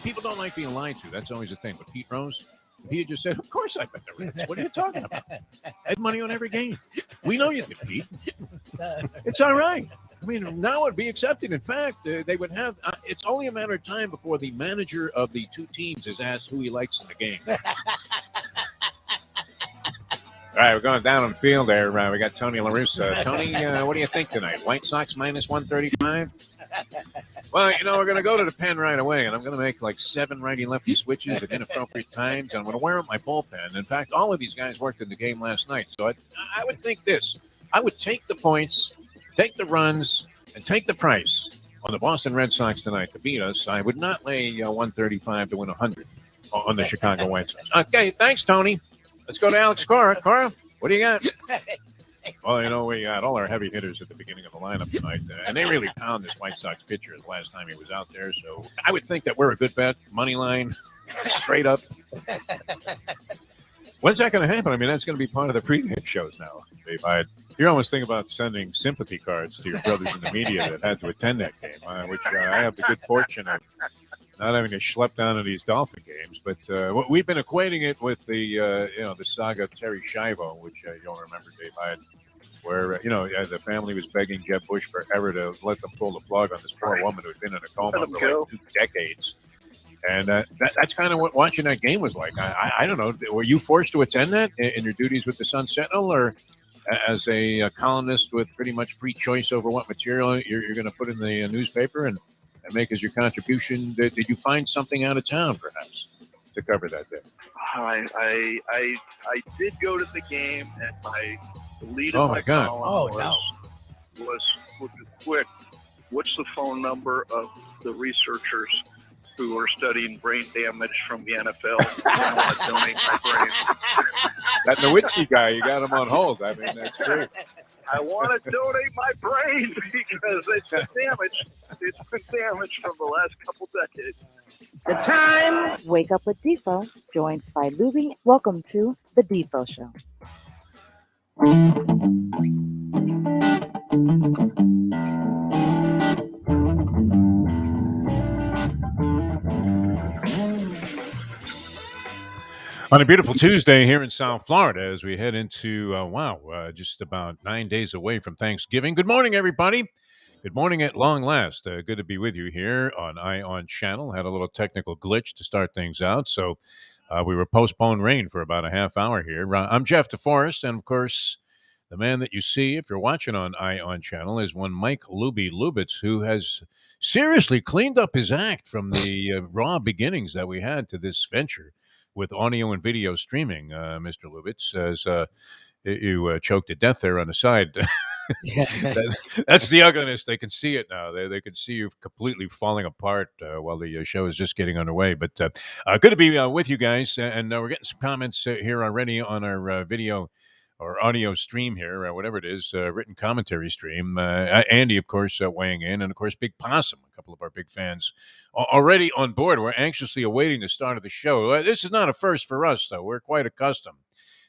People don't like being lied to. That's always the thing. But Pete Rose, if he had just said, "Of course I bet the Reds." What are you talking about? I had money on every game. We know you did, Pete. It's all right. I mean, now it'd be accepted. In fact, they would have. It's only a matter of time before the manager of the two teams is asked who he likes in the game. All right, we're going down on the field there. We got Tony La Russa. Tony, what do you think tonight? White Sox minus 135? Well, we're going to go to the pen right away, and I'm going to make like 7 righty-lefty switches at inappropriate times. And I'm going to wear up my bullpen. In fact, all of these guys worked in the game last night. So I would think this. I would take the points, take the runs, and take the price on the Boston Red Sox tonight to beat us. I would not lay 135 to win 100 on the Chicago White Sox. Okay, thanks, Tony. Let's go to Alex Cora. Cora, what do you got? Well, we got all our heavy hitters at the beginning of the lineup tonight, and they really pound this White Sox pitcher the last time he was out there. So I would think that we're a good bet, money line, straight up. When's that going to happen? I mean, that's going to be part of the pregame shows now, Dave. You're almost thinking about sending sympathy cards to your brothers in the media that had to attend that game, which I have the good fortune of not having to schlep down to these Dolphin games. But we've been equating it with the saga of Terry Schiavo, which you'll remember, Dave, where, the family was begging Jeb Bush forever to let them pull the plug on this poor woman who had been in a coma for like 2 decades. And that's kind of what watching that game was like. I don't know. Were you forced to attend that in your duties with the Sun Sentinel, or as a columnist with pretty much free choice over what material you're going to put in the newspaper and make as your contribution? Did you find something out of town, perhaps, to cover that day? I did go to the game, and the lead of my my God. column was quick. What's the phone number of the researchers who are studying brain damage from the NFL? I want to donate my brain. That Nowitzki guy, you got him on hold. I mean, that's great. I want to donate my brain because it's been damaged. It's been damaged from the last couple decades. The time. Wake up with Defo, joined by Lubie. Welcome to the Defo Show. On a beautiful Tuesday here in South Florida as we head into, just about 9 days away from Thanksgiving. Good morning, everybody. Good morning at long last. Good to be with you here on Ion Channel. Had a little technical glitch to start things out, so we were postponed rain for about a half hour here. I'm Jeff Deforrest, and of course, the man that you see, if you're watching on Ion Channel, is one Mike Lubitz, who has seriously cleaned up his act from the raw beginnings that we had to this venture with audio and video streaming. Mr. Lubitz, as you choked to death there on the side. That's the ugliness. They can see it now. They can see you completely falling apart while the show is just getting underway. But good to be with you guys. And we're getting some comments here already on our video or audio stream here, whatever it is, written commentary stream. Andy, of course, weighing in. And, of course, Big Possum, a couple of our big fans, already on board. We're anxiously awaiting the start of the show. This is not a first for us, though. We're quite accustomed,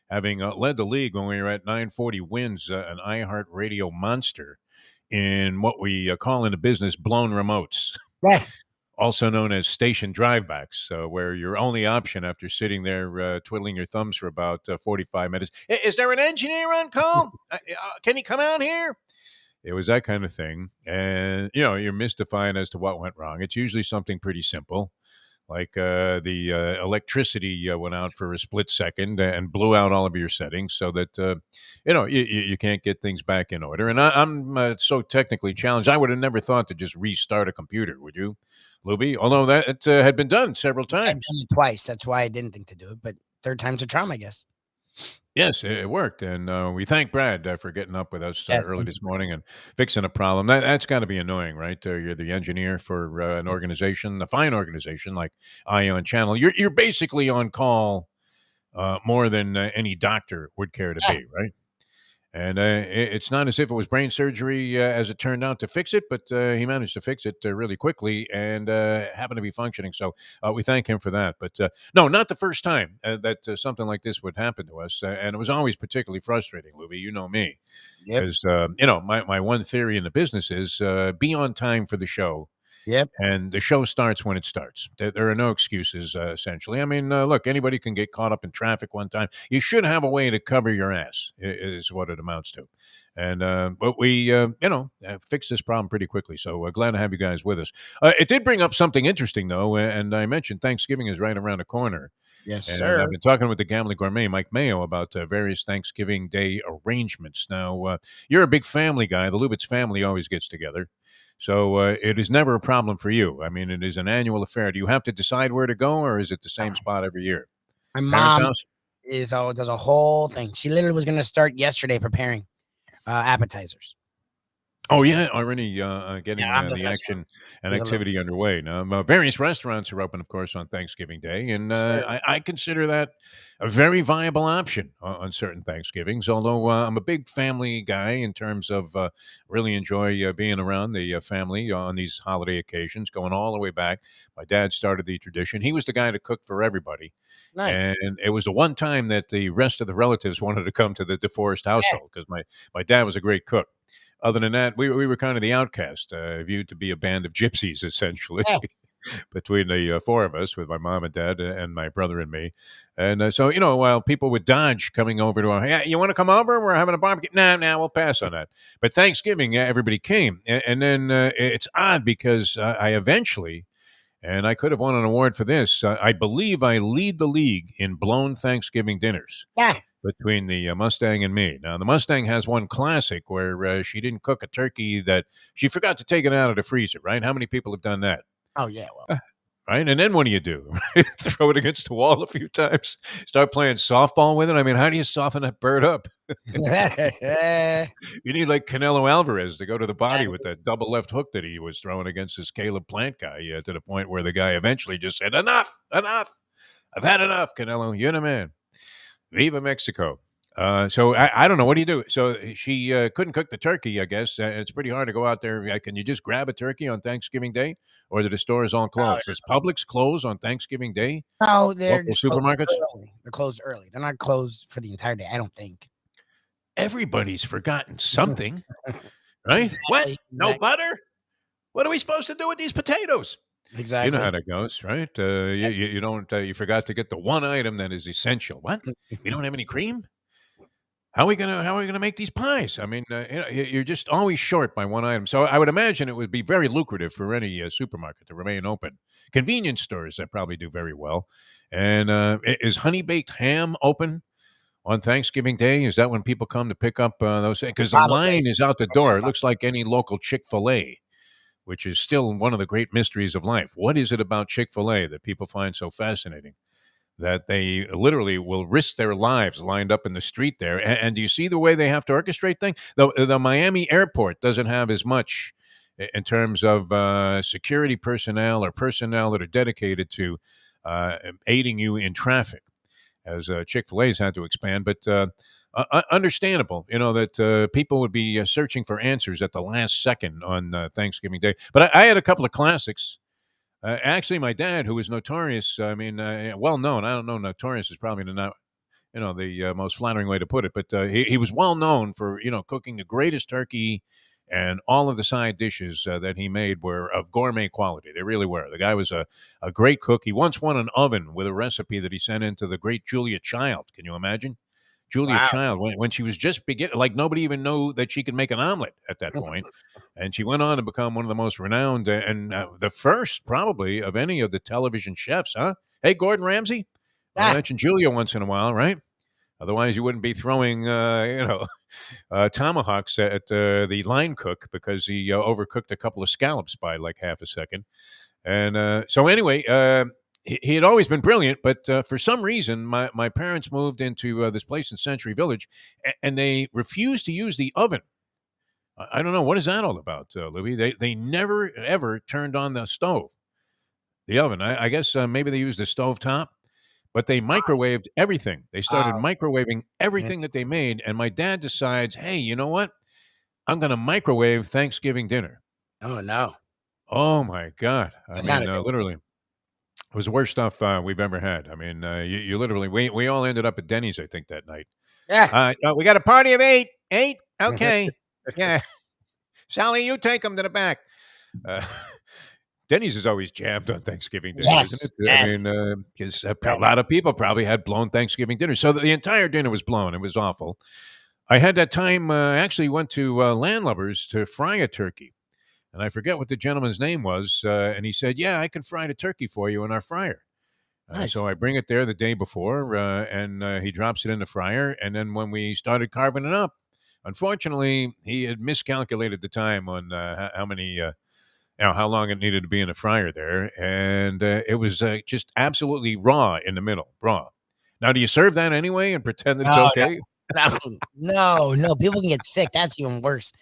having led the league when we were at 940 wins, an iHeartRadio monster in what we call in the business blown remotes. Right. Also known as station drivebacks, where your only option after sitting there twiddling your thumbs for about 45 minutes, is there an engineer on call? Can he come out here? It was that kind of thing. And, you're mystified as to what went wrong. It's usually something pretty simple, like the electricity went out for a split second and blew out all of your settings so that, you can't get things back in order. And I'm so technically challenged. I would have never thought to just restart a computer, would you, Lubie? Although that had been done several times. I've done it twice. That's why I didn't think to do it. But third time's a charm, I guess. Yes, it worked. And we thank Brad for getting up with us early this morning and fixing a problem. That's got to be annoying, right? You're the engineer for an organization, a fine organization like Ion Channel. You're basically on call more than any doctor would care to be, right? And it's not as if it was brain surgery, as it turned out, to fix it, but he managed to fix it really quickly and happened to be functioning. So we thank him for that. But no, not the first time that something like this would happen to us. And it was always particularly frustrating, Lubie. You know me. Because, my one theory in the business is be on time for the show Yep. And the show starts when it starts. There are no excuses, essentially. I mean, look, anybody can get caught up in traffic one time. You should have a way to cover your ass, is what it amounts to. And but we, fixed this problem pretty quickly. So glad to have you guys with us. It did bring up something interesting, though, and I mentioned Thanksgiving is right around the corner. Yes, And sir. I've been talking with the Gambling Gourmet, Mike Mayo, about various Thanksgiving Day arrangements. Now, you're a big family guy. The Lubitz family always gets together. So it is never a problem for you. I mean, it is an annual affair. Do you have to decide where to go, or is it the same spot every year? My Parents' mom house? does a whole thing. She literally was going to start yesterday preparing appetizers. Oh, yeah, already getting Yeah, I'm just the messing action and There's a little- activity underway. Now, various restaurants are open, of course, on Thanksgiving Day, and Sir. I consider that a very viable option on certain Thanksgivings, although I'm a big family guy in terms of really enjoy being around the family on these holiday occasions, going all the way back. My dad started the tradition. He was the guy to cook for everybody. Nice. And it was the one time that the rest of the relatives wanted to come to the Deforrest household because my dad was a great cook. Other than that, we were kind of the outcast, viewed to be a band of gypsies, essentially, Yeah. between the four of us, with my mom and dad and my brother and me. And so, while people would dodge coming over to our, hey, you want to come over? We're having a barbecue. Nah, we'll pass on that. But Thanksgiving, everybody came. And then it's odd because I eventually, and I could have won an award for this, I believe I lead the league in blown Thanksgiving dinners Yeah. between the Mustang and me. Now, the Mustang has one classic where she didn't cook a turkey that she forgot to take it out of the freezer, right? How many people have done that? Oh, yeah. Well, Right? And then what do? Throw it against the wall a few times, start playing softball with it. I mean, how do you soften that bird up? You need like Canelo Alvarez to go to the body with that double left hook that he was throwing against this Caleb Plant guy to the point where the guy eventually just said, enough. I've had enough, Canelo. You're the man. Viva Mexico. So I don't know. What do you do? So she couldn't cook the turkey, I guess. It's pretty hard to go out there. Can you just grab a turkey on Thanksgiving Day? Or do the stores all close? Does Publix close on Thanksgiving Day? no, they're Local just closed supermarkets? early. They're closed early. They're not closed for the entire day, I don't think. Everybody's forgotten something, right? What? No butter? What are we supposed to do with these potatoes? Exactly. You know how that goes, right? You don't. You forgot to get the one item that is essential. What? We don't have any cream? How are we gonna make these pies? I mean, you're just always short by one item. So I would imagine it would be very lucrative for any supermarket to remain open. Convenience stores that probably do very well. And is honey baked ham open on Thanksgiving Day? Is that when people come to pick up those? Because the Probably. line is out the door. It looks like any local Chick-fil-A, which is still one of the great mysteries of life. What is it about Chick-fil-A that people find so fascinating that they literally will risk their lives lined up in the street there? And do you see the way they have to orchestrate things? The Miami airport doesn't have as much in terms of security personnel or personnel that are dedicated to aiding you in traffic, as Chick-fil-A's had to expand. But understandable, that people would be searching for answers at the last second on Thanksgiving Day. But I had a couple of classics. Actually, my dad, who was notorious, well known. I don't know, notorious is probably not, the most flattering way to put it, but he was well known for, cooking the greatest turkey, and all of the side dishes that he made were of gourmet quality. They really were. The guy was a great cook. He once won an oven with a recipe that he sent into the great Julia Child. Can you imagine? Julia Wow. Child, when she was just beginning, like nobody even knew that she could make an omelet at that point. And she went on to become one of the most renowned and the first probably of any of the television chefs, huh? Hey, Gordon Ramsay, I mention Julia once in a while, right? Otherwise, you wouldn't be throwing, tomahawks at the line cook because he overcooked a couple of scallops by like half a second. And so anyway, he had always been brilliant, but for some reason, my parents moved into this place in Century Village, and they refused to use the oven. I don't know. What is that all about, Lubie? They never, ever turned on the stove, the oven. I guess maybe they used the stove top, but they microwaved everything. They started microwaving everything that they made, and my dad decides, hey, you know what? I'm going to microwave Thanksgiving dinner. Oh, no. Oh, my God. I That's mean, not a literally. It was the worst stuff we've ever had. I mean, you literally, we all ended up at Denny's, I think, that night. Yeah. We got a party of eight. Eight? Okay. Yeah. Sally, you take them to the back. Denny's is always jammed on Thanksgiving dinner, isn't Yes, it? I mean, because a lot of people probably had blown Thanksgiving dinner. So the entire dinner was blown. It was awful. I had that time, I actually went to Landlubbers to fry a turkey. And I forget what the gentleman's name was. And he said, yeah, I can fry the turkey for you in our fryer. nice. So I bring it there the day before, and he drops it in the fryer. And then when we started carving it up, unfortunately, he had miscalculated the time on how many, how long it needed to be in the fryer there, and it was just absolutely raw in the middle, raw. Now, do you serve that anyway and pretend that it's No, okay? no. People can get sick. That's even worse.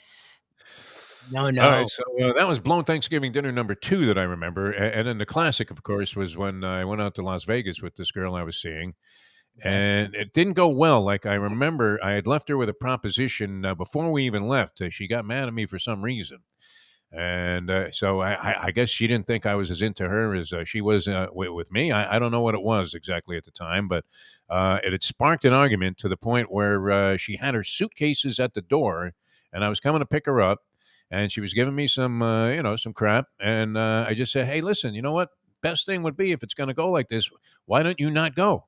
No, All no. right, so that was blown Thanksgiving dinner number 2 that I remember, and then the classic, of course, was when I went out to Las Vegas with this girl I was seeing, Best. and it didn't go well. Like I remember, I had left her with a proposition before we even left. She got mad at me for some reason, and so I guess she didn't think I was as into her as she was with me. I don't know what it was exactly at the time, but it had sparked an argument to the point where she had her suitcases at the door, and I was coming to pick her up, and she was giving me some, some crap, and I just said, "Hey, listen, you know what? Best thing would be if it's going to go like this, why don't you not go?"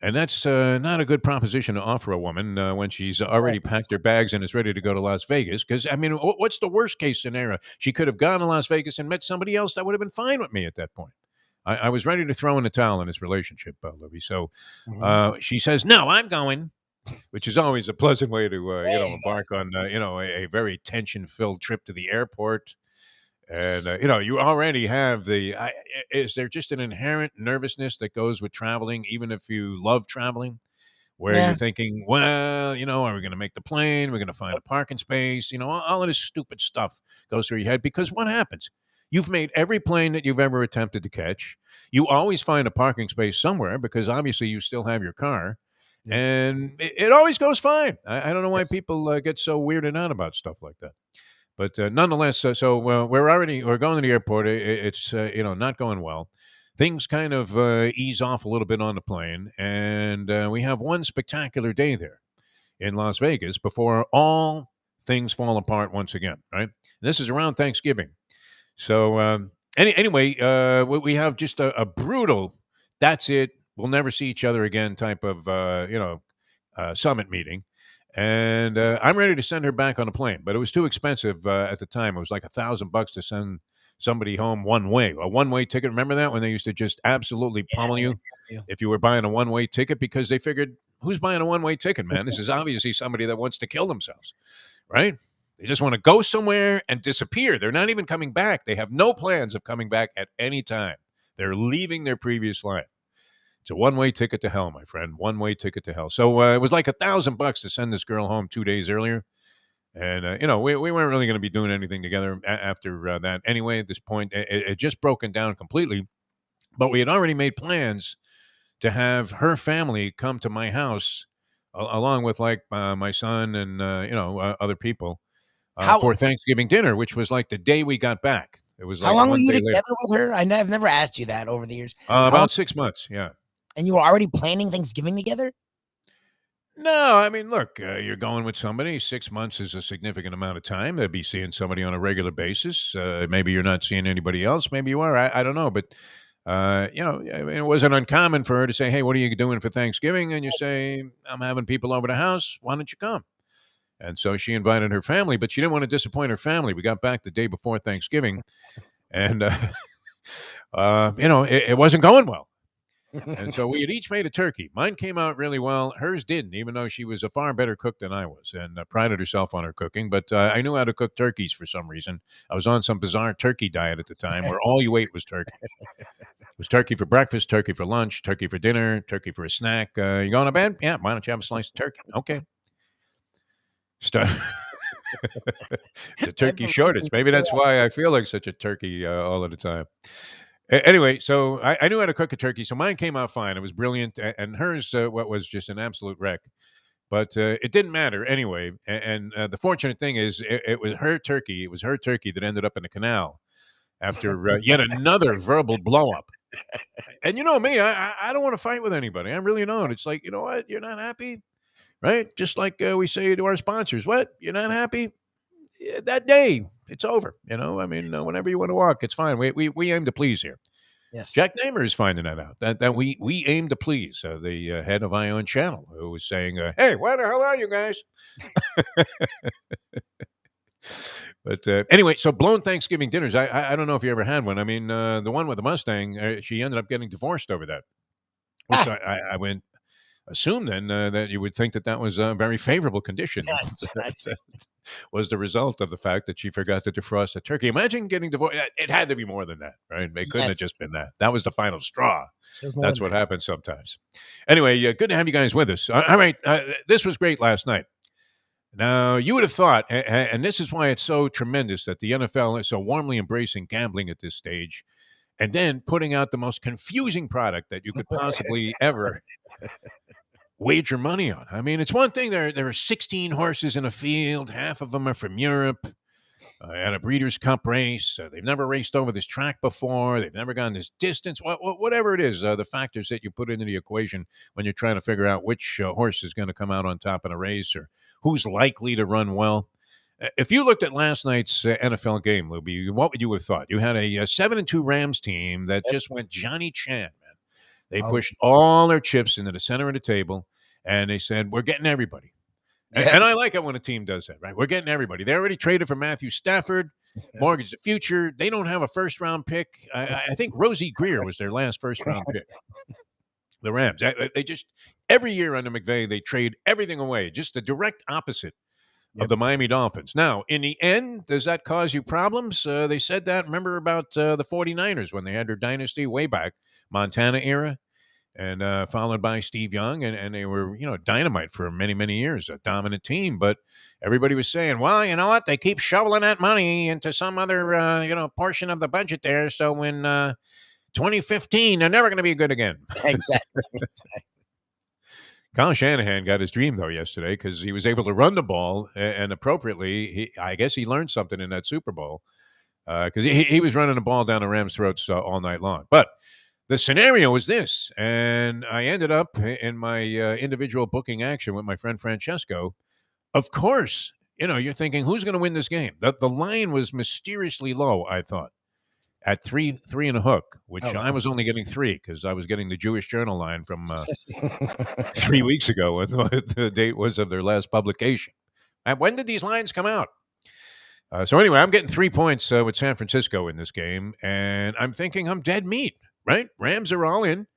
And that's not a good proposition to offer a woman when she's already packed her bags and is ready to go to Las Vegas. Because, I mean, what's the worst case scenario? She could have gone to Las Vegas and met somebody else that would have been fine with me at that point. I was ready to throw in the towel in this relationship, Lubie. So she says, "No, I'm going," which is always a pleasant way to, embark on, a very tension-filled trip to the airport. And you already have is there just an inherent nervousness that goes with traveling, even if you love traveling, where Yeah. you're thinking, well, are we going to make the plane? We're going to find a parking space. All of this stupid stuff goes through your head because what happens? You've made every plane that you've ever attempted to catch. You always find a parking space somewhere because obviously you still have your car. Yeah. And it always goes fine. I don't know why Yes. people get so weirded out about stuff like that. But nonetheless, we're going to the airport. It's not going well. Things kind of ease off a little bit on the plane, and we have one spectacular day there in Las Vegas before all things fall apart once again. Right? This is around Thanksgiving, so anyway, we have just a brutal. That's it. We'll never see each other again type of summit meeting. And I'm ready to send her back on a plane, but it was too expensive at the time. It was like $1,000 to send somebody home one way, a one-way ticket. Remember that when they used to just absolutely pummel you Yeah. if you were buying a one-way ticket because they figured, who's buying a one-way ticket, man? This is obviously somebody that wants to kill themselves, right? They just want to go somewhere and disappear. They're not even coming back. They have no plans of coming back at any time. They're leaving their previous life. It's a one-way ticket to hell, my friend. One-way ticket to hell. So it was like $1,000 to send this girl home 2 days earlier, and we weren't really going to be doing anything together after that. Anyway, at this point, it just broken down completely. But we had already made plans to have her family come to my house, along with like my son and other people How for Thanksgiving dinner, which was like the day we got back. It was how like long were one you day later. together with her? I've never asked you that over the years. How long- About 6 months, yeah. and you were already planning Thanksgiving together? No, I mean, look, you're going with somebody. 6 months is a significant amount of time. They'd be seeing somebody on a regular basis. Maybe you're not seeing anybody else. Maybe you are. I don't know. But, I mean, it wasn't uncommon for her to say, "Hey, what are you doing for Thanksgiving?" And you say, "I'm having people over the house. Why don't you come?" And so she invited her family, but she didn't want to disappoint her family. We got back the day before Thanksgiving, and, it wasn't going well. And so we had each made a turkey. Mine came out really well. Hers didn't, even though she was a far better cook than I was and prided herself on her cooking. But I knew how to cook turkeys for some reason. I was on some bizarre turkey diet at the time where all you ate was turkey. It was turkey for breakfast, turkey for lunch, turkey for dinner, turkey for a snack. You going to bed? Yeah, why don't you have a slice of turkey? Okay. Start. It's a turkey shortage. Maybe that's why I feel like such a turkey all of the time. Anyway, so I knew how to cook a turkey, so mine came out fine. It was brilliant, and hers what was just an absolute wreck. But it didn't matter anyway. And the fortunate thing is, it was her turkey. It was her turkey that ended up in the canal after yet another verbal blow up. And you know me, I don't want to fight with anybody. I really don't. It's like, you know what? You're not happy, right? Just like we say to our sponsors, what? You're not happy? that day, it's over. I mean, whenever you want to walk, it's fine. We aim to please here. Yes. Jack Namer is finding that out. That we aim to please the head of Ion Channel, who was saying, "Hey, where the hell are you guys?" But anyway, so blown Thanksgiving dinners. I don't know if you ever had one. I mean, the one with the Mustang, she ended up getting divorced over that, which I went assume then that you would think that was a very favorable condition. That was the result of the fact that she forgot to defrost the turkey. Imagine getting divorced. It had to be more than that, right? It couldn't have just been that. That was the final straw. That's what happens sometimes. Anyway, good to have you guys with us. All right, this was great last night. Now, you would have thought, and this is why it's so tremendous that the NFL is so warmly embracing gambling at this stage, and then putting out the most confusing product that you could possibly ever wager money on. I mean, it's one thing. There are 16 horses in a field. Half of them are from Europe at a Breeders' Cup race. They've never raced over this track before. They've never gone this distance. Whatever it is, the factors that you put into the equation when you're trying to figure out which horse is going to come out on top in a race or who's likely to run well. If you looked at last night's NFL game, Lubie, what would you have thought? You had a 7-2 Rams team that just went Johnny Chan, man. They pushed all their chips into the center of the table, and they said, we're getting everybody. And I like it when a team does that, right? We're getting everybody. They already traded for Matthew Stafford, mortgaged the future. They don't have a first-round pick. I think Rosie Greer was their last first-round pick. The Rams. They just, every year under McVay, they trade everything away, just the direct opposite of the Miami Dolphins. Now, in the end, does that cause you problems? They said that, remember about the 49ers when they had their dynasty way back, Montana era, and followed by Steve Young, and they were, dynamite for many, many years, a dominant team. But everybody was saying, well, you know what? They keep shoveling that money into some other, portion of the budget there. So in 2015, they're never going to be good again. Exactly. Kyle Shanahan got his dream, though, yesterday because he was able to run the ball, and appropriately, I guess he learned something in that Super Bowl because he was running the ball down the Rams' throats all night long. But the scenario was this, and I ended up in my individual booking action with my friend Francesco. Of course, you're thinking, who's going to win this game? The line was mysteriously low, I thought, at three and a hook, which I was only getting 3 because I was getting the Jewish Journal line from 3 weeks ago when the date was of their last publication. And when did these lines come out? So anyway, I'm getting 3 points with San Francisco in this game, and I'm thinking I'm dead meat, right? Rams are all in.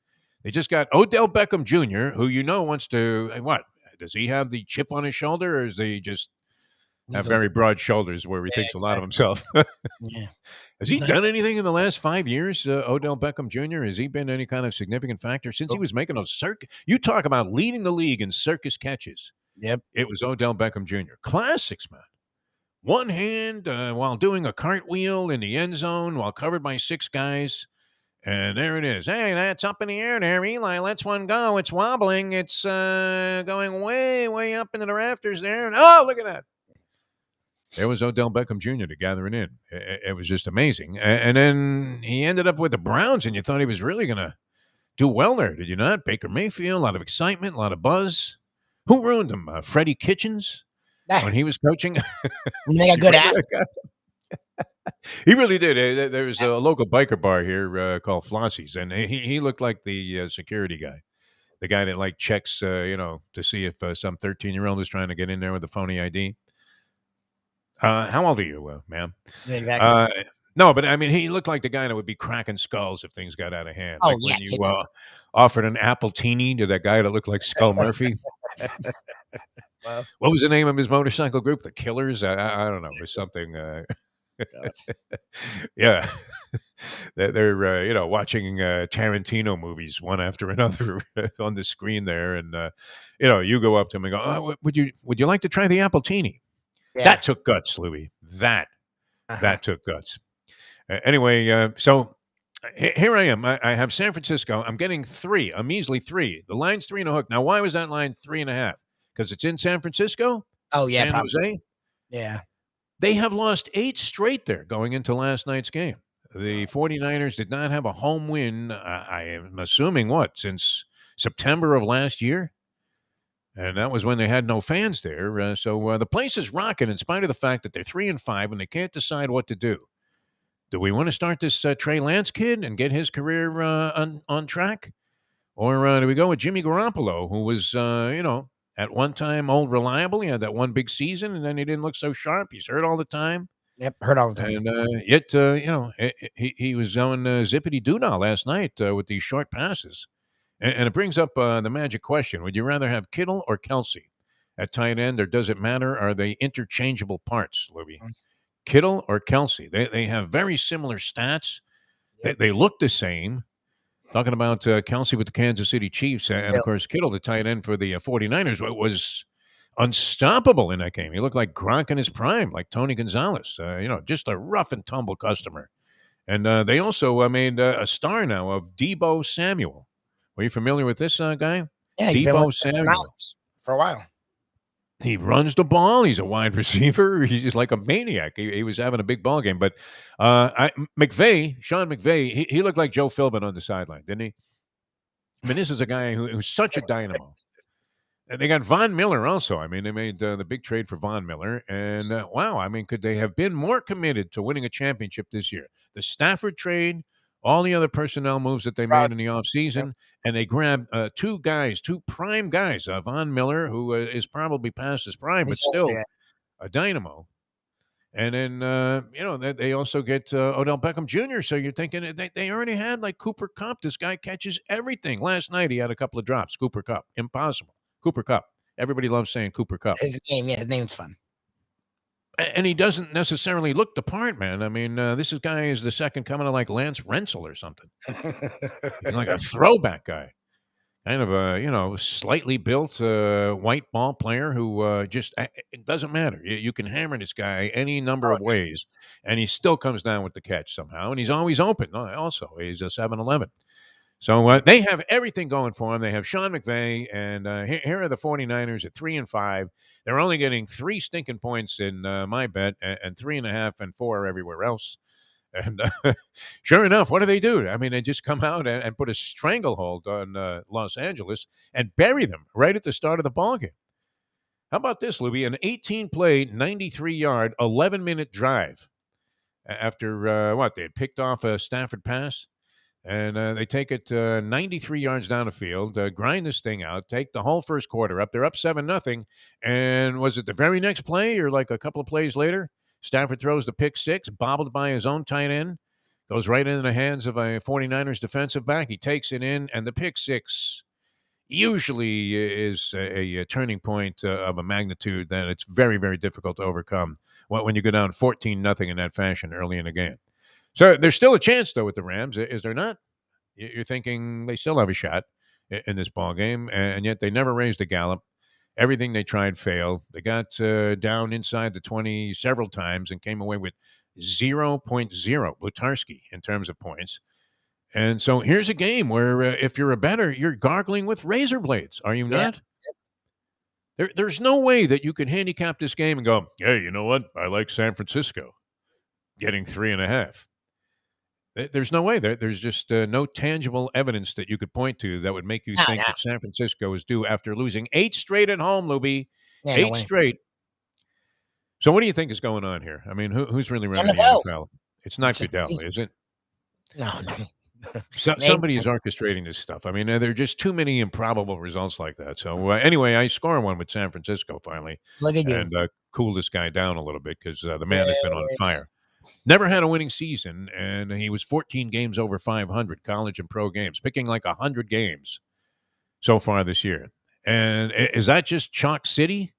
They just got Odell Beckham Jr., who wants to, what? Does he have the chip on his shoulder, or is he just have very broad shoulders where he thinks a lot of himself? Yeah. Has he done anything in the last 5 years, Odell Beckham Jr.? Has he been any kind of significant factor since he was making those circus? You talk about leading the league in circus catches. Yep. It was Odell Beckham Jr. Classics, man. One hand while doing a cartwheel in the end zone while covered by 6 guys. And there it is. Hey, that's up in the air there, Eli. Let's one go. It's wobbling. It's going way, way up into the rafters there. And, oh, look at that. There was Odell Beckham Jr. to gather it in. It was just amazing. And then he ended up with the Browns, and you thought he was really going to do well there, did you not? Baker Mayfield, a lot of excitement, a lot of buzz. Who ruined him? Freddie Kitchens when he was coaching? They got good ass. He really did. There was a local biker bar here called Flossie's, and he looked like the security guy. The guy that checks, to see if some 13-year-old is trying to get in there with a phony ID. How old are you, ma'am? Yeah, exactly. No, but I mean, he looked like the guy that would be cracking skulls if things got out of hand. Oh, when you offered an appletini to that guy that looked like Skull Murphy. Well, what was the name of his motorcycle group? The Killers? I don't know. It was something. Yeah. They're watching Tarantino movies one after another on the screen there. And, you go up to him and go, oh, would you like to try the appletini? Yeah. That took guts, Lubie. That took guts. Anyway, so here I am. I have San Francisco. I'm getting 3, a measly 3. The line's 3 and a hook. Now, why was that line 3.5? Because it's in San Francisco? Oh, yeah. San Jose? Yeah. They have lost 8 straight there going into last night's game. The 49ers did not have a home win, I am assuming, since September of last year? And that was when they had no fans there. So the place is rocking in spite of the fact that they're 3-5 and they can't decide what to do. Do we want to start this Trey Lance kid and get his career on track? Or do we go with Jimmy Garoppolo, who was, at one time old reliable? He had that one big season, and then he didn't look so sharp. He's hurt all the time. Yep, hurt all the time. And yet, he was on zippity doodah last night with these short passes. And it brings up the magic question. Would you rather have Kittle or Kelsey at tight end, or does it matter? Are they interchangeable parts, Lubie? Kittle or Kelsey? They have very similar stats. Yep. They look the same. Talking about Kelsey with the Kansas City Chiefs, and of course, Kittle, the tight end for the 49ers, was unstoppable in that game. He looked like Gronk in his prime, like Tony Gonzalez, just a rough and tumble customer. And they also made a star now of Deebo Samuel. Were you familiar with this guy? Yeah, he's been Deebo with the Samuel. Browns for a while. He runs the ball. He's a wide receiver. He's like a maniac. He was having a big ball game. But Sean McVay, he looked like Joe Philbin on the sideline, didn't he? I mean, this is a guy who's such a dynamo. And they got Von Miller also. I mean, they made the big trade for Von Miller. And wow, I mean, could they have been more committed to winning a championship this year? The Stafford trade, all the other personnel moves that they made in the offseason, and they grabbed two prime guys, Von Miller, who is probably past his prime, but still a dynamo. And then, they also get Odell Beckham Jr., so you're thinking they already had, like, Cooper Kupp. This guy catches everything. Last night he had a couple of drops. Cooper Kupp. Impossible. Cooper Kupp. Everybody loves saying Cooper Kupp. His name's fun. And he doesn't necessarily look the part, man. I mean, this guy is the second coming of like Lance Rensel or something. He's like a throwback guy. Kind of a, slightly built white ball player who it doesn't matter. You can hammer this guy any number of ways, and he still comes down with the catch somehow. And he's always open also. He's a 7-11. So they have everything going for them. They have Sean McVay, and here are the 49ers at 3-5. They're only getting 3 stinking points in my bet, and 3.5 and 4 everywhere else. And sure enough, what do? I mean, they just come out and put a stranglehold on Los Angeles and bury them right at the start of the ballgame. How about this, Lubie? An 18-play, 93-yard, 11-minute drive after they had picked off a Stafford pass. And they take it 93 yards down the field, grind this thing out, take the whole first quarter up. They're up 7-0. And was it the very next play or like a couple of plays later? Stafford throws the pick six, bobbled by his own tight end, goes right into the hands of a 49ers defensive back. He takes it in, and the pick six usually is a turning point of a magnitude that it's very, very difficult to overcome when you go down 14-0 in that fashion early in the game. So there's still a chance, though, with the Rams, is there not? You're thinking they still have a shot in this ball game, and yet they never raised the gallop. Everything they tried failed. They got down inside the 20 several times and came away with 0.0 Butarski in terms of points. And so here's a game where if you're a bettor, you're gargling with razor blades, are you not? There's no way that you can handicap this game and go, hey, you know what? I like San Francisco getting 3.5. There's no way. There's just no tangible evidence that you could point to that would make you think that San Francisco is due after losing 8 straight at home, Lubie. 8 straight. So what do you think is going on here? I mean, who's really running the NFL? It's not Goodell, is it? No. Somebody is orchestrating this stuff. I mean, there are just too many improbable results like that. So anyway, I score one with San Francisco finally. Look at you. And cool this guy down a little bit because the man has been on fire. Never had a winning season, and he was 14 games over 500, college and pro games, picking like 100 games so far this year. And is that just chalk city?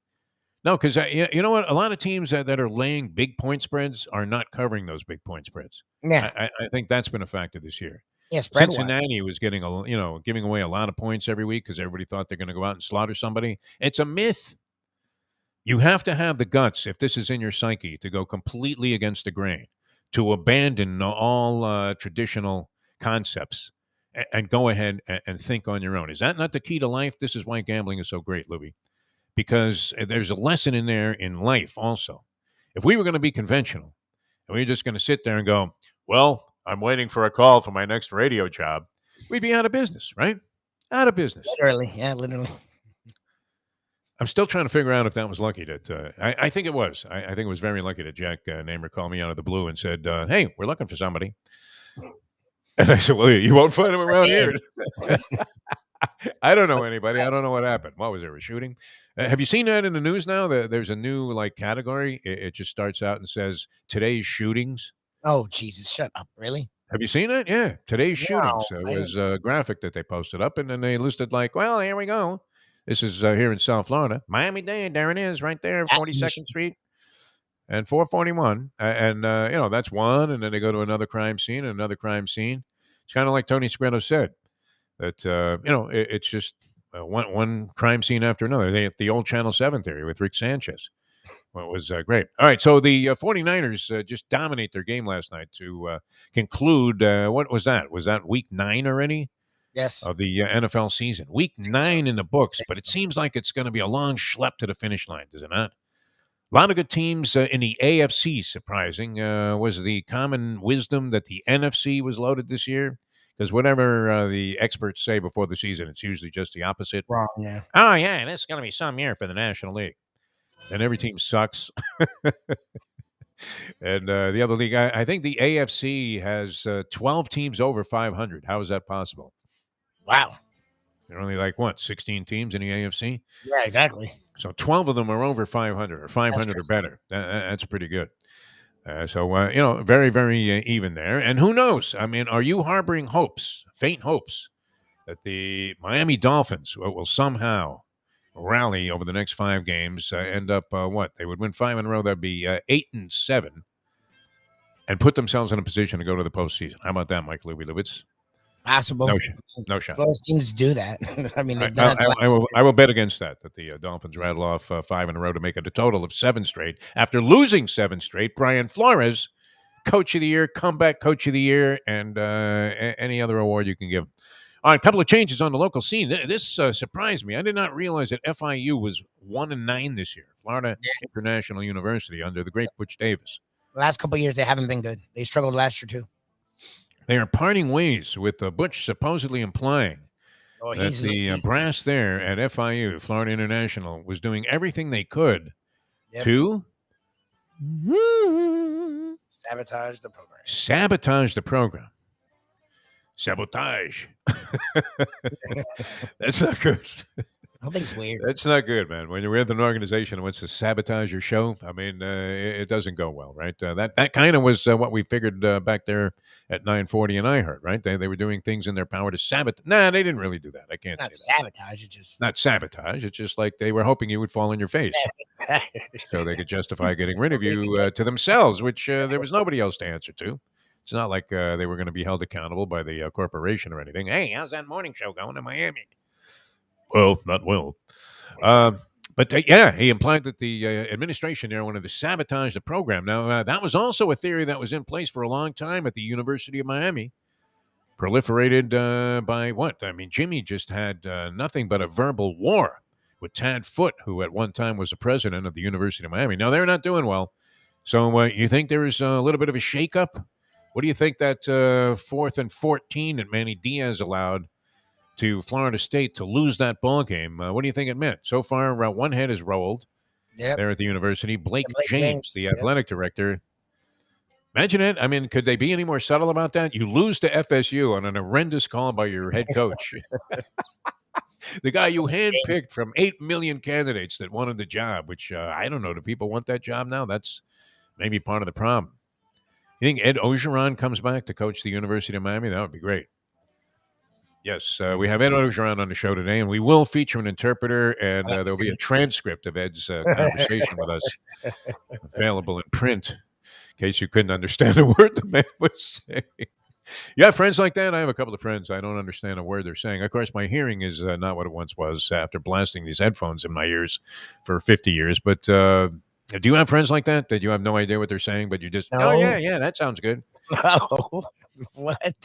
No, because you know what? A lot of teams that are laying big point spreads are not covering those big point spreads. Yeah, I think that's been a factor this year. Yeah, Cincinnati was getting giving away a lot of points every week because everybody thought they're going to go out and slaughter somebody. It's a myth. You have to have the guts, if this is in your psyche, to go completely against the grain, to abandon all traditional concepts and go ahead and think on your own. Is that not the key to life? This is why gambling is so great, Lubie, because there's a lesson in there in life also. If we were going to be conventional and we were just going to sit there and go, well, I'm waiting for a call for my next radio job, we'd be out of business, right? Out of business. Literally, yeah, literally. I'm still trying to figure out if that was lucky. I think it was. I think it was very lucky that Jack Namer called me out of the blue and said, "Hey, we're looking for somebody." And I said, "Well, you won't find him around here." I don't know anybody. I don't know what happened. What was there, a shooting? Have you seen that in the news now? There's a new like category. It just starts out and says today's shootings. Oh, Jesus, shut up. Really? Have you seen it? Yeah, today's shootings. No, It was a graphic that they posted up, and then they listed like, well, here we go. This is here in South Florida, Miami-Dade. There it is, right there, 42nd Street and 441. And you know, that's one. And then they go to another crime scene and another crime scene. It's kind of like Tony Sgretto said that you know, it's just one crime scene after another. They the old Channel 7 theory with Rick Sanchez. Well, it was great. All right, so the 49ers just dominate their game last night to conclude. What was that? Was that week 9 already? Yes. Of the NFL season. Week 9 in the books, but it seems like it's going to be a long schlep to the finish line, does it not? A lot of good teams in the AFC, surprising. Was the common wisdom that the NFC was loaded this year? Because whatever the experts say before the season, it's usually just the opposite. Wrong, yeah. Oh, yeah, this is going to be some year for the National League. And every team sucks. And the other league, I think the AFC has 12 teams over 500. How is that possible? Wow. There are only like, what, 16 teams in the AFC? Yeah, exactly. So 12 of them are over 500 or 500 or better. That's pretty good. So, you know, very, very even there. And who knows? I mean, are you harboring hopes, faint hopes, that the Miami Dolphins will somehow rally over the next 5 games, end up, what? They would win 5 in a row. That'd be 8-7 and put themselves in a position to go to the postseason. How about that, Mike Lubitz? Possible. No shot. Most teams do that. I mean, they've done it. I will bet against that the Dolphins rattle off 5 in a row to make it a total of 7 straight. After losing 7 straight, Brian Flores, Coach of the Year, Comeback Coach of the Year, and any other award you can give. All right, a couple of changes on the local scene. This surprised me. I did not realize that FIU was 1-9 this year. Florida International University under the great Butch Davis. The last couple of years, they haven't been good. They struggled last year, too. They are parting ways with Butch supposedly implying that the brass there at FIU, Florida International, was doing everything they could to sabotage the program. Sabotage the program. Sabotage. That's not good. I think it's weird. That's not good, man. When you're with an organization that wants to sabotage your show, I mean, it doesn't go well, right? That kind of was what we figured back there at 940 and I heard, right? They were doing things in their power to sabotage. Nah, they didn't really do that. I can't say that. Sabotage. It's just not sabotage. It's just like they were hoping you would fall on your face, so they could justify getting rid of you to themselves, which there was nobody else to answer to. It's not like they were going to be held accountable by the corporation or anything. Hey, how's that morning show going in Miami? Well, not well. But yeah, he implied that the administration there wanted to sabotage the program. Now, that was also a theory that was in place for a long time at the University of Miami. Proliferated by what? I mean, Jimmy just had nothing but a verbal war with Tad Foote, who at one time was the president of the University of Miami. Now, they're not doing well. So you think there's a little bit of a shakeup? What do you think that 4th and 14 that Manny Diaz allowed to Florida State to lose that ball game? What do you think it meant? So far, one head is rolled there at the university. Blake James, the athletic director. Imagine it. I mean, could they be any more subtle about that? You lose to FSU on an horrendous call by your head coach. The guy you handpicked from 8 million candidates that wanted the job, which I don't know. Do people want that job now? That's maybe part of the problem. You think Ed Ogeron comes back to coach the University of Miami? That would be great. Yes, we have Ed Ogeron on the show today, and we will feature an interpreter, and there'll be a transcript of Ed's conversation with us available in print in case you couldn't understand a word the man was saying. You have friends like that? I have a couple of friends. I don't understand a word they're saying. Of course, my hearing is not what it once was after blasting these headphones in my ears for 50 years. But do you have friends like that you have no idea what they're saying, but you just, oh, yeah, that sounds good? No. What?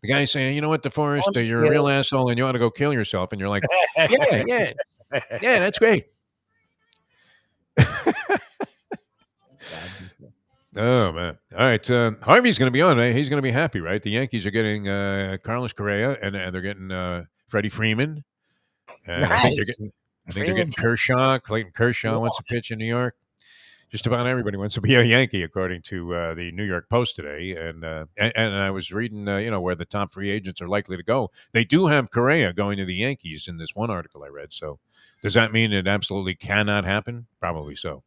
The guy's saying, you know what, Deforrest, you're a real asshole and you ought to go kill yourself. And you're like, yeah, that's great. Oh, man. All right. Harvey's going to be on. He's going to be happy, right? The Yankees are getting Carlos Correa, and they're getting Freddie Freeman. And nice. I think they're getting Kershaw. Clayton Kershaw wants to pitch in New York. Just about everybody wants to be a Yankee, according to the New York Post today. And I was reading, where the top free agents are likely to go. They do have Correa going to the Yankees in this one article I read. So does that mean it absolutely cannot happen? Probably so.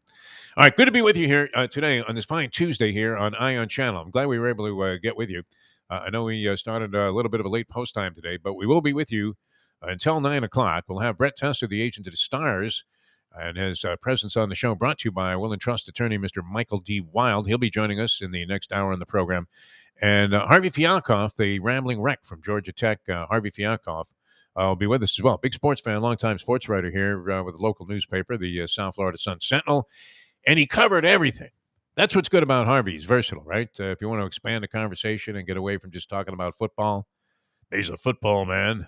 All right, good to be with you here today on this fine Tuesday here on Ion Channel. I'm glad we were able to get with you. I know we started a little bit of a late post time today, but we will be with you until 9 o'clock. We'll have Brett Tester, the agent of the Stars, and his presence on the show brought to you by Will and Trust attorney Mr. Michael D. Wild. He'll be joining us in the next hour on the program. And Harvey Fialkoff, the rambling wreck from Georgia Tech, Harvey Fialkoff, will be with us as well. Big sports fan, longtime sports writer here with the local newspaper, the South Florida Sun-Sentinel. And he covered everything. That's what's good about Harvey. He's versatile, right? If you want to expand the conversation and get away from just talking about football, he's a football man.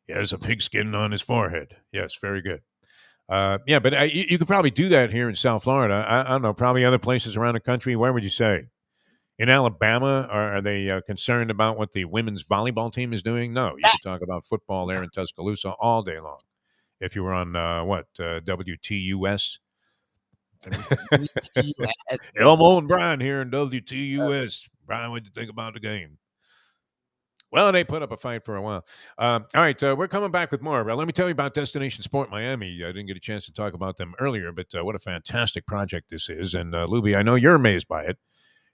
He has a pigskin on his forehead. Yes, very good. But you could probably do that here in South Florida. I don't know, probably other places around the country. Where would you say? In Alabama, are they concerned about what the women's volleyball team is doing? No, you could talk about football there in Tuscaloosa all day long. If you were on, WTUS? Elmo and Brian here in WTUS. Brian, what do you think about the game? Well, they put up a fight for a while. All right, we're coming back with more. Let me tell you about Destination Sport Miami. I didn't get a chance to talk about them earlier, but what a fantastic project this is. And, Lubie, I know you're amazed by it.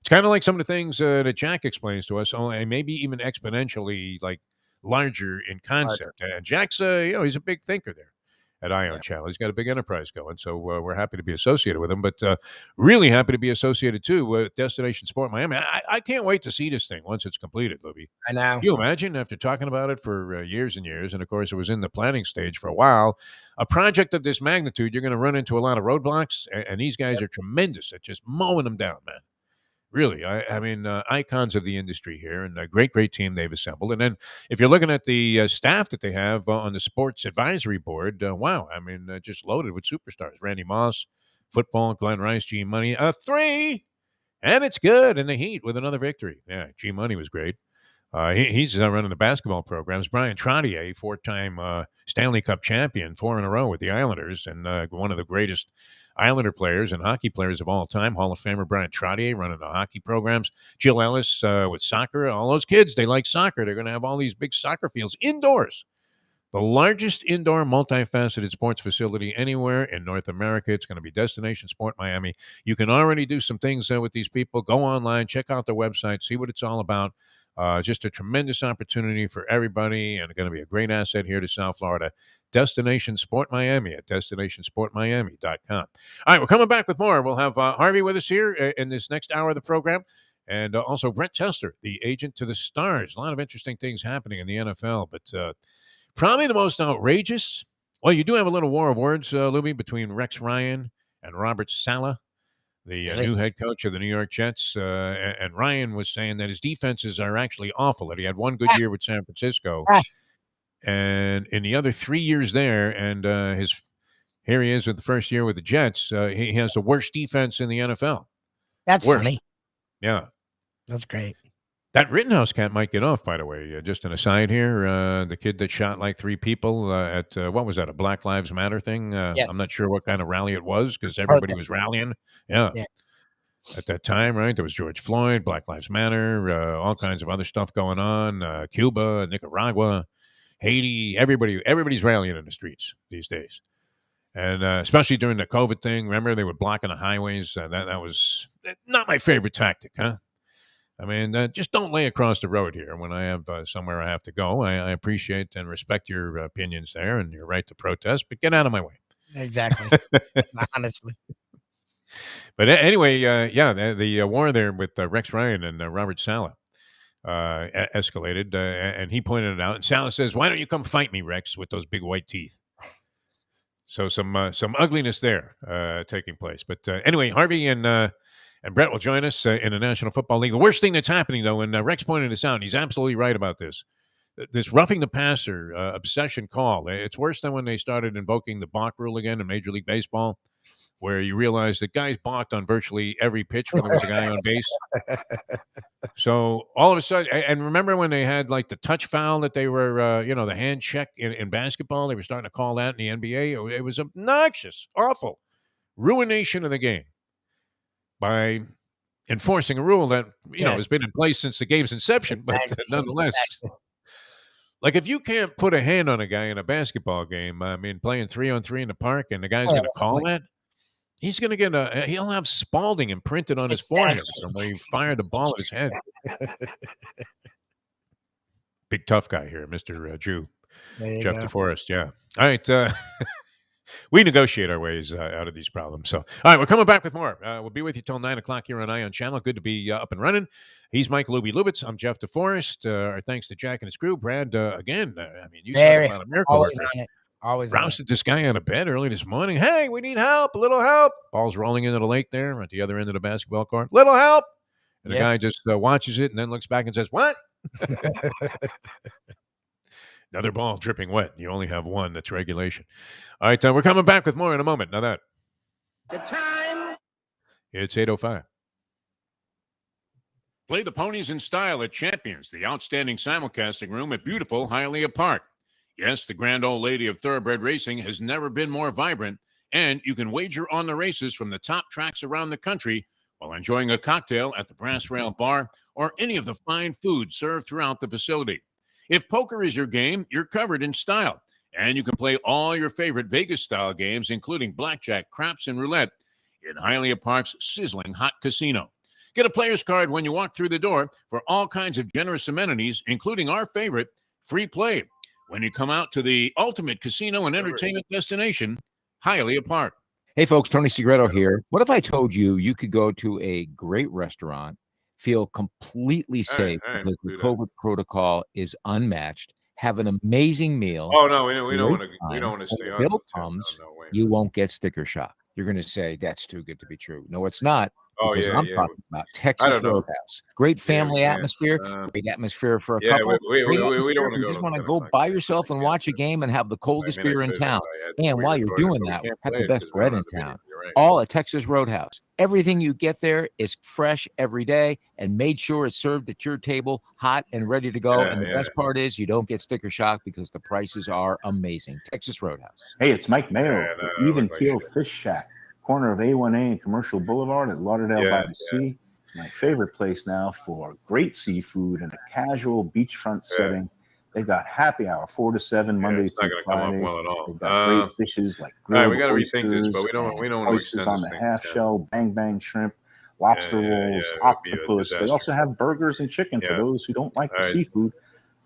It's kind of like some of the things that Jack explains to us, and maybe even exponentially, like, larger in concept. And Jack's, he's a big thinker there at Ion Channel. He's got a big enterprise going, so we're happy to be associated with him, but really happy to be associated, too, with Destination Sport Miami. I can't wait to see this thing once it's completed, Lubie. I know. Can you imagine, after talking about it for years and years, and, of course, it was in the planning stage for a while, a project of this magnitude, you're going to run into a lot of roadblocks, and these guys are tremendous at just mowing them down, man. Really, I mean, icons of the industry here, and a great team they've assembled. And then if you're looking at the staff that they have on the sports advisory board, wow, I mean, just loaded with superstars. Randy Moss, football, Glenn Rice, G Money, 3, and it's good. And the Heat with another victory. Yeah, G Money was great. He's running the basketball programs. Brian Trottier, 4-time Stanley Cup champion, 4 in a row with the Islanders, and one of the greatest Islander players and hockey players of all time. Hall of Famer Brian Trottier running the hockey programs. Jill Ellis with soccer. All those kids, they like soccer. They're going to have all these big soccer fields indoors. The largest indoor multifaceted sports facility anywhere in North America. It's going to be Destination Sport Miami. You can already do some things with these people. Go online, check out their website, see what it's all about. Just a tremendous opportunity for everybody, and going to be a great asset here to South Florida. Destination Sport Miami at destinationsportmiami.com. All right, we're coming back with more. We'll have Harvey with us here in this next hour of the program, and also Brett Tester, the agent to the Stars. A lot of interesting things happening in the NFL, but probably the most outrageous. Well, you do have a little war of words, Lubie, between Rex Ryan and Robert Saleh, the new head coach of the New York Jets. And Ryan was saying that his defenses are actually awful, that he had one good year with San Francisco. And in the other 3 years there, and here he is with the first year with the Jets, he has the worst defense in the NFL. That's worst. Funny. Yeah. That's great. That Rittenhouse cat might get off, by the way. Just an aside here, the kid that shot like 3 people at, what was that, a Black Lives Matter thing? Yes. I'm not sure what kind of rally it was, because everybody was rallying. Yeah. At that time, right? There was George Floyd, Black Lives Matter, all kinds of other stuff going on, Cuba, Nicaragua, Haiti. Everybody's rallying in the streets these days. And especially during the COVID thing, remember, they were blocking the highways. That was not my favorite tactic, huh? I mean, just don't lay across the road here when I have somewhere I have to go. I appreciate and respect your opinions there and your right to protest, but get out of my way. Exactly. Honestly. But anyway, the war there with Rex Ryan and Robert Saleh escalated, and he pointed it out. And Saleh says, "Why don't you come fight me, Rex, with those big white teeth?" So some ugliness there taking place. But anyway, Harvey and Brett will join us in the National Football League. The worst thing that's happening, though, and Rex pointed this out, and he's absolutely right about this. this roughing the passer obsession call. It's worse than when they started invoking the balk rule again in Major League Baseball, where you realize that guys balked on virtually every pitch when there was a guy on base. So all of a sudden, and remember when they had like the touch foul that they were, the hand check in basketball, they were starting to call that in the NBA. It was obnoxious, awful, ruination of the game by enforcing a rule that, has been in place since the game's inception, but nonetheless. Like, if you can't put a hand on a guy in a basketball game, I mean, playing 3-on-3 in the park, and the guy's going to call that, he's going to get he'll have Spalding imprinted on his forehead from where he fired the ball at his head. Big tough guy here, Mr. Jew. Jeff Deforrest, yeah. All right. We negotiate our ways out of these problems. So, all right, we're coming back with more. We'll be with you till 9 o'clock here on Ion Channel. Good to be up and running. He's Mike Lubitz. I'm Jeff Deforrest. Our thanks to Jack and his crew. Brad, again, you talk about a miracle always worker. on it. Always Rousted this guy out of bed early this morning. Hey, we need help, a little help. Ball's rolling into the lake there at the other end of the basketball court. Little help. And the guy just watches it and then looks back and says, what? Another ball dripping wet. You only have one. That's regulation. All right, we're coming back with more in a moment. Now that. The time. It's 8:05. Play the ponies in style at Champions, the outstanding simulcasting room at beautiful Hialeah Park. Yes, the grand old lady of thoroughbred racing has never been more vibrant, and you can wager on the races from the top tracks around the country while enjoying a cocktail at the Brass Rail Bar or any of the fine food served throughout the facility. If poker is your game, you're covered in style, and you can play all your favorite Vegas-style games, including blackjack, craps, and roulette, in Hialeah Park's sizzling hot casino. Get a player's card when you walk through the door for all kinds of generous amenities, including our favorite, free play, when you come out to the ultimate casino and entertainment destination, Hialeah Park. Hey, folks, Tony Segreto here. What if I told you could go to a great restaurant, feel completely safe because the COVID protocol is unmatched, have an amazing meal? Oh no, we don't want to stay on. Bill comes, you won't get sticker shock. You're going to say that's too good to be true. No, it's not. Oh, because yeah, I'm talking about Texas Roadhouse. Great family atmosphere, great atmosphere for a couple. We don't want to go. You just want to go by yourself and watch a game and have the coldest beer in town. And while you're doing that, have the best bread in town. All at Texas Roadhouse. Everything you get there is fresh every day and made sure it's served at your table, hot and ready to go. And the best part is you don't get sticker shock because the prices are amazing. Texas Roadhouse. Hey, it's Mike Mayo for Even Keel Fish Shack, corner of A1A and Commercial Boulevard at Lauderdale by the Sea. It's my favorite place now for great seafood and a casual beachfront setting. They've got happy hour 4 to 7 Monday through Friday. Well at all. They've got great fishes like all right, we got to rethink this, but we don't want to oysters extend on the half shell, bang bang shrimp, lobster rolls, octopus. They also have burgers and chicken for those who don't like the seafood.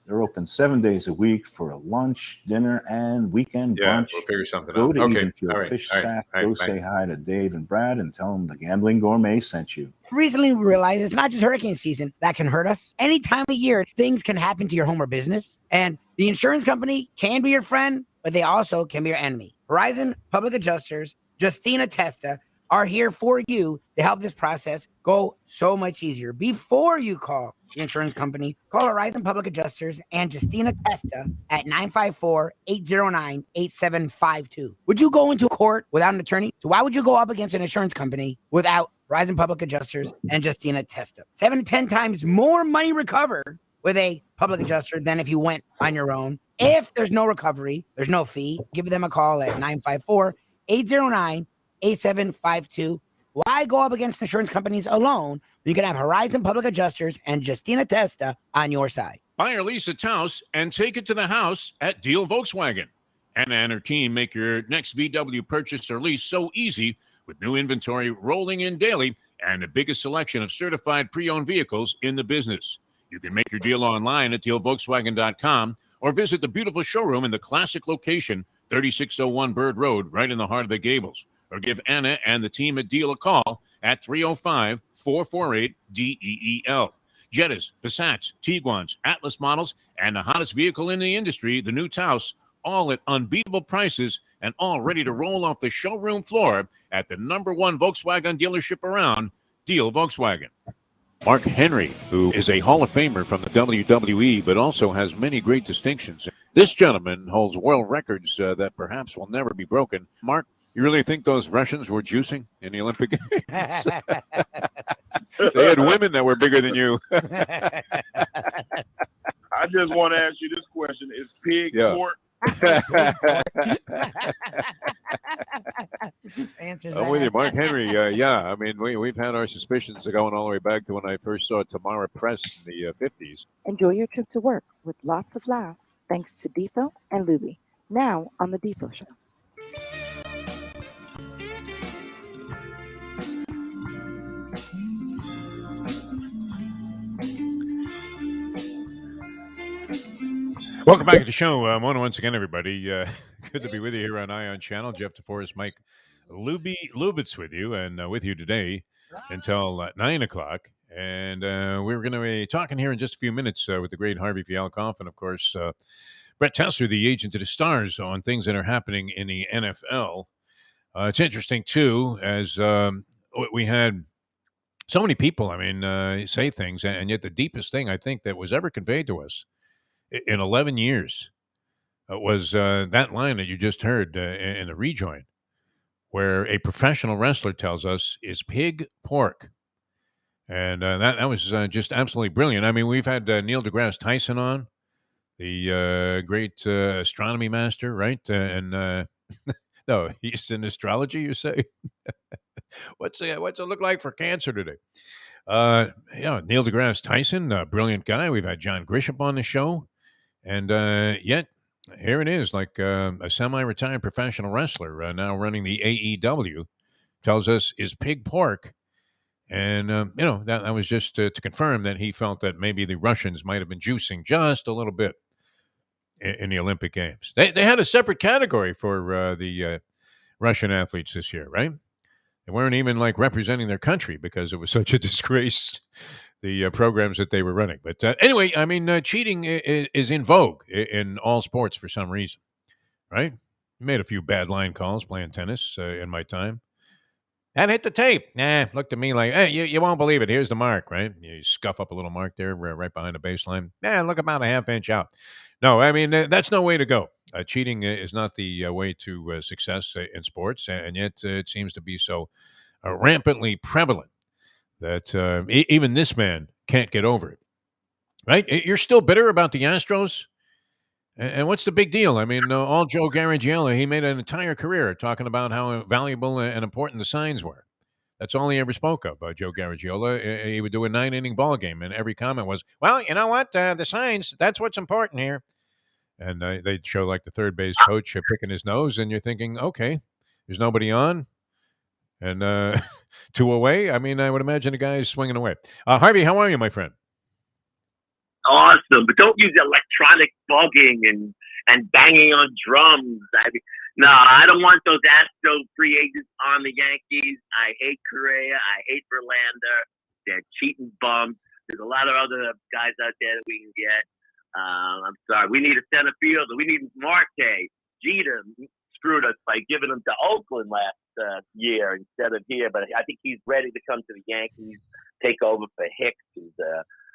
They're open 7 days a week for a lunch, dinner, and weekend brunch. We'll figure something out. Go to Even Keel Fish Shack. Go say hi to Dave and Brad and tell them the Gambling Gourmet sent you. Recently, we realized it's not just hurricane season that can hurt us. Any time of year, things can happen to your home or business. And the insurance company can be your friend, but they also can be your enemy. Horizon Public Adjusters, Justina Testa, are here for you to help this process go so much easier. Before you call the insurance company, call Horizon Public Adjusters and Justina Testa at 954-809-8752. Would you go into court without an attorney? So why would you go up against an insurance company without Horizon Public Adjusters and Justina Testa? 7 to 10 times more money recovered with a public adjuster than if you went on your own. If there's no recovery, there's no fee. Give them a call at 954-809-8752. Why go up against insurance companies alone when you can have Horizon Public Adjusters and Justina Testa on your side? Buy or lease a Taos and take it to the house at Deal Volkswagen. Anna and her team make your next VW purchase or lease so easy with new inventory rolling in daily and the biggest selection of certified pre-owned vehicles in the business. You can make your deal online at dealvolkswagen.com or visit the beautiful showroom in the classic location, 3601 Bird Road, right in the heart of the Gables. Or give Anna and the team at Deal a call at 305-448-DEEL. Jettas, Passats, Tiguans, Atlas models, and the hottest vehicle in the industry, the new Taos, all at unbeatable prices and all ready to roll off the showroom floor at the #1 Volkswagen dealership around, Deal Volkswagen. Mark Henry, who is a Hall of Famer from the WWE, but also has many great distinctions. This gentleman holds world records that perhaps will never be broken. Mark, you really think those Russians were juicing in the Olympic Games? They had women that were bigger than you. I just want to ask you this question: is pig pork? Answers I'm with you, Mark Henry. Yeah, I mean, we've had our suspicions going all the way back to when I first saw Tamara Press in the 50s. Enjoy your trip to work with lots of laughs thanks to Defo and Lubie. Now on the Defo Show. Welcome back to the show. Morning once again, everybody. Good to be with you here on Ion Channel. Jeff Deforrest, Mike Lubitz with you, and with you today until 9 o'clock. And we're going to be talking here in just a few minutes with the great Harvey Fialkoff and, of course, Brett Tesler, the agent of the stars, on things that are happening in the NFL. It's interesting, too, as we had so many people, say things, and yet the deepest thing I think that was ever conveyed to us in 11 years was that line that you just heard in the rejoin, where a professional wrestler tells us is pig pork. And that was just absolutely brilliant. I mean, we've had Neil deGrasse Tyson on, the great astronomy master, right? No, he's in astrology, you say? What's it look like for Cancer today? Neil deGrasse Tyson, brilliant guy. We've had John Grisham on the show. And yet, here it is, like a semi-retired professional wrestler now running the AEW, tells us is pig pork. And, that was just to confirm that he felt that maybe the Russians might have been juicing just a little bit in the Olympic Games. They had a separate category for the Russian athletes this year, right? They weren't even like representing their country because it was such a disgrace, the programs that they were running. But anyway, I mean, cheating is in vogue in all sports for some reason, right? I made a few bad line calls playing tennis in my time. And hit the tape. Looked at me like, hey, you won't believe it. Here's the mark, right? You scuff up a little mark there right behind the baseline. Look about a half inch out. No, I mean, that's no way to go. Cheating is not the way to success in sports, and yet it seems to be so rampantly prevalent that even this man can't get over it, right? You're still bitter about the Astros? And what's the big deal? I mean, all Joe Garagiola, he made an entire career talking about how valuable and important the signs were. That's all he ever spoke of, Joe Garagiola. He would do a 9-inning ball game, and every comment was, well, you know what? The signs, that's what's important here. And they'd show like the third base coach picking his nose, and you're thinking, okay, there's nobody on. And 2 away. I mean, I would imagine the guy is swinging away. Harvey, how are you, my friend? Awesome, but don't use electronic bugging and banging on drums. No, I don't want those Astros free agents on the Yankees. I hate Correa. I hate Verlander. They're cheating bums. There's a lot of other guys out there that we can get. I'm sorry. We need a center fielder. We need Marte. Jeter screwed us by giving him to Oakland last year instead of here. But I think he's ready to come to the Yankees, take over for Hicks, who's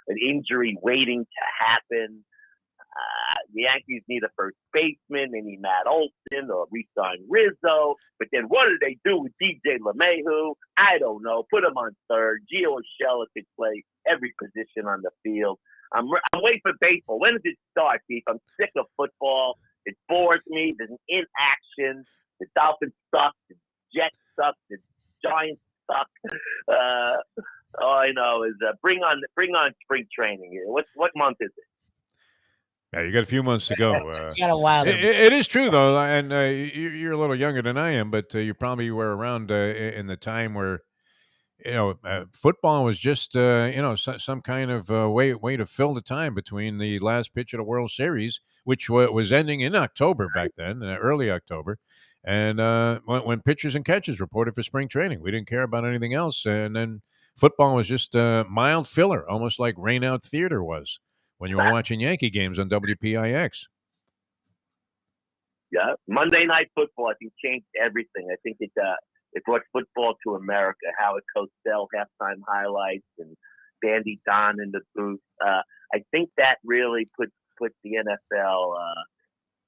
an injury waiting to happen. The Yankees need a first baseman. They need Matt Olson or re-sign Rizzo. But then what do they do with DJ LeMahieu? I don't know. Put him on third. Gio Urshela could play every position on the field. I'm waiting for baseball. When does it start, Keith? I'm sick of football. It bores me. There's an inaction. The Dolphins suck. The Jets suck. The Giants suck. All I know is bring on spring training. What month is it? Yeah, you got a few months to go. You got a while. It is true, though, and you're a little younger than I am, but you probably were around in the time where, football was just, some kind of way to fill the time between the last pitch of the World Series, which was ending in October back then, early October, and when pitchers and catchers reported for spring training. We didn't care about anything else, and then football was just mild filler, almost like rain-out theater was when you were watching Yankee games on WPIX. Yeah, Monday Night Football, I think, changed everything. I think it brought football to America. Howard Cosell halftime highlights, and Bandy Don in the booth. I think that really put the NFL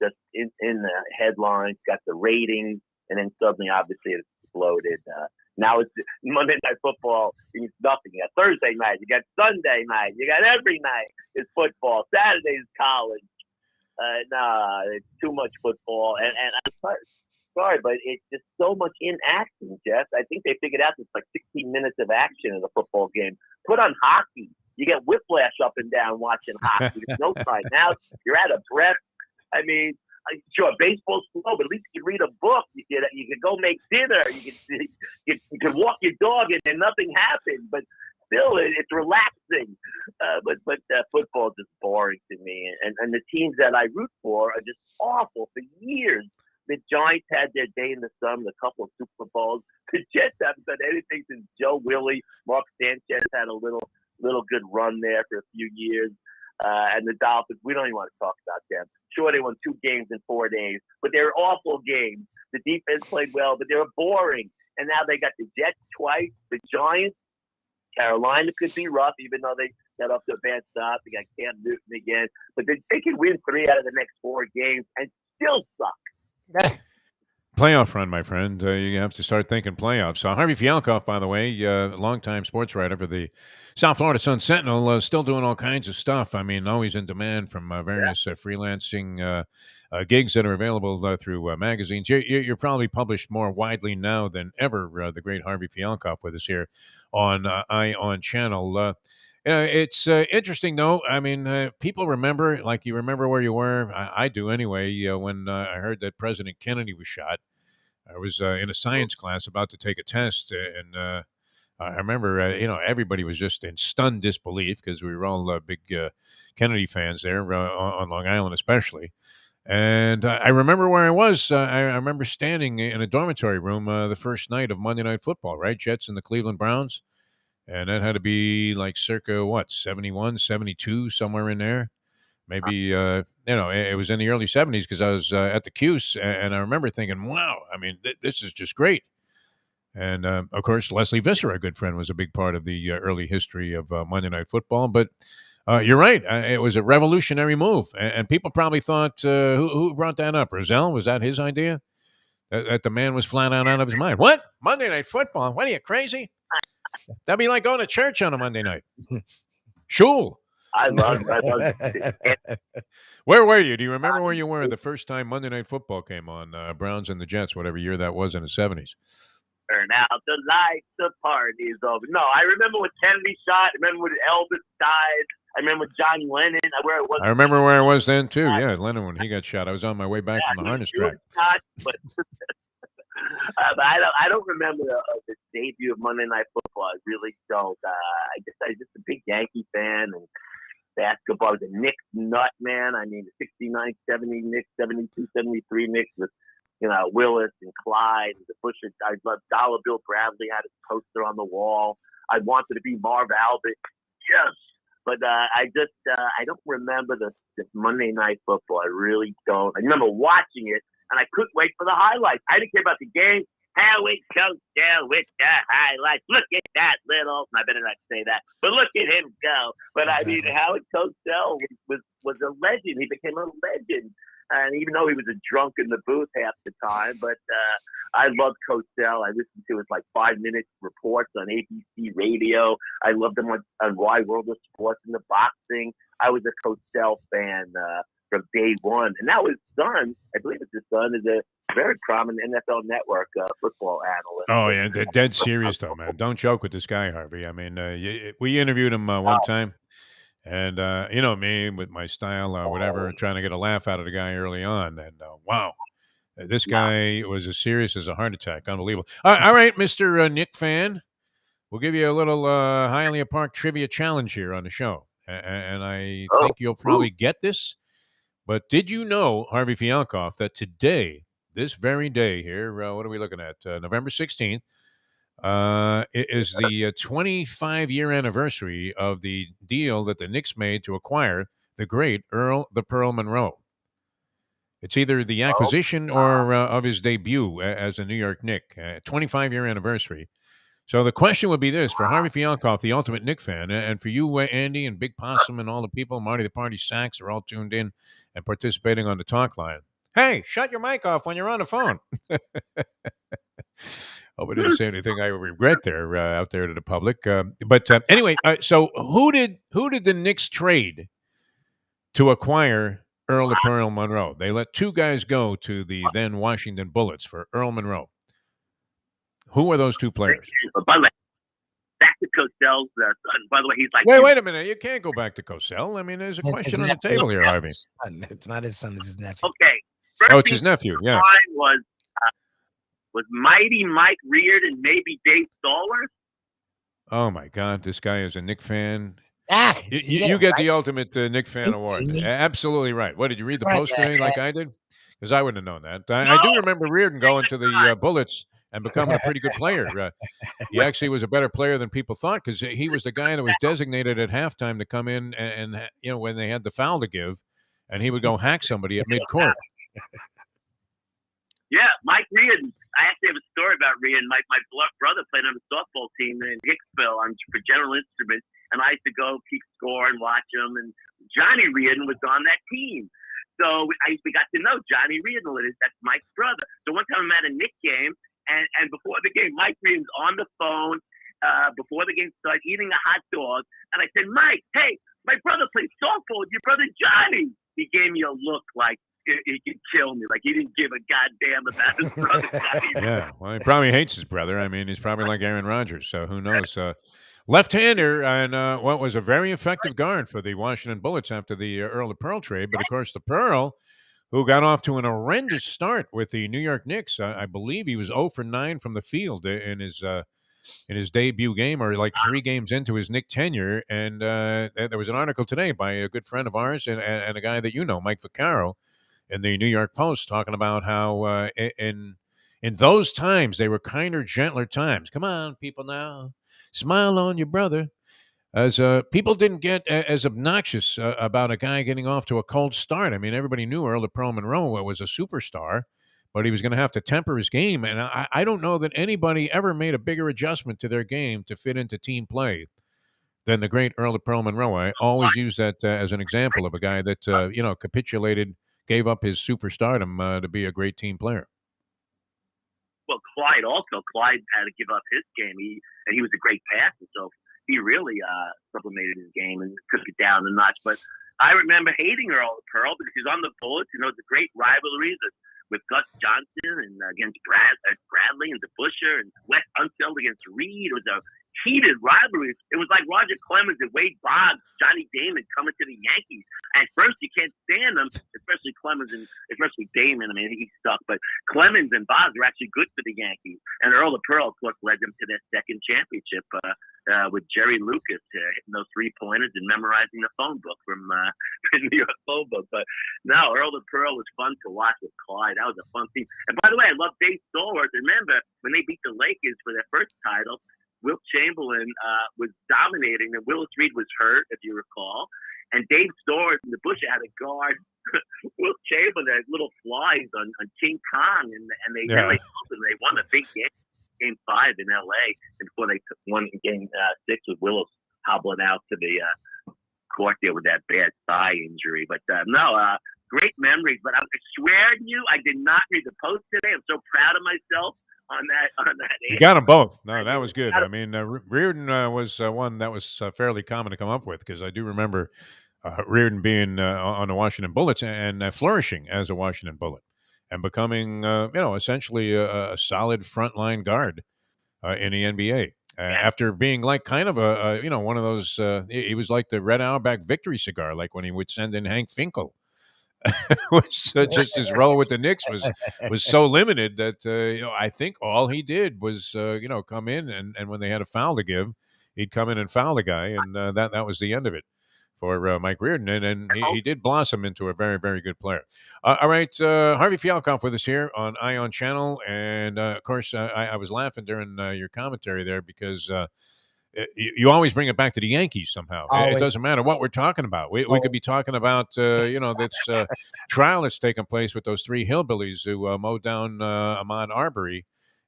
just in the headlines, got the ratings, and then suddenly, obviously, it exploded. Now it's Monday Night Football. It's nothing. You got Thursday night. You got Sunday night. You got every night. It's football. Saturday is college. It's too much football. And I'm sorry, but it's just so much in action, Jeff. I think they figured out it's like 16 minutes of action in a football game. Put on hockey. You get whiplash up and down watching hockey. There's no time. Now you're out of breath. I mean, sure, baseball's slow, but at least you can read a book. You can go make dinner. You can walk your dog, and nothing happens. But still, it's relaxing. But football's just boring to me. And the teams that I root for are just awful for years. The Giants had their day in the sun, a couple of Super Bowls. The Jets haven't done anything since Joe Willie. Mark Sanchez had a little good run there for a few years. And the Dolphins, we don't even want to talk about them. Sure, they won 2 games in 4 days, but they were awful games. The defense played well, but they were boring. And now they got the Jets twice, the Giants. Carolina could be rough, even though they got off to a bad start. They got Cam Newton again. But they can win 3 out of the next 4 games and still suck. Playoff run, my friend. You have to start thinking playoffs. So Harvey Fialkoff, by the way, longtime sports writer for the South Florida Sun Sentinel, still doing all kinds of stuff. I mean, always in demand from various freelancing gigs that are available through magazines. You're probably published more widely now than ever. The great Harvey Fialkoff with us here on On Channel. It's interesting, though. I mean, people remember, like you remember where you were. I do anyway. When I heard that President Kennedy was shot, I was in a science class about to take a test, and I remember, everybody was just in stunned disbelief because we were all big Kennedy fans there on Long Island, especially. And I remember where I was. I remember standing in a dormitory room the first night of Monday Night Football, right? Jets and the Cleveland Browns. And that had to be like circa, 71, 72, somewhere in there. Maybe, it was in the early 70s because I was at the Cuse. And I remember thinking, wow, I mean, this is just great. And, of course, Leslie Visser, a good friend, was a big part of the early history of Monday Night Football. But you're right. It was a revolutionary move. And people probably thought, who brought that up? Rozelle? Was that his idea? That the man was flat out of his mind. What? Monday Night Football? What, are you crazy? That'd be like going to church on a Monday night. Shul. I love it. Where were you? Do you remember where you were the first time Monday Night Football came on? Browns and the Jets, whatever year that was in the 70s. Turn out the lights, the party's over. No, I remember when Kennedy shot. I remember when Elvis died. I remember when John Lennon. I remember where I was then, too. Yeah, Lennon, when he got shot. I was on my way back from the harness track. But I don't remember the debut of Monday Night Football. I really don't. I was just a big Yankee fan and basketball. I was a Knicks nut, man. I mean, the 69, 70 Knicks, 72, 73 Knicks with, Willis and Clyde and the Busher. I loved Dollar Bill Bradley, had his poster on the wall. I wanted to be Marv Albert. Yes. But I don't remember this Monday Night Football. I really don't. I remember watching it, and I couldn't wait for the highlights. I didn't care about the game. How it goes down with the highlights. Look at that little. I better not say that, but look at him go. But I mean, Howard Cosell was a legend. He became a legend, and even though he was a drunk in the booth half the time, but I loved Cosell. I listened to his 5-minute reports on ABC radio. I loved him on Wide World of Sports and the boxing. I was a Cosell fan from day one, and now his son, I believe it's his son, is a very prominent NFL Network football analyst. Oh yeah, they're dead serious though, man. Don't joke with this guy, Harvey. I mean, we interviewed him one time, and me with my style, whatever, trying to get a laugh out of the guy early on, and wow, this guy was as serious as a heart attack. Unbelievable. All right, Mr. Nick fan, we'll give you a little Hialeah Park trivia challenge here on the show, and I think you'll probably get this. But did you know, Harvey Fialkoff, that today, this very day here, what are we looking at? November 16th, it is the 25-year anniversary of the deal that the Knicks made to acquire the great Earl the Pearl Monroe. It's either the acquisition or of his debut as a New York Knick. 25-year anniversary. So the question would be this for Harvey Fialkoff, the ultimate Knick fan, and for you, Andy, and Big Possum, and all the people, Marty the Party Sacks, are all tuned in and participating on the talk line. Hey, shut your mic off when you're on the phone. Hope I didn't say anything I regret there out there to the public. But anyway, so who did the Knicks trade to acquire Earl of Pearl Monroe? They let two guys go to the then Washington Bullets for Earl Monroe. Who are those two players? By the way, back to Cosell's son. By the way, he's like... Wait a minute. You can't go back to Cosell. I mean, there's a question on the table here, Harvey. It's not his son. It's his nephew. Okay. Oh, it's his nephew, yeah. Was Mighty Mike Reardon maybe Dave Stallworth? Oh, my God. This guy is a Knick fan. You get the ultimate Knick fan award. Absolutely right. What, did you read the post today like I did? Because I wouldn't have known that. I do remember Reardon going to the Bullets and becoming a pretty good player. He actually was a better player than people thought because he was the guy that was designated at halftime to come in and when they had the foul to give, and he would go hack somebody at midcourt. Yeah, Mike Reardon. I actually have a story about Reardon. My brother played on the softball team in Hicksville for General Instrument, and I used to go keep score and watch him. And Johnny Reardon was on that team. So we got to know Johnny Reardon. That's Mike's brother. So one time I'm at a Knick game, and before the game, Mike Reardon's on the phone before the game started eating a hot dog. And I said, Mike, hey, my brother plays softball with your brother Johnny. He gave me a look like he could kill me. Like he didn't give a goddamn about his brother Johnny. Yeah, well, he probably hates his brother. I mean, he's probably like Aaron Rodgers. So who knows? Left-hander and what was a very effective guard for the Washington Bullets after the Earl of Pearl trade. But, of course, the Pearl, who got off to an horrendous start with the New York Knicks. I believe he was 0 for 9 from the field in his debut game, or like 3 games into his Knick tenure. And there was an article today by a good friend of ours and a guy that you know, Mike Vaccaro, in the New York Post, talking about how in those times they were kinder, gentler times. Come on, people now. Smile on your brother. As people didn't get as obnoxious about a guy getting off to a cold start. I mean, everybody knew Earl of Pearl Monroe was a superstar, but he was going to have to temper his game. And I don't know that anybody ever made a bigger adjustment to their game to fit into team play than the great Earl of Pearl Monroe. I always use that as an example of a guy that, capitulated, gave up his superstardom to be a great team player. Well, Clyde had to give up his game. He was a great passer, so he really supplemented his game and took it down a notch. But I remember hating Earl of Pearl because he's on the Bullets. You know, it's a great rivalry with Gus Johnson and against Bradley and DeBusschere and Wes Unseld against Reed. It was a heated rivalry. It was like Roger Clemens and Wade Boggs, Johnny Damon coming to the Yankees. At first, you can't stand them, especially Clemens and especially Damon. I mean, he stuck. But Clemens and Boggs were actually good for the Yankees. And Earl of Pearl, of course, led them to their second championship with Jerry Lucas hitting those 3-pointers and memorizing the phone book from the New York phone book. But no, Earl of Pearl was fun to watch with Clyde. That was a fun team. And by the way, I love Dave Stallworth. Remember when they beat the Lakers for their first title? Wilt Chamberlain was dominating, and Willis Reed was hurt, if you recall. And Dave Stallworth and the Bush had a guard, Wilt Chamberlain, had little flies on King Kong, and they really helped them. They won a big game 5 in L.A. before they won game 6 with Willis hobbling out to the court there with that bad thigh injury. But great memories. But I swear to you, I did not read the post today. I'm so proud of myself. On that you got them both. No, that was good. I mean, Reardon was one that was fairly common to come up with because I do remember Reardon being on the Washington Bullets and flourishing as a Washington Bullet and becoming, essentially a solid frontline guard in the NBA after being like kind of one of those. He was like the Red Auerbach victory cigar, like when he would send in Hank Finkel. Was just his role with the Knicks was so limited that I think all he did was come in and when they had a foul to give, he'd come in and foul the guy, and that was the end of it for Mike Reardon, and he did blossom into a very, very good player. All right, Harvey Fialkoff with us here on Ion Channel, and of course I was laughing during your commentary there because. You always bring it back to the Yankees somehow. Always. It doesn't matter what we're talking about. We could be talking about, this trial that's taken place with those 3 hillbillies who mowed down Ahmaud Arbery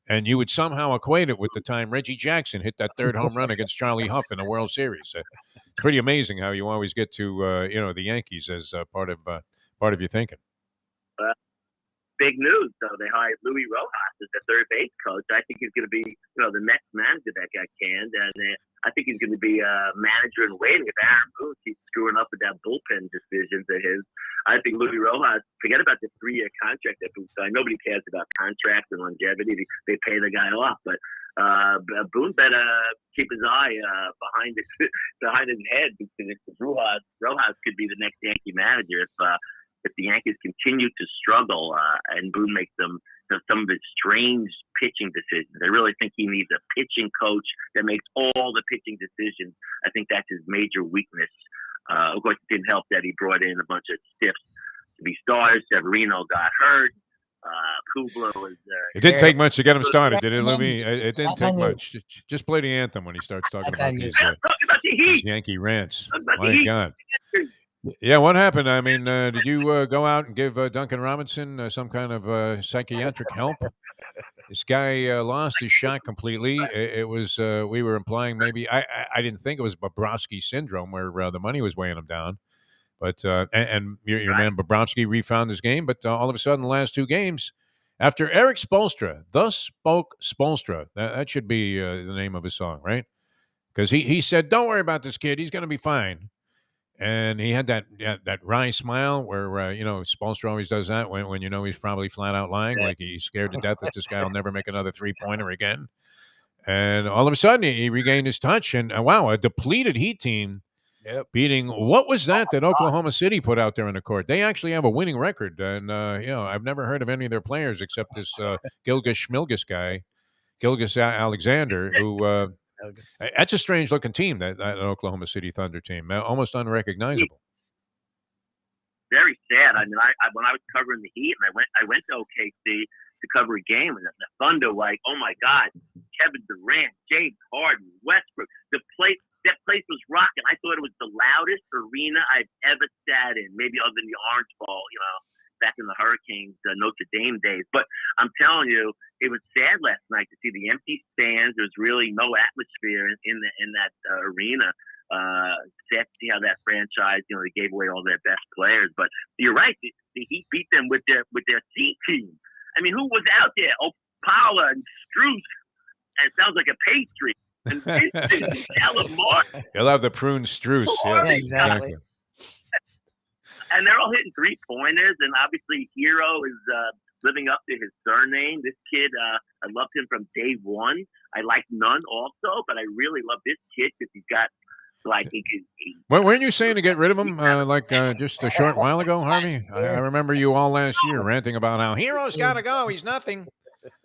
and you would somehow equate it with the time Reggie Jackson hit that third home run against Charlie Huff in the World Series. It's pretty amazing how you always get to the Yankees as part of your thinking. Big news, though. They hired Louis Rojas as the third base coach. I think he's going to be, the next manager that got canned, and I think he's going to be a manager in waiting. If Aaron Boone keeps screwing up with that bullpen decisions of his, I think Louis Rojas, forget about the 3-year contract that Boone signed. Nobody cares about contracts and longevity. They pay the guy off, but Boone better keep his eye behind his head, because Rojas could be the next Yankee manager if the Yankees continue to struggle and Boone makes them some of his strange pitching decisions. I really think he needs a pitching coach that makes all the pitching decisions. I think that's his major weakness. Of course, it didn't help that he brought in a bunch of stiffs to be starters. Severino got hurt. Kubler was. It didn't take much to get him started, did it, Lubie? It didn't take much. Just play the anthem when he starts talking about these Yankee rants. My God. Yeah, what happened? I mean, did you go out and give Duncan Robinson some kind of psychiatric help? This guy lost his shot completely. It was we were implying maybe I didn't think it was Bobrovsky syndrome where the money was weighing him down, but and your man Bobrovsky refound his game. But all of a sudden, the last 2 games, after Eric Spoelstra, thus spoke Spoelstra. That should be the name of his song, right? Because he said, "Don't worry about this kid. He's going to be fine." And he had that wry smile where Spoelstra always does that when he's probably flat out lying, like he's scared to death that this guy will never make another 3-pointer again. And all of a sudden he regained his touch, and wow, a depleted Heat team beating what was that Oklahoma City put out there in the court. They actually have a winning record, and I've never heard of any of their players except this Gilgeous guy, Gilgeous Alexander, who. That's a strange-looking team, that Oklahoma City Thunder team, almost unrecognizable. Very sad. I mean, when I was covering the Heat, and I went to OKC to cover a game, and the Thunder, like, oh my God, Kevin Durant, James Harden, Westbrook, that place was rocking. I thought it was the loudest arena I've ever sat in, maybe other than the Orange Bowl, back in the Hurricanes, Notre Dame days. But I'm telling you, it was sad last night to see the empty stands. There's really no atmosphere in that arena. Sad to see how that franchise, they gave away all their best players. But you're right, the Heat beat them with their C team. I mean, who was out there? Opala and Strus. And it sounds like a pastry. And You'll have the prune Strus. Yeah, exactly. And they're all hitting 3-pointers, and obviously Hero is living up to his surname. This kid, I loved him from day one. I like Nunn also, but I really love this kid because he's got, like, weren't you saying to get rid of him just a short while ago, Harvey? I remember you all last year ranting about how Hero's got to go. He's nothing.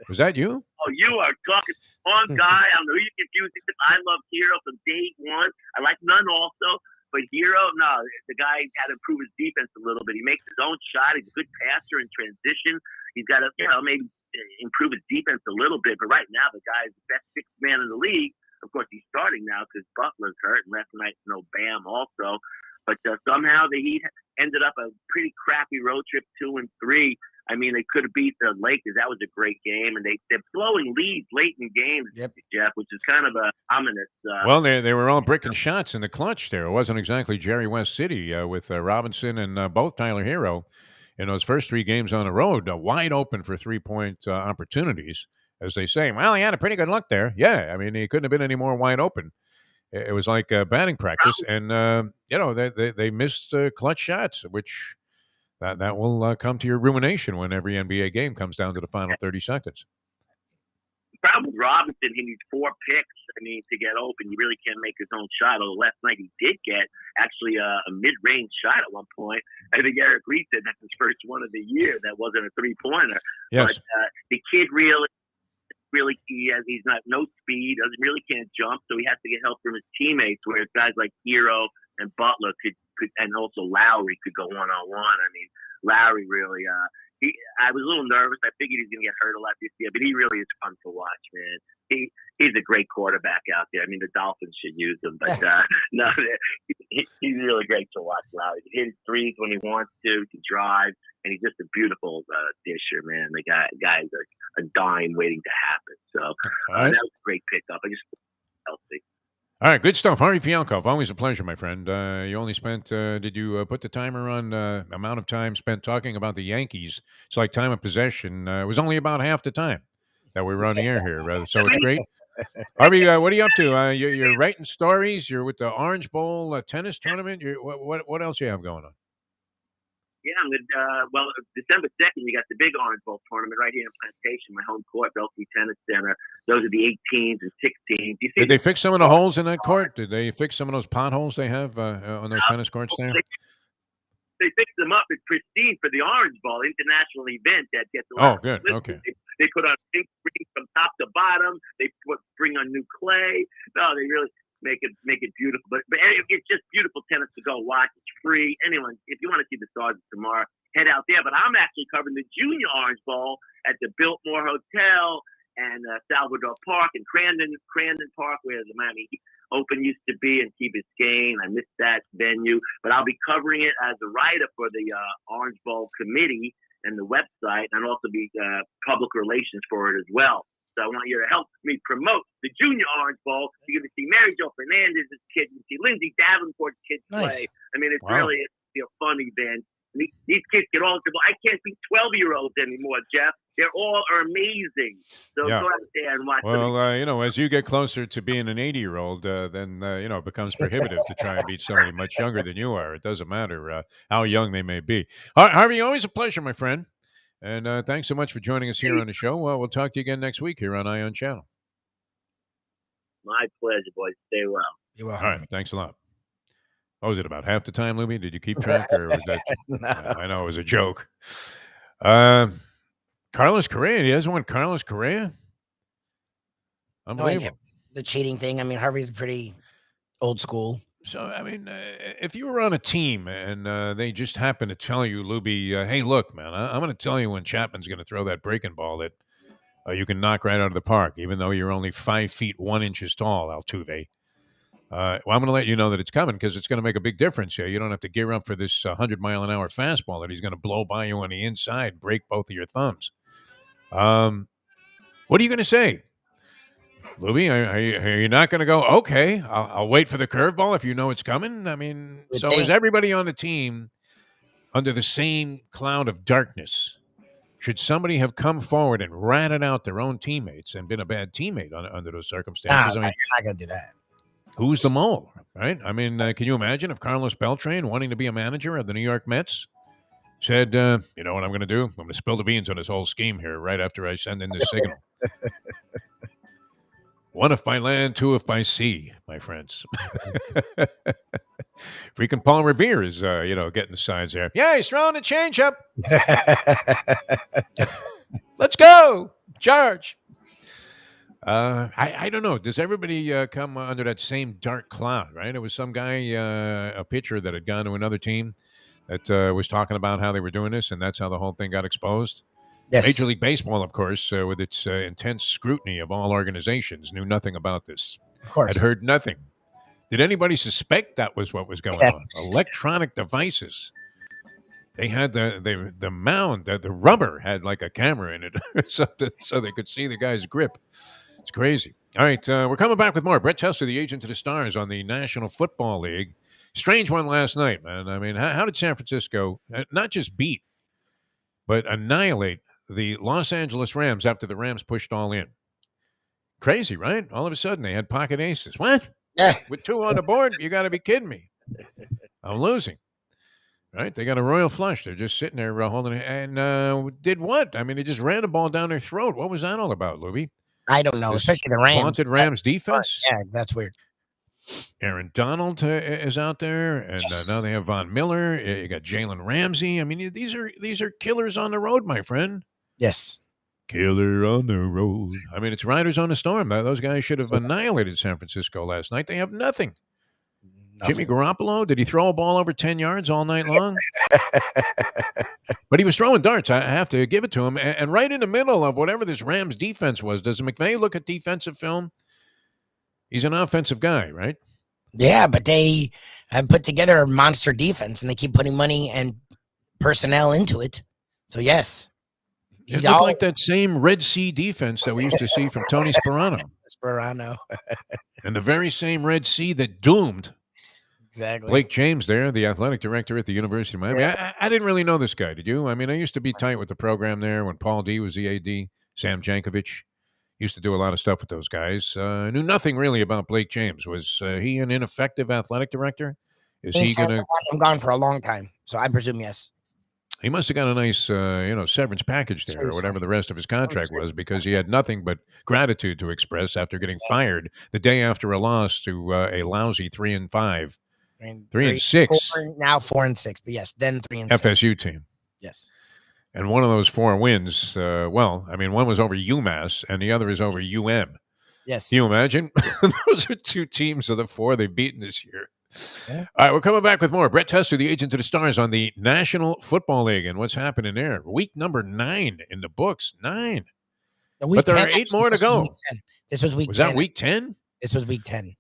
Was that you? Oh, you are talking on guy. I don't know who you confusing. I love Hero from day one. I like Nunn also. But Hero, no, the guy had to improve his defense a little bit. He makes his own shot. He's a good passer in transition. He's got to, maybe improve his defense a little bit. But right now, the guy is the best 6th man in the league. Of course, he's starting now because Butler's hurt, and last night, no Bam also. But somehow the Heat ended up a pretty crappy road trip, 2-3. I mean, they could have beat the Lakers. That was a great game, and they're blowing leads late in games, Jeff, which is kind of a ominous. Well, they were all bricking shots in the clutch there. It wasn't exactly Jerry West City with Robinson and both Tyler Hero in those first 3 games on the road, wide open for 3-point opportunities, as they say. Well, he had a pretty good look there. Yeah, I mean, he couldn't have been any more wide open. It was like batting practice, and they missed clutch shots, which. That will come to your ruination when every NBA game comes down to the final 30 seconds. The problem with Robinson, he needs 4 picks. I mean, to get open, he really can't make his own shot. Although last night he did get actually a mid-range shot at one point. I think Eric Reed said that's his first one of the year. That wasn't a 3-pointer. Yes. But the kid really he's not no speed, can't jump, so he has to get help from his teammates. Whereas guys like Hero and Butler could and also Lowry could go one-on-one. I mean, Lowry really I was a little nervous. I figured he's going to get hurt a lot this year, but he really is fun to watch, man. He's a great quarterback out there. I mean, the Dolphins should use him, but no, he's really great to watch. Wow, he can hit his threes when he wants to drive, and he's just a beautiful disher, man. The guy's a dime waiting to happen. So that was a great pickup. I just healthy. All right, good stuff. Harvey Fialkov, always a pleasure, my friend. You only spent, did you put the timer on amount of time spent talking about the Yankees? It's like time of possession. It was only about half the time that we were on the air here, so it's great. Harvey, what are you up to? You're writing stories. You're with the Orange Bowl tennis tournament. What else you have going on? Yeah, I'm well, December 2nd, you got the big Orange Bowl tournament right here in Plantation, my home court, Belkey Tennis Center. Those are the 18s and 16s. Did they fix some of the holes in that court? Did they fix some of those potholes they have on those tennis courts there? They fixed them up. It's pristine for the Orange Bowl international event that gets a Oh, lot good. of Okay. They put on pink screen from top to bottom. They bring on new clay. No, they really make it beautiful. But it's just beautiful tennis to go watch. It's free. Anyone, if you want to see the stars tomorrow, head out there. But I'm actually covering the Junior Orange Bowl at the Biltmore Hotel and Salvador Park and Crandon Park, where the Miami Open used to be, and Key Biscayne. I missed that venue, but I'll be covering it as a writer for the Orange Bowl committee and the website, and I'll also be public relations for it as well. So I want you to help me promote the Junior Orange Bowl. You're going to see Mary Jo Fernandez's kids. You see Lindsay Davenport's kids play. I mean, it's really a fun event. These kids get all – I can't beat 12-year-olds anymore, Jeff. They're all amazing. So go out there and watch them. Well, as you get closer to being an 80-year-old, then, it becomes prohibitive to try and beat somebody much younger than you are. It doesn't matter how young they may be. Harvey, always a pleasure, my friend. And thanks so much for joining us here on the show. We'll talk to you again next week here on Ion Channel. My pleasure, boys. Stay well. You're welcome. All right. Thanks a lot. Oh, was it about half the time, Lubie? Did you keep track? Or was that? No. I know it was a joke. Carlos Correa. You guys want Carlos Correa? Unbelievable. The cheating thing. I mean, Harvey's pretty old school. So, I mean, if you were on a team and they just happen to tell you, Lubie, hey, look, man, I'm going to tell you when Chapman's going to throw that breaking ball that you can knock right out of the park, even though you're only 5 feet 1 inches tall, Altuve. Well, I'm going to let you know that it's coming because it's going to make a big difference here. You don't have to gear up for this 100-mile-an-hour fastball that he's going to blow by you on the inside, break both of your thumbs. What are you going to say? Lubie, are you not going to go, okay, I'll wait for the curveball if you know it's coming? I mean, so is everybody on the team under the same cloud of darkness? Should somebody have come forward and ratted out their own teammates and been a bad teammate under those circumstances? You're not going to do that. Who's the mole, right? I mean, can you imagine if Carlos Beltran, wanting to be a manager of the New York Mets, said, you know what I'm going to do? I'm going to spill the beans on this whole scheme here right after I send in this signal. 1 if by land, 2 if by sea, my friends. Freaking Paul Revere is, getting the signs there. Yeah, he's throwing a changeup. Let's go. Charge. I don't know. Does everybody come under that same dark cloud, right? It was some guy, a pitcher that had gone to another team that was talking about how they were doing this, and that's how the whole thing got exposed. Yes. Major League Baseball, of course, with its intense scrutiny of all organizations, knew nothing about this. Of course. Had heard nothing. Did anybody suspect that was what was going on? Electronic devices. They had the mound, the rubber had like a camera in it so they could see the guy's grip. It's crazy. All right, we're coming back with more. Brett Tesler, the agent to the stars on the National Football League. Strange one last night, man. I mean, how did San Francisco not just beat, but annihilate the Los Angeles Rams after the Rams pushed all in? Crazy, right? All of a sudden, they had pocket aces. What? With 2 on the board? You got to be kidding me. I'm losing. Right? They got a royal flush. They're just sitting there holding it. And did what? I mean, they just ran the ball down their throat. What was that all about, Lubie? I don't know, especially the Rams. Vaunted Rams defense? Yeah, that's weird. Aaron Donald is out there, and now they have Von Miller. You got Jalen Ramsey. I mean, these are killers on the road, my friend. Yes. Killer on the road. I mean, it's riders on the storm. Those guys should have annihilated San Francisco last night. They have nothing. Jimmy Garoppolo, did he throw a ball over 10 yards all night long? But he was throwing darts. I have to give it to him. And right in the middle of whatever this Rams defense was, does McVay look at defensive film? He's an offensive guy, right? Yeah, but they have put together a monster defense, and they keep putting money and personnel into it. So, yes. It looked like that same Red Sea defense that we used to see from Tony Sperano. And the very same Red Sea that doomed Blake James there, the athletic director at the University of Miami. Yeah. I didn't really know this guy, did you? I mean, I used to be tight with the program there when Paul D was the AD. Sam Jankovic used to do a lot of stuff with those guys. I knew nothing really about Blake James. Was he an ineffective athletic director? Is he going to... I'm gone for a long time, so I presume yes. He must have got a nice, severance package there, or whatever the rest of his contract was, because he had nothing but gratitude to express after getting fired the day after a loss to a lousy 3-5, 3-6. Now 4-6, but yes, then 3-6. FSU team. Yes. And one of those 4 wins, one was over UMass, and the other is over UM. Yes. Can you imagine? Those are 2 teams of the 4 they've beaten this year. Yeah. All right, we're coming back with more. Brett Tester, the agent to the stars on the National Football League, and what's happening there. Week number 9 in the books. 9. But there are 8 more to go. This was week 10. Was that week 10? This was week 10.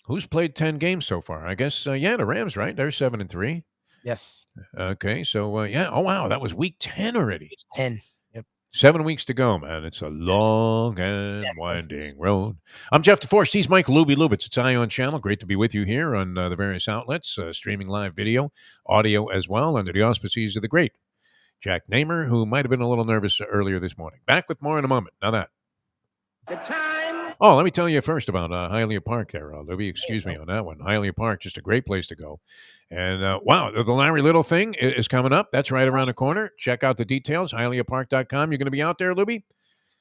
Who's played 10 games so far? I guess, the Rams, right? They're 7-3. Yes. Okay, so, Oh, wow, that was week 10 already. Week 10. Yep. 7 weeks to go, man. It's a long and winding road. I'm Jeff Deforrest. He's Mike Lubitz. It's Ion Channel. Great to be with you here on the various outlets, streaming live video, audio as well, under the auspices of the great Jack Namer, who might have been a little nervous earlier this morning. Back with more in a moment. Now that. The time. Oh, let me tell you first about Hialeah Park there, Lubie. Excuse me on that one. Hialeah Park, just a great place to go. And, the Larry Little thing is coming up. That's right around the corner. Check out the details, hialeahpark.com. You're going to be out there, Lubie?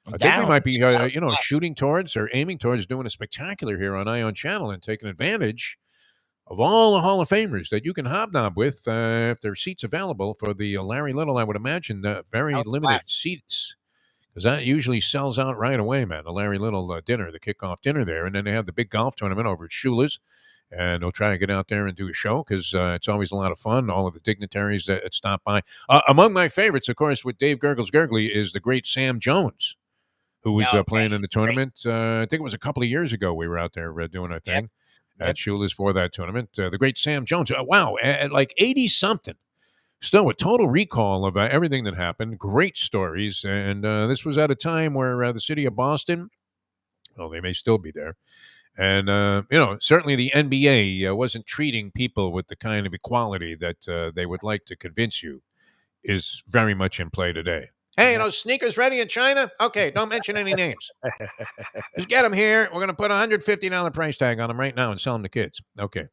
I think we might be, shooting towards or aiming towards doing a spectacular here on Ion Channel and taking advantage of all the Hall of Famers that you can hobnob with if there are seats available for the Larry Little, I would imagine, very limited seats. Because that usually sells out right away, man. The Larry Little dinner, the kickoff dinner there. And then they have the big golf tournament over at Shula's. And they'll try to get out there and do a show because it's always a lot of fun. All of the dignitaries that stop by. Among my favorites, of course, with Dave Gurgles Gurgley is the great Sam Jones, who was playing in the tournament. I think it was a couple of years ago we were out there doing our thing at Shula's for that tournament. The great Sam Jones. Wow, at like 80-something. Still with total recall of everything that happened. Great stories. And this was at a time where the city of Boston, well, they may still be there. And, certainly the NBA wasn't treating people with the kind of equality that they would like to convince you is very much in play today. Hey, sneakers ready in China? Okay, don't mention any names. Just get them here. We're going to put a $150 price tag on them right now and sell them to kids. Okay.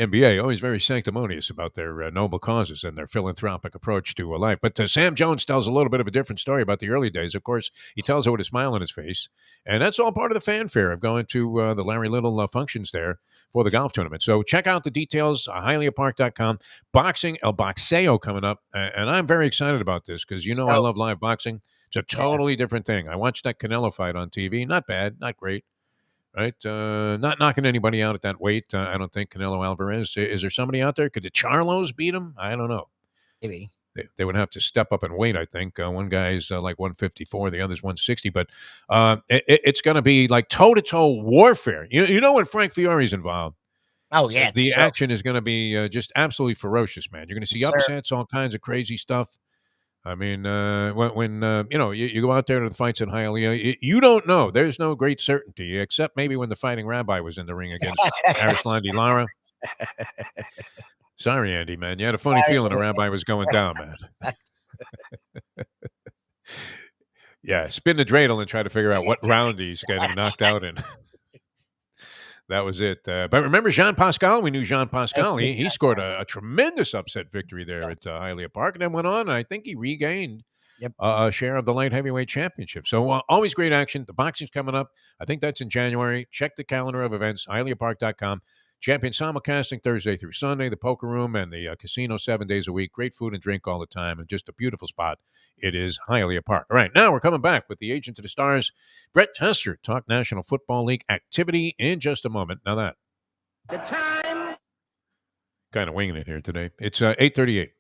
NBA, always very sanctimonious about their noble causes and their philanthropic approach to life. But Sam Jones tells a little bit of a different story about the early days. Of course, he tells it with a smile on his face. And that's all part of the fanfare of going to the Larry Little functions there for the golf tournament. So check out the details, hialeahpark.com. Boxing, El Boxeo coming up. And I'm very excited about this because, I love live boxing. It's a totally different thing. I watched that Canelo fight on TV. Not bad, not great. Right, not knocking anybody out at that weight. I don't think Canelo Alvarez. Is there somebody out there? Could the Charlos beat him? I don't know. Maybe they would have to step up in weight. I think one guy's like 154, the other's 160. But it's going to be like toe-to-toe warfare. You know when Frank Fiore's involved. Oh yeah, the action is going to be just absolutely ferocious, man. You're going to see upsets, all kinds of crazy stuff. I mean, when you go out there to the fights in Hialeah, you don't know. There's no great certainty, except maybe when the Fighting Rabbi was in the ring against Arislan Di Lara. Sorry, Andy, man. You had a funny feeling the Rabbi was going down, man. Yeah, spin the dreidel and try to figure out what round he's getting knocked out in. That was it. But remember Jean Pascal? We knew Jean Pascal. He scored a tremendous upset victory there at Hialeah Park and then went on, and I think he regained a share of the light heavyweight championship. So always great action. The boxing's coming up. I think that's in January. Check the calendar of events, hialeahpark.com. Champion simulcasting Thursday through Sunday, the poker room and the casino 7 days a week. Great food and drink all the time, and just a beautiful spot. It is Hialeah Park. All right, now we're coming back with the agent to the stars, Brett Tester. Talk National Football League activity in just a moment. Now that. The time. Kind of winging it here today. It's 8:38.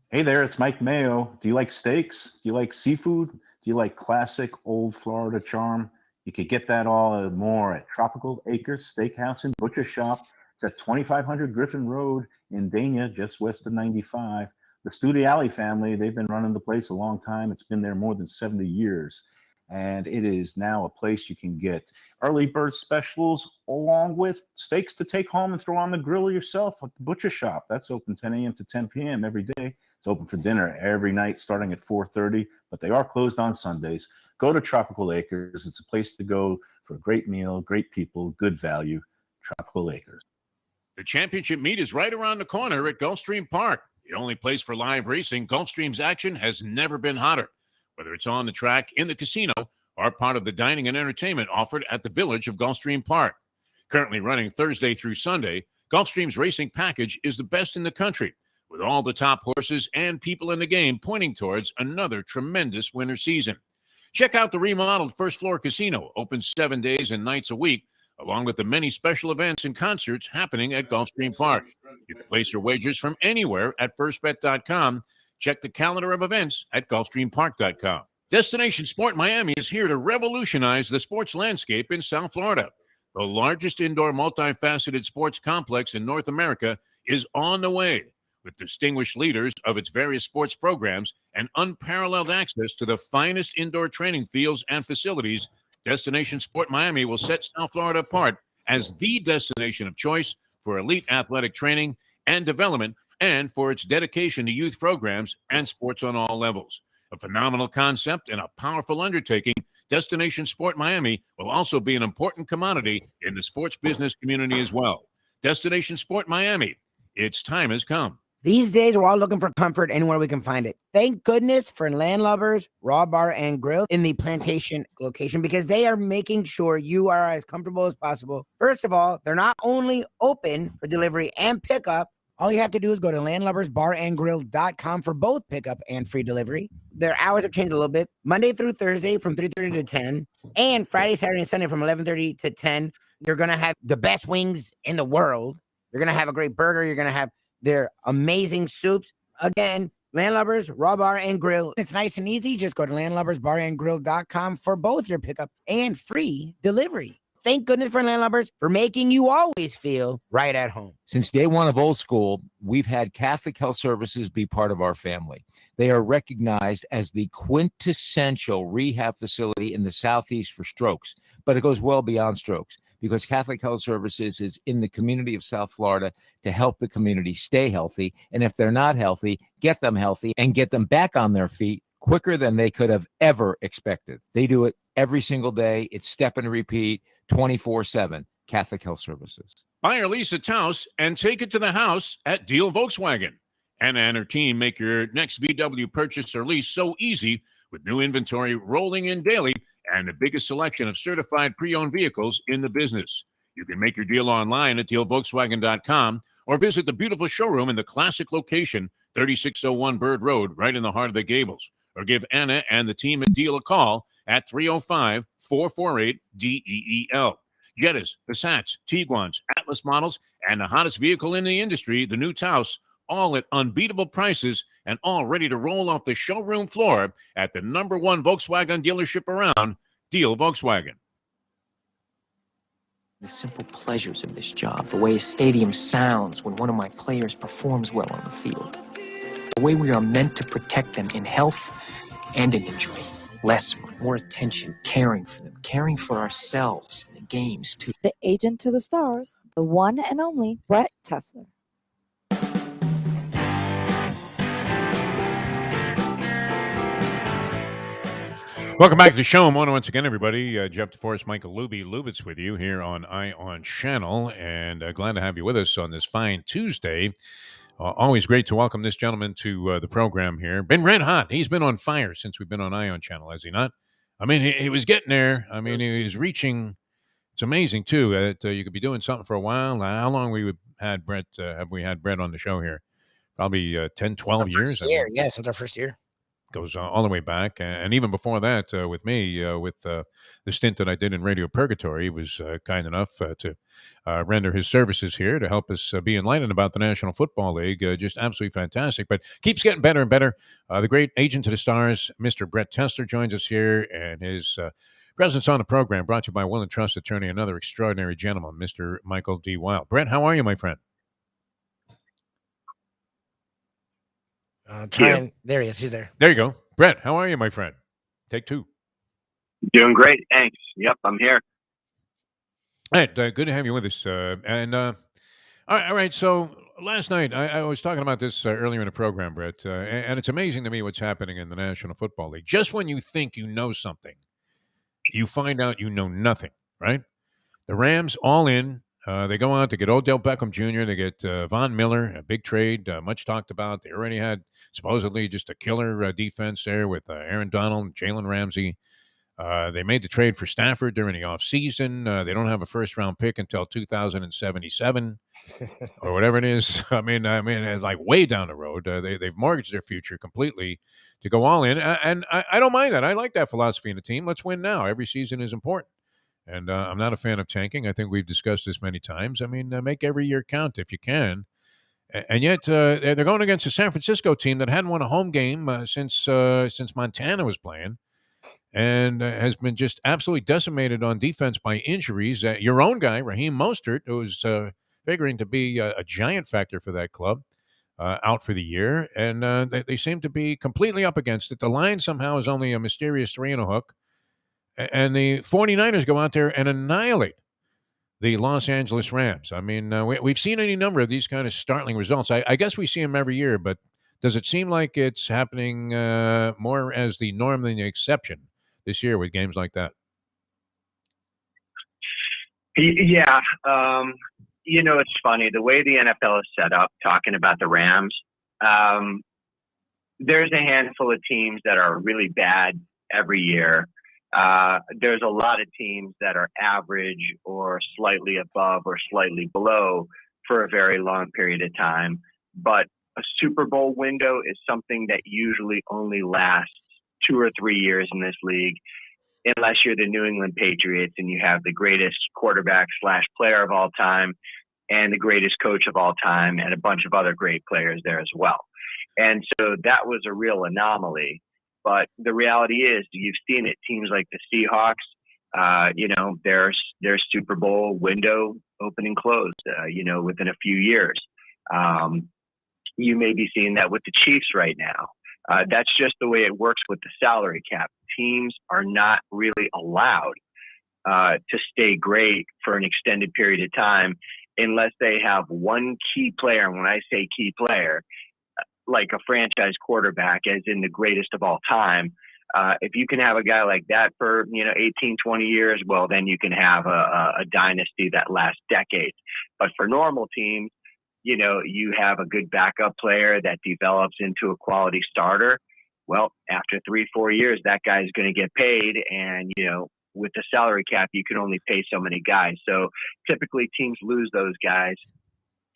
Hey there, it's Mike Mayo. Do you like steaks? Do you like seafood? Do you like classic old Florida charm? You could get that all and more at Tropical Acres Steakhouse and Butcher Shop. It's at 2500 Griffin Road in Dania, just west of 95. The Studiali family, they've been running the place a long time. It's been there more than 70 years. And it is now a place you can get early bird specials along with steaks to take home and throw on the grill yourself at the Butcher Shop. That's open 10 a.m. to 10 p.m. every day. It's open for dinner every night starting at 4:30, but they are closed on Sundays. Go to Tropical Acres. It's a place to go for a great meal, great people, good value. Tropical Acres. The championship meet is right around the corner at Gulfstream Park. The only place for live racing, Gulfstream's action has never been hotter. Whether it's on the track, in the casino, or part of the dining and entertainment offered at the Village of Gulfstream Park. Currently running Thursday through Sunday, Gulfstream's racing package is the best in the country, with all the top horses and people in the game pointing towards another tremendous winter season. Check out the remodeled first floor casino, open 7 days and nights a week, along with the many special events and concerts happening at Gulfstream Park. You can place your wagers from anywhere at firstbet.com. Check the calendar of events at gulfstreampark.com. Destination Sport Miami is here to revolutionize the sports landscape in South Florida. The largest indoor multifaceted sports complex in North America is on the way, with distinguished leaders of its various sports programs and unparalleled access to the finest indoor training fields and facilities. Destination Sport Miami will set South Florida apart as the destination of choice for elite athletic training and development, and for its dedication to youth programs and sports on all levels. A phenomenal concept and a powerful undertaking, Destination Sport Miami will also be an important commodity in the sports business community as well. Destination Sport Miami, its time has come. These days, we're all looking for comfort anywhere we can find it. Thank goodness for Landlubbers Raw Bar and Grill in the Plantation location, because they are making sure you are as comfortable as possible. First of all, they're not only open for delivery and pickup. All you have to do is go to landlubbersbarandgrill.com for both pickup and free delivery. Their hours have changed a little bit. Monday through Thursday from 3:30 to 10, and Friday, Saturday, and Sunday from 11:30 to 10. You're going to have the best wings in the world. You're going to have a great burger. You're going to have their amazing soups. Again, Landlubbers Raw Bar and Grill. It's nice and easy. Just go to landlubbersbarandgrill.com for both your pickup and free delivery. Thank goodness for Landlubbers for making you always feel right at home. Since day one of Old School, we've had Catholic Health Services be part of our family. They are recognized as the quintessential rehab facility in the Southeast for strokes, but it goes well beyond strokes, because Catholic Health Services is in the community of South Florida to help the community stay healthy. And if they're not healthy, get them healthy and get them back on their feet quicker than they could have ever expected. They do it every single day. It's step and repeat, 24/7. Catholic Health Services. Buy or lease a house and take it to the house at Deal Volkswagen. Anna and her team make your next VW purchase or lease so easy, with new inventory rolling in daily and the biggest selection of certified pre-owned vehicles in the business. You can make your deal online at dealvolkswagen.com or visit the beautiful showroom in the classic location, 3601 Bird Road, right in the heart of the Gables. Or give Anna and the team at Deal a call at 305-448-DEEL. Jettas, Passats, Tiguans, Atlas models, and the hottest vehicle in the industry, the new Taos, all at unbeatable prices and all ready to roll off the showroom floor at the #1 Volkswagen dealership around, Deal Volkswagen. The simple pleasures of this job, the way a stadium sounds when one of my players performs well on the field, the way we are meant to protect them in health and in injury. Less, more attention, caring for them, caring for ourselves in the games too. The agent to the stars, the one and only Brett Tessler. Welcome back to the show. Morning once again, everybody. Jeff Deforrest, Michael Lubie, Lubitz with you here on On Channel, and glad to have you with us on this fine Tuesday. Always great to welcome this gentleman to the program here. Been red hot. He's been on fire since we've been on Ion Channel, has he not? I mean, he was getting there. I mean, he was reaching. It's amazing, too, that you could be doing something for a while. How long have we had Brett on the show here? Probably 10, 12 years. Yeah, since our first year. Goes all the way back, and even before that, with me, with the stint that I did in Radio Purgatory, he was kind enough to render his services here to help us be enlightened about the National Football League. Just absolutely fantastic, but keeps getting better and better. The great agent to the stars, Mr. Brett Tessler, joins us here, and his presence on the program brought to you by Will and Trust Attorney, another extraordinary gentleman, Mr. Michael D. Wild. Brett, how are you, my friend? There he is. He's there. There you go. Brett, how are you, my friend? Take two. Doing great. Thanks. Yep, I'm here. All right. Good to have you with us. All right. So last night, I was talking about this earlier in the program, Brett, and it's amazing to me what's happening in the National Football League. Just when you think you know something, you find out you know nothing, right? The Rams all in. They go out to get Odell Beckham Jr. They get Von Miller, a big trade, much talked about. They already had supposedly just a killer defense there with Aaron Donald and Jalen Ramsey. They made the trade for Stafford during the offseason. They don't have a first-round pick until 2077 or whatever it is. I mean, it's like way down the road. They've mortgaged their future completely to go all in, and I don't mind that. I like that philosophy in the team. Let's win now. Every season is important. And I'm not a fan of tanking. I think we've discussed this many times. I mean, make every year count if you can. And yet they're going against a San Francisco team that hadn't won a home game since Montana was playing, and has been just absolutely decimated on defense by injuries. Your own guy, Raheem Mostert, who was figuring to be a giant factor for that club, out for the year. And they seem to be completely up against it. The line somehow is only a mysterious 3 and a hook. And the 49ers go out there and annihilate the Los Angeles Rams. I mean, we've seen any number of these kind of startling results. I guess we see them every year, but does it seem like it's happening more as the norm than the exception this year with games like that? Yeah. It's funny. The way the NFL is set up, talking about the Rams, there's a handful of teams that are really bad every year. There's a lot of teams that are average or slightly above or slightly below for a very long period of time. But a Super Bowl window is something that usually only lasts 2 or 3 years in this league, unless you're the New England Patriots and you have the greatest quarterback / player of all time and the greatest coach of all time and a bunch of other great players there as well. And so that was a real anomaly. But the reality is, you've seen it. Teams like the Seahawks, their Super Bowl window open and closed, within a few years. You may be seeing that with the Chiefs right now. That's just the way it works with the salary cap. Teams are not really allowed to stay great for an extended period of time unless they have one key player. And when I say key player, like a franchise quarterback, as in the greatest of all time. If you can have a guy like that for, 18, 20 years, well, then you can have a dynasty that lasts decades. But for normal teams, you have a good backup player that develops into a quality starter. Well, after 3-4 years, that guy is going to get paid. And, with the salary cap, you can only pay so many guys. So typically teams lose those guys.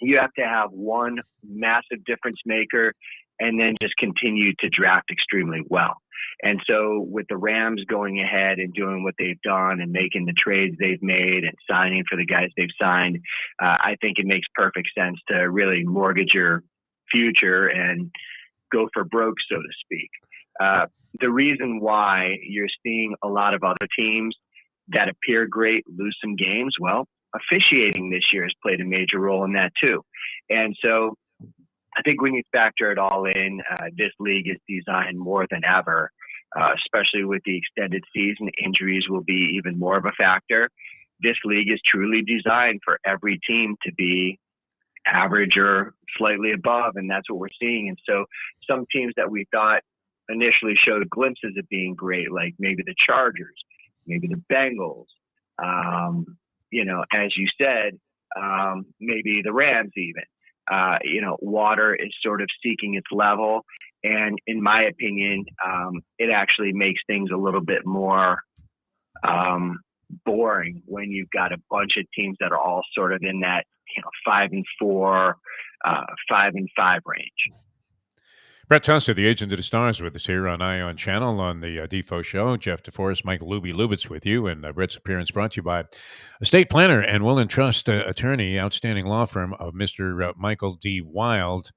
You have to have one massive difference maker and then just continue to draft extremely well. And so with the Rams going ahead and doing what they've done and making the trades they've made and signing for the guys they've signed, I think it makes perfect sense to really mortgage your future and go for broke, so to speak. The reason why you're seeing a lot of other teams that appear great lose some games, well, officiating this year has played a major role in that too. And so I think when you factor it all in, this league is designed more than ever, especially with the extended season. Injuries will be even more of a factor. This league is truly designed for every team to be average or slightly above, and that's what we're seeing. And so some teams that we thought initially showed glimpses of being great, like maybe the Chargers, maybe the Bengals, as you said, maybe the Rams even. Water is sort of seeking its level. And in my opinion, it actually makes things a little bit more boring when you've got a bunch of teams that are all sort of in that 5-4, 5-5 range. Brett Tusser, the agent of the stars, with us here on Ion Channel on the Defo Show. Jeff Deforrest, Mike Lubitz with you, and Brett's appearance brought to you by estate planner and will and trust attorney, outstanding law firm of Mr. Michael D. Wild.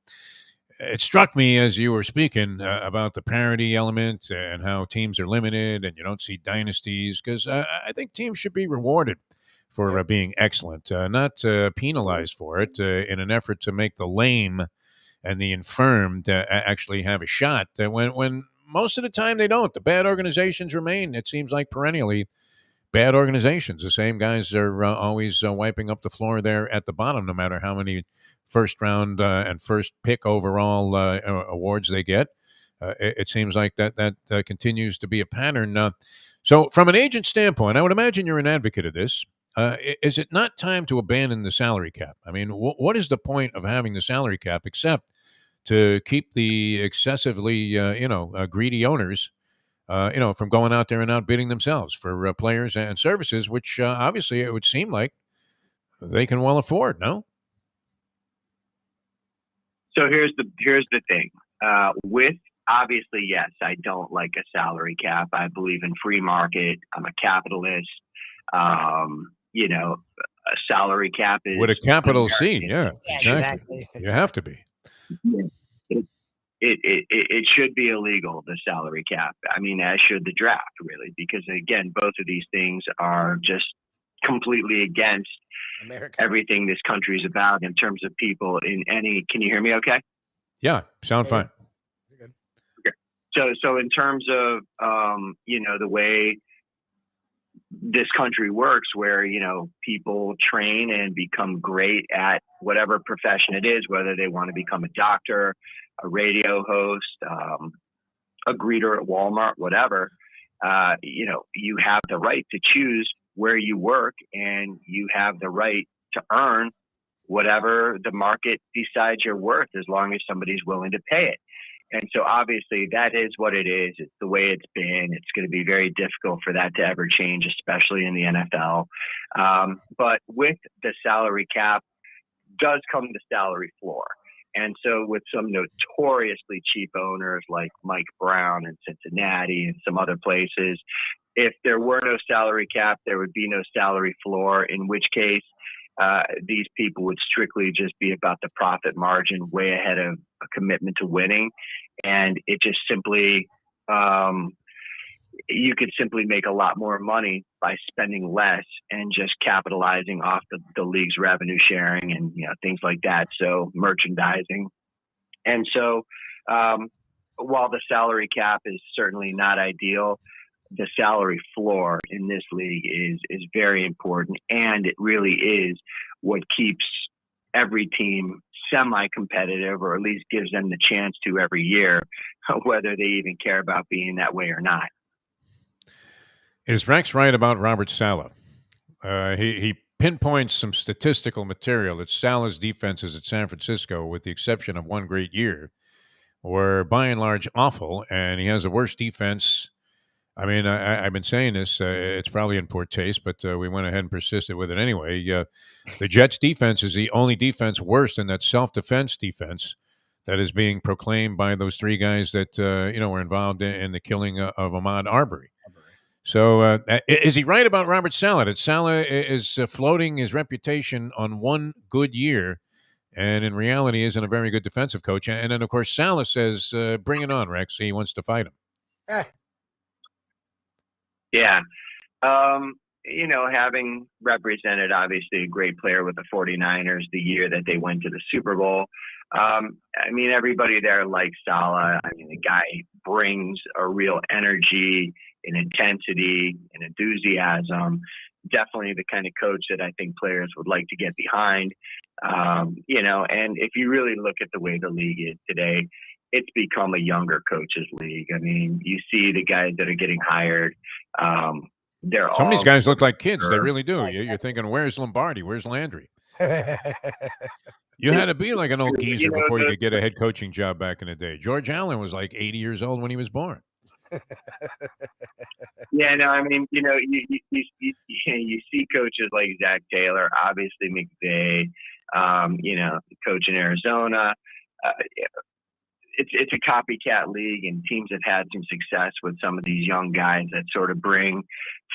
It struck me as you were speaking about the parity element and how teams are limited and you don't see dynasties, because I think teams should be rewarded for being excellent, not penalized for it in an effort to make the lame and the infirmed actually have a shot when most of the time they don't. The bad organizations remain, it seems like, perennially bad organizations. The same guys are always wiping up the floor there at the bottom, no matter how many first round and first pick overall awards they get. It seems like that continues to be a pattern. So from an agent standpoint, I would imagine you're an advocate of this. Is it not time to abandon the salary cap? I mean, what is the point of having the salary cap except to keep the excessively, greedy owners, from going out there and outbidding themselves for players and services, which obviously it would seem like they can well afford, no? So here's the thing. With obviously, yes, I don't like a salary cap. I believe in free market. I'm a capitalist. A salary cap is with a capital C. American. Yeah, exactly. You have to be. It should be illegal, the salary cap. I mean, as should the draft, really, because again, both of these things are just completely against everything this country is about in terms of people in any. Can you hear me? Okay. Yeah, sound fine. Okay. So in terms of the way this country works, where people train and become great at whatever profession it is, whether they want to become a doctor, a radio host, a greeter at Walmart, whatever, you have the right to choose where you work, and you have the right to earn whatever the market decides you're worth, as long as somebody's willing to pay it. And so obviously that is what it is. It's the way it's been. It's going to be very difficult for that to ever change, especially in the NFL. But with the salary cap does come the salary floor. And so with some notoriously cheap owners like Mike Brown in Cincinnati and some other places, if there were no salary cap, there would be no salary floor, in which case these people would strictly just be about the profit margin, way ahead of a commitment to winning. And it just simply, you could simply make a lot more money by spending less and just capitalizing off the league's revenue sharing and things like that. So merchandising. And so while the salary cap is certainly not ideal, the salary floor in this league is very important, and it really is what keeps every team semi-competitive, or at least gives them the chance to every year, whether they even care about being that way or not. Is Rex right about Robert Saleh? He pinpoints some statistical material that Saleh's defenses at San Francisco, with the exception of one great year, were by and large awful, and he has the worst defense. I mean, I've been saying this. It's probably in poor taste, but we went ahead and persisted with it anyway. The Jets' defense is the only defense worse than that self-defense defense that is being proclaimed by those three guys that were involved in the killing of Ahmaud Arbery. So is he right about Robert Saleh? That Saleh is floating his reputation on one good year, and in reality isn't a very good defensive coach. And then, of course, Saleh says, bring it on, Rex. He wants to fight him. Yeah. Having represented obviously a great player with the 49ers the year that they went to the Super Bowl, everybody there likes Saleh. The guy brings a real energy and intensity and enthusiasm. Definitely the kind of coach that I think players would like to get behind. And if you really look at the way the league is today, it's become a younger coaches league. You see the guys that are getting hired. Some of these guys look like kids. They really do. You're thinking, where's Lombardi? Where's Landry? You had to be like an old geezer before you could get a head coaching job back in the day. George Allen was like 80 years old when he was born. Yeah, no, you see coaches like Zach Taylor, obviously McVay, coach in Arizona. it's a copycat league, and teams have had some success with some of these young guys that sort of bring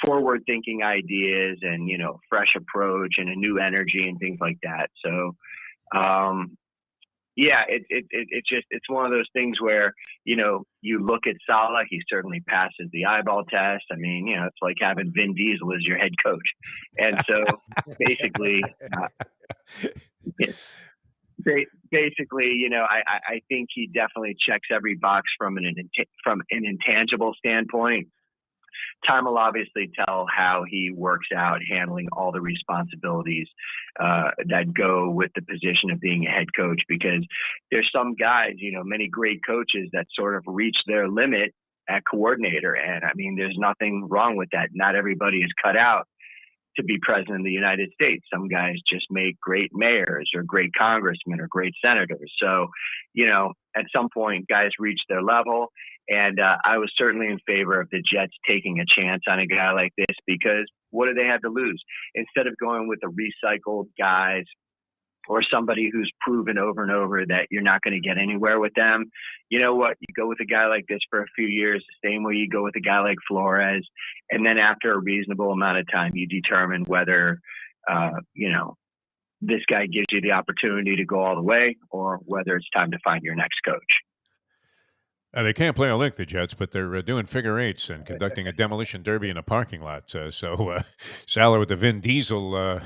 forward-thinking ideas and, you know, fresh approach and a new energy and things like that. So, yeah, it's one of those things where, you know, you look at Saleh, he certainly passes the eyeball test. I mean, you know, it's like having Vin Diesel as your head coach. And so basically, basically, you know, I think he definitely checks every box from an intangible standpoint. Time will obviously tell how he works out handling all the responsibilities that go with the position of being a head coach, because there's some guys, you know, many great coaches that sort of reach their limit at coordinator. And I mean, there's nothing wrong with that. Not everybody is cut out to be president of the United States. Some guys just make great mayors or great congressmen or great senators. So, you know, at some point, guys reach their level. And I was certainly in favor of the Jets taking a chance on a guy like this, because what do they have to lose? Instead of going with the recycled guys or somebody who's proven over and over that you're not going to get anywhere with them, you know what? You go with a guy like this for a few years, the same way you go with a guy like Flores. And then after a reasonable amount of time, you determine whether, you know, this guy gives you the opportunity to go all the way, or whether it's time to find your next coach. They can't play a lick, the Jets, but they're doing figure eights and conducting a demolition derby in a parking lot. So Saleh with the Vin Diesel,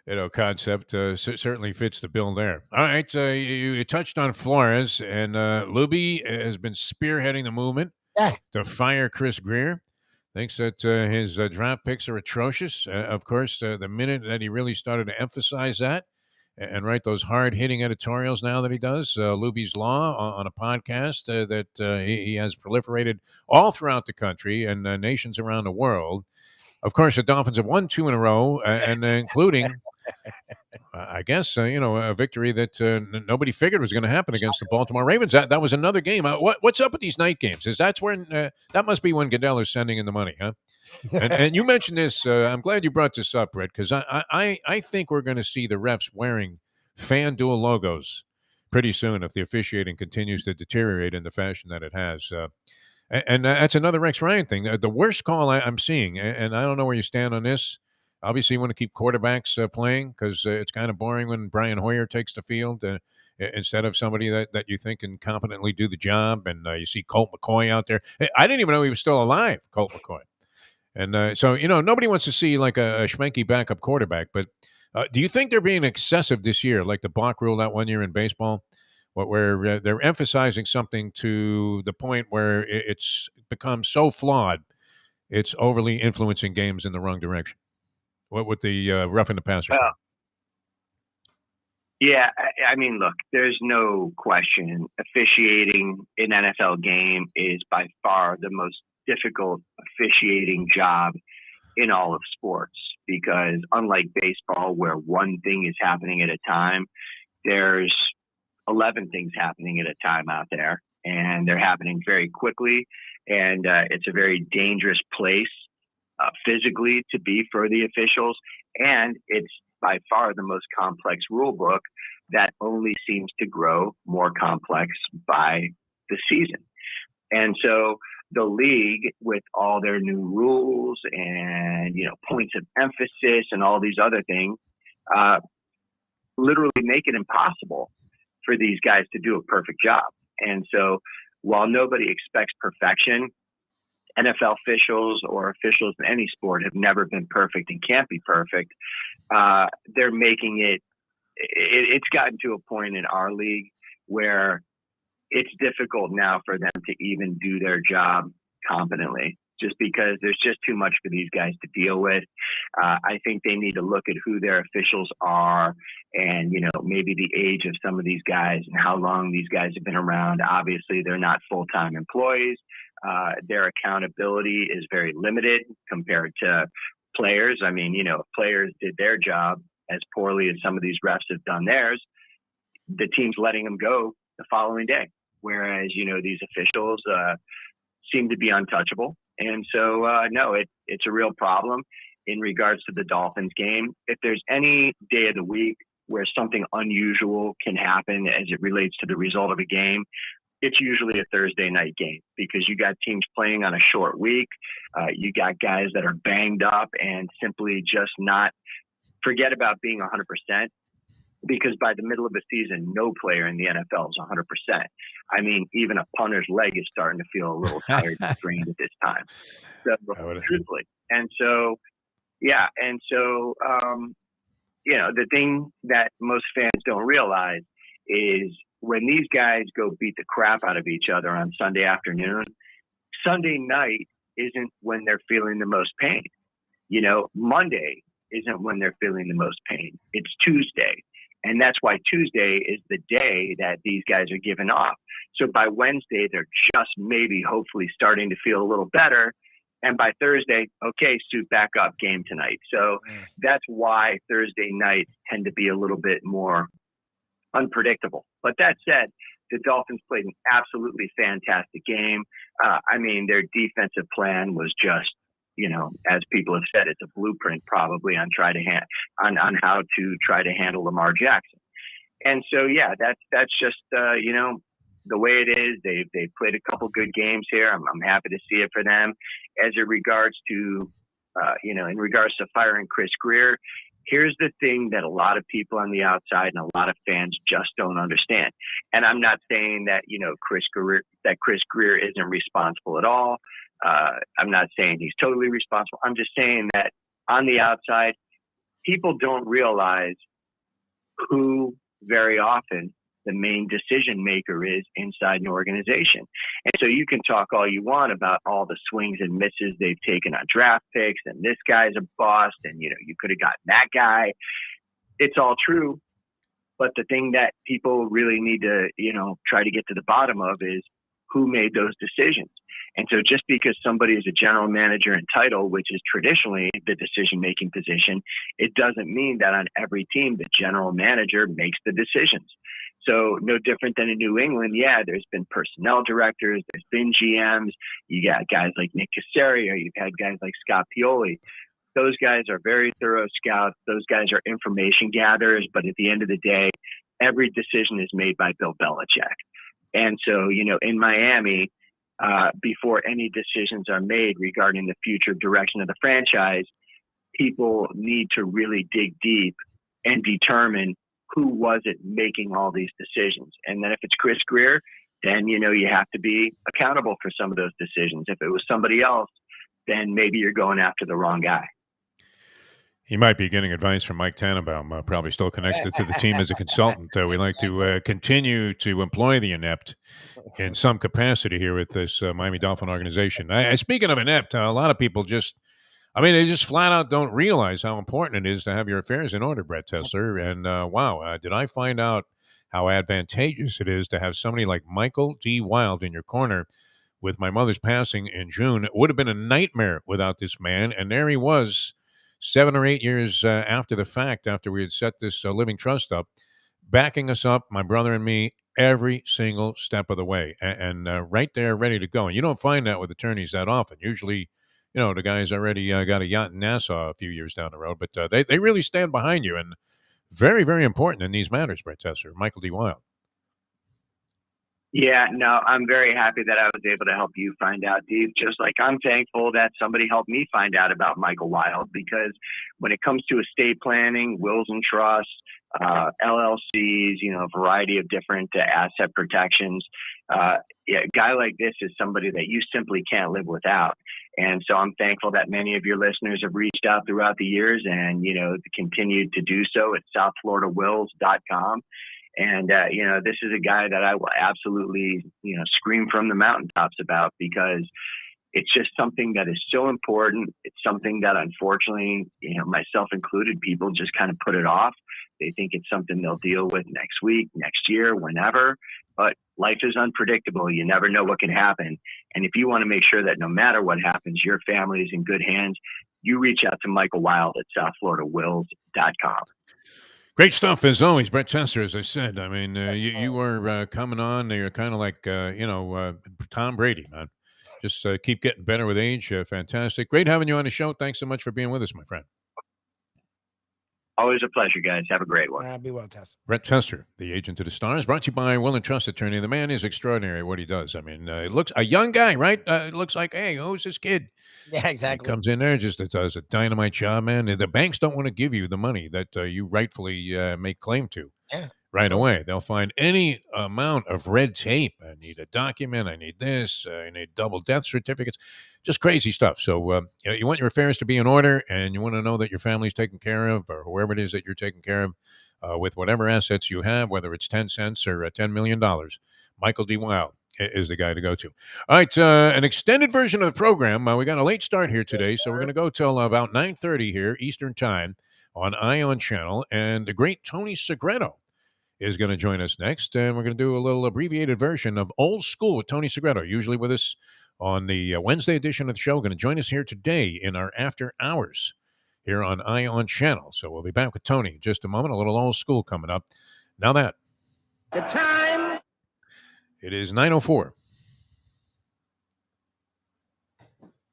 you know, concept certainly fits the bill there. All right, you touched on Flores, and Lubie has been spearheading the movement to fire Chris Greer. Thinks that his draft picks are atrocious. Of course, the minute that he really started to emphasize that and write those hard-hitting editorials now that he does, Lubie's Law, on a podcast that he has proliferated all throughout the country and nations around the world. Of course, the Dolphins have won 2 in a row, and including, I guess, you know, a victory that nobody figured was going to happen against the Baltimore Ravens. That was another game. What's up with these night games? That's when that must be when Goodell is sending in the money, huh? And you mentioned this. I'm glad you brought this up, Brett, because I think we're going to see the refs wearing FanDuel logos pretty soon if the officiating continues to deteriorate in the fashion that it has. And that's another Rex Ryan thing. The worst call I'm seeing, and I don't know where you stand on this. Obviously, you want to keep quarterbacks playing, because it's kind of boring when Brian Hoyer takes the field instead of somebody that you think can competently do the job. And you see Colt McCoy out there. I didn't even know he was still alive, Colt McCoy. And so, you know, nobody wants to see like a schmanky backup quarterback. But do you think they're being excessive this year, like the block rule that one year in baseball, where they're emphasizing something to the point where it's become so flawed, it's overly influencing games in the wrong direction? What with the roughing the passer? Yeah, I mean, look, there's no question. Officiating an NFL game is by far the most difficult officiating job in all of sports, because unlike baseball, where one thing is happening at a time, there's 11 things happening at a time out there, and they're happening very quickly. And it's a very dangerous place physically to be for the officials. And it's by far the most complex rule book that only seems to grow more complex by the season. And so the league, with all their new rules and, you know, points of emphasis and all these other things, literally make it impossible for these guys to do a perfect job. And so while nobody expects perfection, NFL officials or officials in any sport have never been perfect and can't be perfect. They're making it's gotten to a point in our league where it's difficult now for them to even do their job competently, just because there's just too much for these guys to deal with. I think they need to look at who their officials are and, you know, maybe the age of some of these guys and how long these guys have been around. Obviously, they're not full-time employees. Their accountability is very limited compared to players. I mean, you know, if players did their job as poorly as some of these refs have done theirs, the team's letting them go the following day. Whereas, you know, these officials seem to be untouchable. And so, no, it's a real problem in regards to the Dolphins game. If there's any day of the week where something unusual can happen as it relates to the result of a game, it's usually a Thursday night game because you got teams playing on a short week. You got guys that are banged up and simply just not forget about being 100%, because by the middle of the season, no player in the NFL is 100%. I mean, even a punter's leg is starting to feel a little tired and strained at this time. So, truthfully. And so, yeah. And so, the thing that most fans don't realize is when these guys go beat the crap out of each other on Sunday afternoon, Sunday night isn't when they're feeling the most pain. Monday isn't when they're feeling the most pain. It's Tuesday. And that's why Tuesday is the day that these guys are giving off. So by Wednesday, they're just maybe hopefully starting to feel a little better. And by Thursday, okay, suit back up, game tonight. So that's why Thursday nights tend to be a little bit more unpredictable. But that said, the Dolphins played an absolutely fantastic game. Their defensive plan was just, as people have said, it's a blueprint probably on on how to try to handle Lamar Jackson. And so, yeah, that's just, the way it is. They've played a couple good games here. I'm happy to see it for them. As it regards to, in regards to firing Chris Greer, here's the thing that a lot of people on the outside and a lot of fans just don't understand. And I'm not saying that, Chris Greer isn't responsible at all. I'm not saying he's totally responsible. I'm just saying that on the outside, people don't realize who very often the main decision maker is inside an organization. And so you can talk all you want about all the swings and misses they've taken on draft picks, and this guy's a bust, and you could have gotten that guy. It's all true. But the thing that people really need to, try to get to the bottom of is who made those decisions. And so just because somebody is a general manager in title, which is traditionally the decision-making position, it doesn't mean that on every team, the general manager makes the decisions. So no different than in New England. Yeah, there's been personnel directors, there's been GMs. You got guys like Nick Caserio, you've had guys like Scott Pioli. Those guys are very thorough scouts. Those guys are information gatherers. But at the end of the day, every decision is made by Bill Belichick. And so, in Miami, before any decisions are made regarding the future direction of the franchise, people need to really dig deep and determine who was it making all these decisions. And then if it's Chris Greer, then, you have to be accountable for some of those decisions. If it was somebody else, then maybe you're going after the wrong guy. He might be getting advice from Mike Tannenbaum, probably still connected to the team as a consultant. We like to continue to employ the inept in some capacity here with this Miami Dolphin organization. Speaking of inept, a lot of people they just flat out don't realize how important it is to have your affairs in order, Brett Tesler. And did I find out how advantageous it is to have somebody like Michael D. Wild in your corner? With my mother's passing in June, it would have been a nightmare without this man. And there he was, 7 or 8 years after the fact, after we had set this living trust up, backing us up, my brother and me, every single step of the way, and right there, ready to go. And you don't find that with attorneys that often. Usually, the guy's already got a yacht in Nassau a few years down the road, but they really stand behind you, and very, very important in these matters, Brett Tesler, Michael D. Wild. Yeah, no, I'm very happy that I was able to help you find out, Dave, just like I'm thankful that somebody helped me find out about Michael Wild, because when it comes to estate planning, wills and trusts, LLCs, a variety of different asset protections, a guy like this is somebody that you simply can't live without. And so I'm thankful that many of your listeners have reached out throughout the years and, continued to do so at southfloridawills.com. And, this is a guy that I will absolutely, scream from the mountaintops about, because it's just something that is so important. It's something that unfortunately, myself included, people just kind of put it off. They think it's something they'll deal with next week, next year, whenever. But life is unpredictable. You never know what can happen. And if you want to make sure that no matter what happens, your family is in good hands, you reach out to Michael Wild at southfloridawills.com. Great stuff as always, Brett Tesler. As I said, you were coming on. You're kind of like Tom Brady, man. Just keep getting better with age. Fantastic, great having you on the show. Thanks so much for being with us, my friend. Always a pleasure, guys. Have a great one. Be well, Tess. Brett Tester, the agent of the stars, brought to you by Will and Trust Attorney. The man is extraordinary at what he does. I mean, it looks a young guy, right? It looks like, hey, who's this kid? Yeah, exactly. He comes in there, just does a dynamite job, man. The banks don't want to give you the money that you rightfully make claim to. Yeah. Right away. They'll find any amount of red tape. I need a document. I need this. I need double death certificates. Just crazy stuff. So you want your affairs to be in order, and you want to know that your family's taken care of, or whoever it is that you're taking care of with whatever assets you have, whether it's 10 cents or $10 million. Michael D. Wild is the guy to go to. All right, an extended version of the program. We got a late start here today, so we're going to go till about 9:30 here Eastern Time on Ion Channel, and the great Tony Segreto is going to join us next, and we're going to do a little abbreviated version of Old School with Tony Segreto, usually with us on the Wednesday edition of the show. Going to join us here today in our after hours here on Ion Channel. So we'll be back with Tony in just a moment. A little Old School coming up. Now that the time, it is 9:04.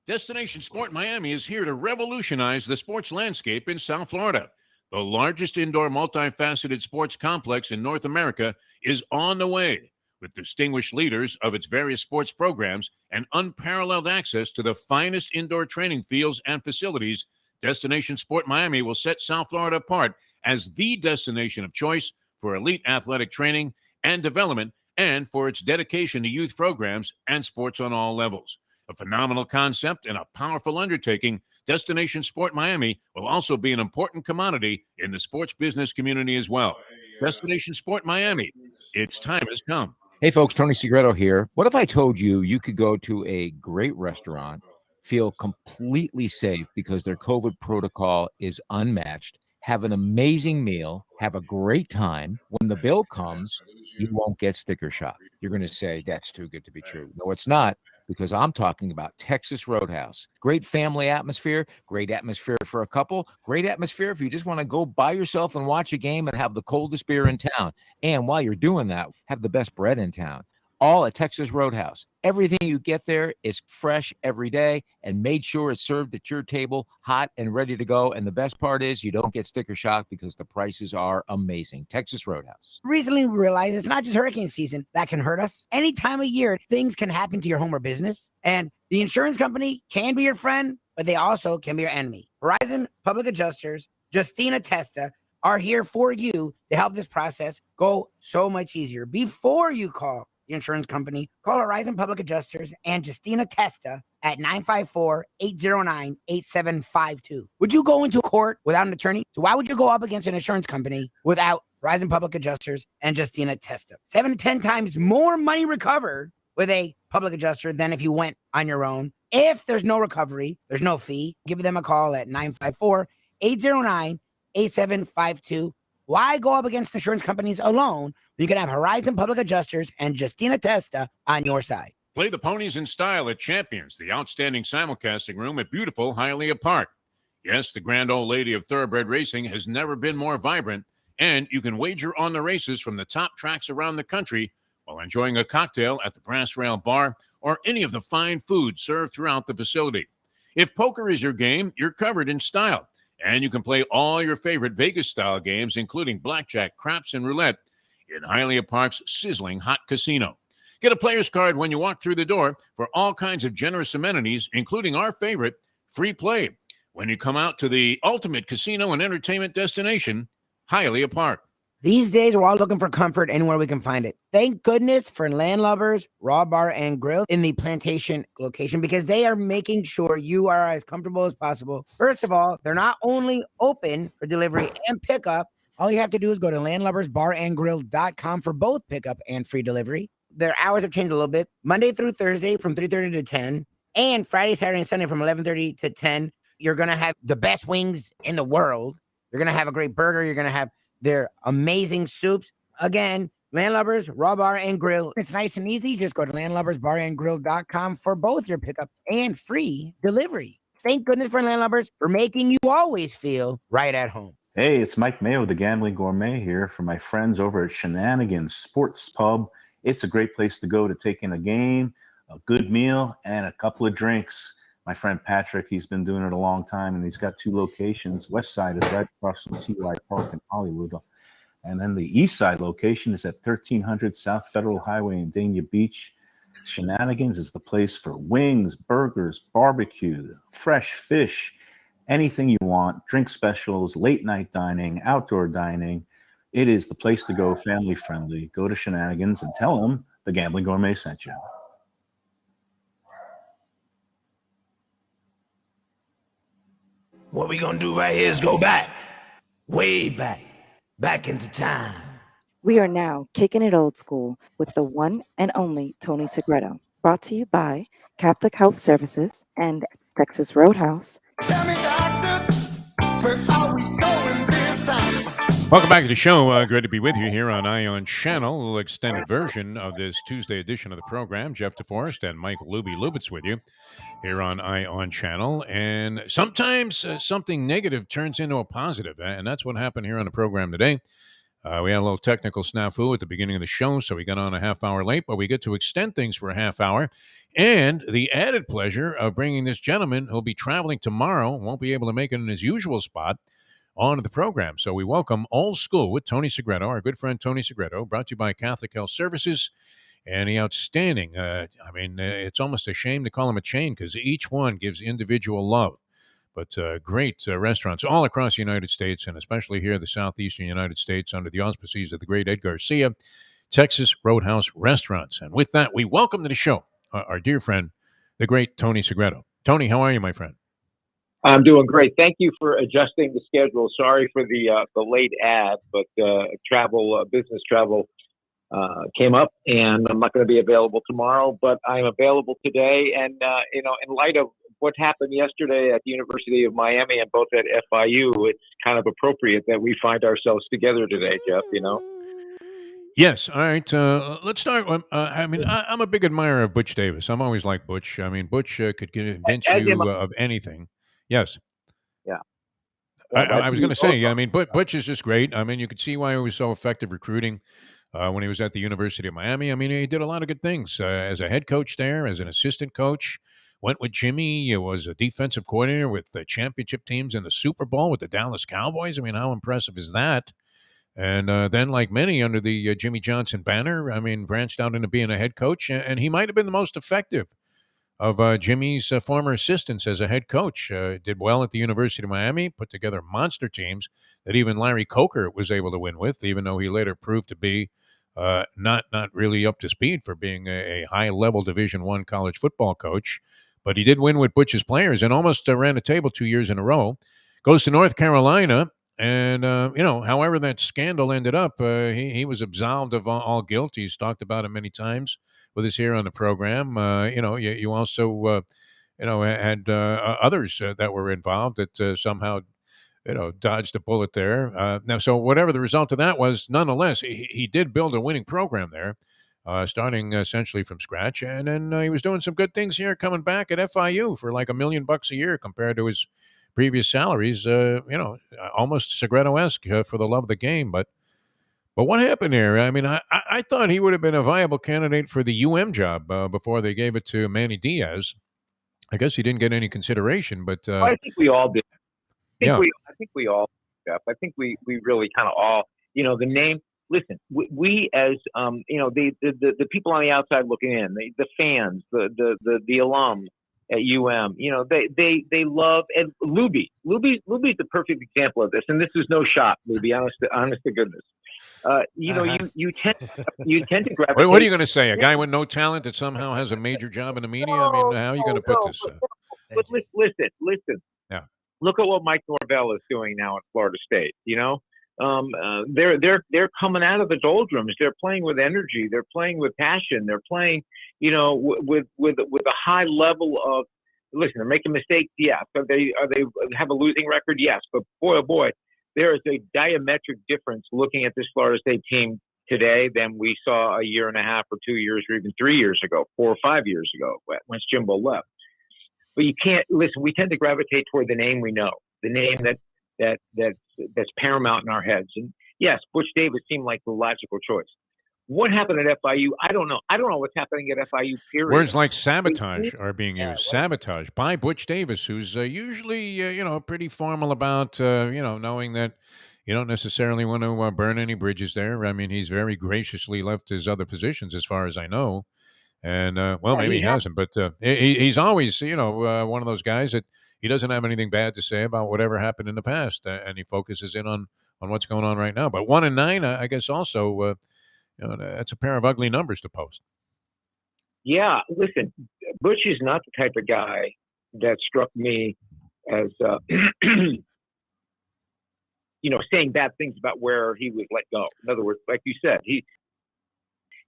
Destination Sport Miami is here to revolutionize the sports landscape in South Florida. The largest indoor multifaceted sports complex in North America is on the way, with distinguished leaders of its various sports programs and unparalleled access to the finest indoor training fields and facilities. Destination Sport Miami will set South Florida apart as the destination of choice for elite athletic training and development, and for its dedication to youth programs and sports on all levels. A phenomenal concept and a powerful undertaking, Destination Sport Miami will also be an important commodity in the sports business community as well. Destination Sport Miami, its time has come. Hey, folks, Tony Segreto here. What if I told you you could go to a great restaurant, feel completely safe because their COVID protocol is unmatched, have an amazing meal, have a great time. When the bill comes, you won't get sticker shock. You're going to say, that's too good to be true. No, it's not, because I'm talking about Texas Roadhouse. Great family atmosphere, great atmosphere for a couple, great atmosphere if you just want to go by yourself and watch a game and have the coldest beer in town. And while you're doing that, have the best bread in town. All at Texas Roadhouse. Everything you get there is fresh every day and made sure it's served at your table, hot and ready to go. And the best part is you don't get sticker shock because the prices are amazing. Texas Roadhouse. Recently, we realized it's not just hurricane season that can hurt us. Any time of year, things can happen to your home or business. And the insurance company can be your friend, but they also can be your enemy. Horizon Public Adjusters, Justina Testa, are here for you to help this process go so much easier. Before you call the insurance company, call Horizon Public Adjusters and Justina Testa at 954-809-8752. Would you go into court without an attorney? So why would you go up against an insurance company without Horizon Public Adjusters and Justina Testa? 7 to 10 times more money recovered with a public adjuster than if you went on your own. If there's no recovery, there's no fee. Give them a call at 954-809-8752. Why go up against insurance companies alone? You can have Horizon Public Adjusters and Justina Testa on your side. Play the ponies in style at Champions, the outstanding simulcasting room at beautiful Hialeah Park. Yes, the grand old lady of thoroughbred racing has never been more vibrant, and you can wager on the races from the top tracks around the country while enjoying a cocktail at the Brass Rail Bar or any of the fine food served throughout the facility. If poker is your game, you're covered in style. And you can play all your favorite Vegas-style games, including blackjack, craps, and roulette in Hialeah Park's sizzling hot casino. Get a player's card when you walk through the door for all kinds of generous amenities, including our favorite, free play, when you come out to the ultimate casino and entertainment destination, Hialeah Park. These days, we're all looking for comfort anywhere we can find it. Thank goodness for Landlubbers Raw Bar and Grill in the Plantation location, because they are making sure you are as comfortable as possible. First of all, they're not only open for delivery and pickup. All you have to do is go to landlubbersbarandgrill.com for both pickup and free delivery. Their hours have changed a little bit. Monday through Thursday from 3:30 to 10, and Friday, Saturday, and Sunday from 11:30 to 10. You're going to have the best wings in the world. You're going to have a great burger. You're going to have their amazing soups. Again, Landlubbers Raw Bar and Grill. It's nice and easy. Just go to landlubbersbarandgrill.com for both your pickup and free delivery. Thank goodness for Landlubbers for making you always feel right at home. Hey, it's Mike Mayo, the Gambling Gourmet here for my friends over at Shenanigans Sports Pub. It's a great place to go to take in a game, a good meal, and a couple of drinks. My friend Patrick, he's been doing it a long time, and he's got 2 locations. West side is right across from TY Park in Hollywood. And then the east side location is at 1300 South Federal Highway in Dania Beach. Shenanigans is the place for wings, burgers, barbecue, fresh fish, anything you want, drink specials, late night dining, outdoor dining. It is the place to go, family friendly. Go to Shenanigans and tell them the Gambling Gourmet sent you. What we gonna do right here is go back, way back into time. We are now kicking it old school with the one and only Tony Segreto, brought to you by Catholic Health Services and Texas Roadhouse. Tell me, doctor, where are we going this time? Welcome back to the show. Great to be with you here on Ion Channel, a little extended version of this Tuesday edition of the program. Jeff Deforrest and Mike Lubitz with you here on Ion Channel. And sometimes something negative turns into a positive, and that's what happened here on the program today. We had a little technical snafu at the beginning of the show, so we got on a half hour late, but we get to extend things for a half hour. And the added pleasure of bringing this gentleman who'll be traveling tomorrow, won't be able to make it in his usual spot, onto the program. So we welcome Old School with Tony Segreto, our good friend Tony Segreto, brought to you by Catholic Health Services. And the outstanding, it's almost a shame to call him a chain because each one gives individual love. But great restaurants all across the United States, and especially here in the southeastern United States under the auspices of the great Ed Garcia, Texas Roadhouse Restaurants. And with that, we welcome to the show our dear friend, the great Tony Segreto. Tony, how are you, my friend? I'm doing great. Thank you for adjusting the schedule. Sorry for the late ad, but business travel came up, and I'm not going to be available tomorrow, but I'm available today. And in light of what happened yesterday at the University of Miami and both at FIU, it's kind of appropriate that we find ourselves together today, Jeff. Yes. All right. Let's start. I'm a big admirer of Butch Davis. I'm always like Butch. I mean, Butch could convince you of anything. Yes. Yeah. I was going to say, Butch is just great. I mean, you could see why he was so effective recruiting when he was at the University of Miami. I mean, he did a lot of good things as a head coach there, as an assistant coach. Went with Jimmy. He was a defensive coordinator with the championship teams in the Super Bowl with the Dallas Cowboys. I mean, how impressive is that? And then, like many under the Jimmy Johnson banner, branched out into being a head coach. And he might have been the most effective of Jimmy's former assistants as a head coach. Did well at the University of Miami, put together monster teams that even Larry Coker was able to win with, even though he later proved to be not really up to speed for being a high-level Division I college football coach. But he did win with Butch's players and almost ran the table 2 years in a row. Goes to North Carolina, and, however that scandal ended up, he was absolved of all guilt. He's talked about it many times with us here on the program. You also, had others that were involved that somehow, dodged a bullet there. Now, so whatever the result of that was, nonetheless, he did build a winning program there. Starting essentially from scratch. And then he was doing some good things here coming back at FIU for like $1 million a year compared to his previous salaries, almost Segreto-esque for the love of the game. But what happened there? I mean, I thought he would have been a viable candidate for the job before they gave it to Manny Diaz. I guess he didn't get any consideration, but I think we all did. I think we all, Jeff. I think we really kind of all, the name. Listen, we as the people on the outside looking in, the fans, the alum at they love, and Lubie's the perfect example of this. And this is no shot, Lubie, honest to goodness. You tend to gravitate. What are you going to say? A guy with no talent that somehow has a major job in the media? I mean, how are you going to put this? But listen. Yeah. Look at what Mike Norvell is doing now at Florida State. They're coming out of the doldrums. They're playing with energy. They're playing with passion. They're playing, with a high level of. Listen, they're making mistakes. Yes. Are they have a losing record? Yes. But boy, oh boy, there is a diametric difference looking at this Florida State team today than we saw a year and a half or 2 years or even 3 years ago, 4 or 5 years ago, once Jimbo left. But you can't listen. We tend to gravitate toward the name we know, the name that's paramount in our heads. And yes, Butch Davis seemed like the logical choice. what happened at FIU? I don't know. I don't know what's happening at FIU. Period. Words like sabotage are being used. Sabotage by Butch Davis, who's usually, pretty formal about, knowing that you don't necessarily want to burn any bridges there. I mean, he's very graciously left his other positions, as far as I know. And, maybe he hasn't. But he's always, one of those guys that he doesn't have anything bad to say about whatever happened in the past. And he focuses in on what's going on right now. But 1-9, I guess also, that's a pair of ugly numbers to post. Yeah, listen, Butch is not the type of guy that struck me as, saying bad things about where he was let go. In other words, like you said, he's